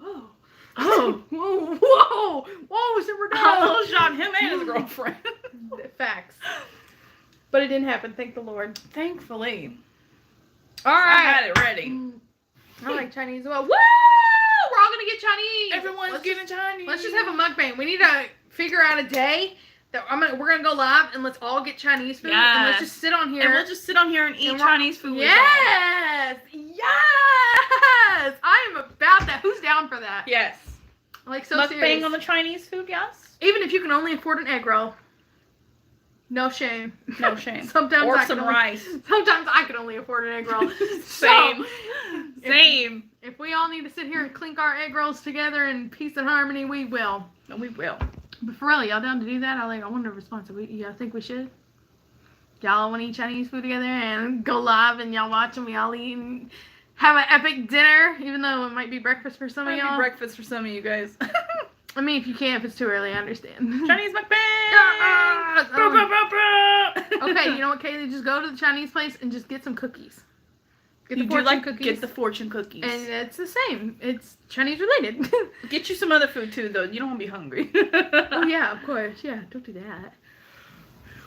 oh. Oh, whoa, so we're I done. almost shot him and his girlfriend. Facts. But it didn't happen, thank the Lord. Thankfully. All I right. had it ready. I like Chinese as well. Woo! We're all gonna get Chinese. Everyone's let's getting Chinese. Let's just have a mukbang. We need to figure out a day that we're gonna go live and let's all get Chinese food and let's Yes. just sit on here. And we'll just sit on here and eat And Chinese food. Yes! I am about that. Who's down for that? Yes. Like so Mukbang serious. on the Chinese food, yes? Even if you can only afford an egg roll. No shame. No shame. Sometimes Or I some can only- rice. Sometimes I can only afford an egg roll. Same. So, Same. if we all need to sit here and clink our egg rolls together in peace and harmony, we will. No, we will. But for real, y'all down to do that? I wonder the response. Y'all think we should? Y'all want to eat Chinese food together and go live and y'all watch and we all eat and have an epic dinner, even though it might be breakfast for some of Might be y'all. breakfast for some of you guys. I mean, if you can't, if it's too early, I understand. Chinese mukbang! Yes! Bro, bro, bro, bro. Okay, you know what, Kaylee? Just go to the Chinese place and just get some cookies. Get the You do fortune like cookies. get the fortune cookies. And it's the same. It's Chinese related. Get you some other food too, though. You don't want to be hungry. Oh yeah, of course. Yeah, don't do that.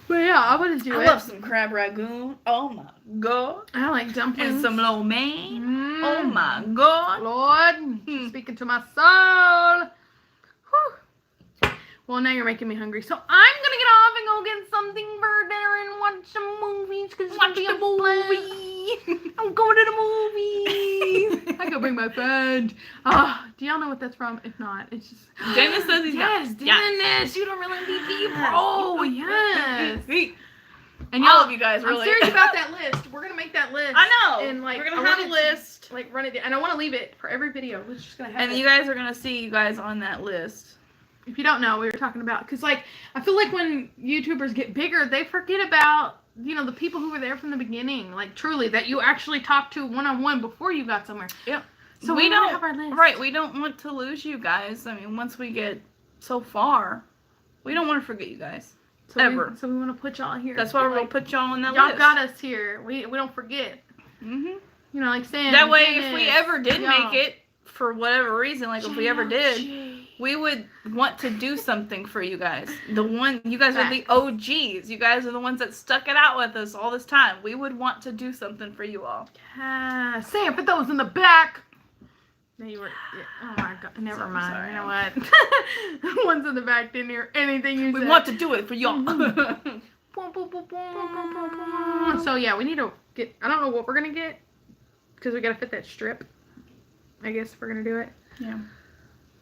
But yeah, I want to do I it. love some crab ragoon. Oh my god. I like dumplings. And some lo mein. Mm. Oh my god. Lord, Hmm. speaking to my soul. Whew. Well, now you're making me hungry, so I'm gonna get off and go get something for dinner and watch some movies. Cause it's gonna Watch be the a blast. I'm going to the movies. I gotta bring my friend. Do y'all know what that's from? If not, it's just. Dennis says he's yes, not. Yes. Dennis, you don't really MVP, bro. Yes. And All y'all, of you guys, I'm really. serious about that list. We're gonna make that list. I know. And like, we're I gonna have a want it list. Like run it down, and I want to leave it for every video. We're just gonna have And it. you guys are gonna see you guys on that list. If you don't know, we were talking about because like I feel like when YouTubers get bigger, they forget about the people who were there from the beginning, like truly that you actually talked to one-on-one before you got somewhere. Yep. So we we don't have our list. right. We don't want to lose you guys. I mean, once we get so far, we don't want to forget you guys. So ever. We want to put y'all here. That's why we're like, gonna put y'all on that y'all list. got us here. We don't forget. Mhm. Like Sam. That way, if Dennis, we ever did y'all. make it for whatever reason, like if we ever did, we would want to do something for you guys. You guys are the OGs. You guys are the ones that stuck it out with us all this time. We would want to do something for you all. Sam, put those in the back. No, you were. Yeah. Oh my God. Never So mind. sorry. You know what? Ones in the back didn't hear anything you We said. want to do it for y'all. Boom, boom, boom, boom, boom. So yeah, we need to get. I don't know what we're gonna get because we gotta fit that strip. I guess if we're gonna do it. Yeah.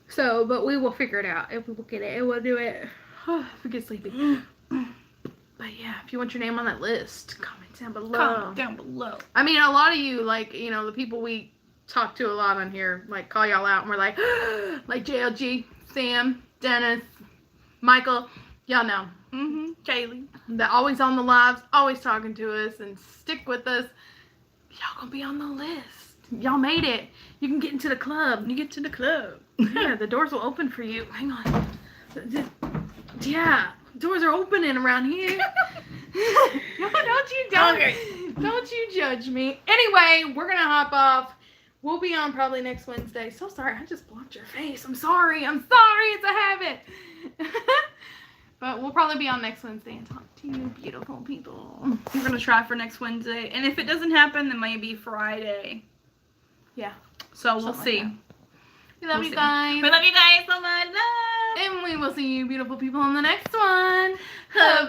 So, but we will figure it out. If we will get it, we'll do it. If we get sleepy. But yeah, if you want your name on that list, comment down below. Comment down below. I mean, a lot of you, like, the people we talk to a lot on here, like, call y'all out, and we're like, like JLG, Sam, Dennis, Michael, y'all know. Kaylee. They're always on the lives, always talking to us, and stick with us. Y'all gonna be on the list. Y'all made it. You can get into the club. You get to the club. Yeah, the doors will open for you. Hang on. Yeah, doors are opening around here. No, don't you judge me. Anyway, we're gonna hop off. We'll be on probably next Wednesday. So sorry, I just blocked your face. I'm sorry. It's a habit. But we'll probably be on next Wednesday and talk to you beautiful people. We're gonna try for next Wednesday, and if it doesn't happen, then maybe Friday. Yeah. So we'll Something see. like We love We'll you see. guys. We love you guys so much. Love. And we will see you beautiful people on the next one. Bye.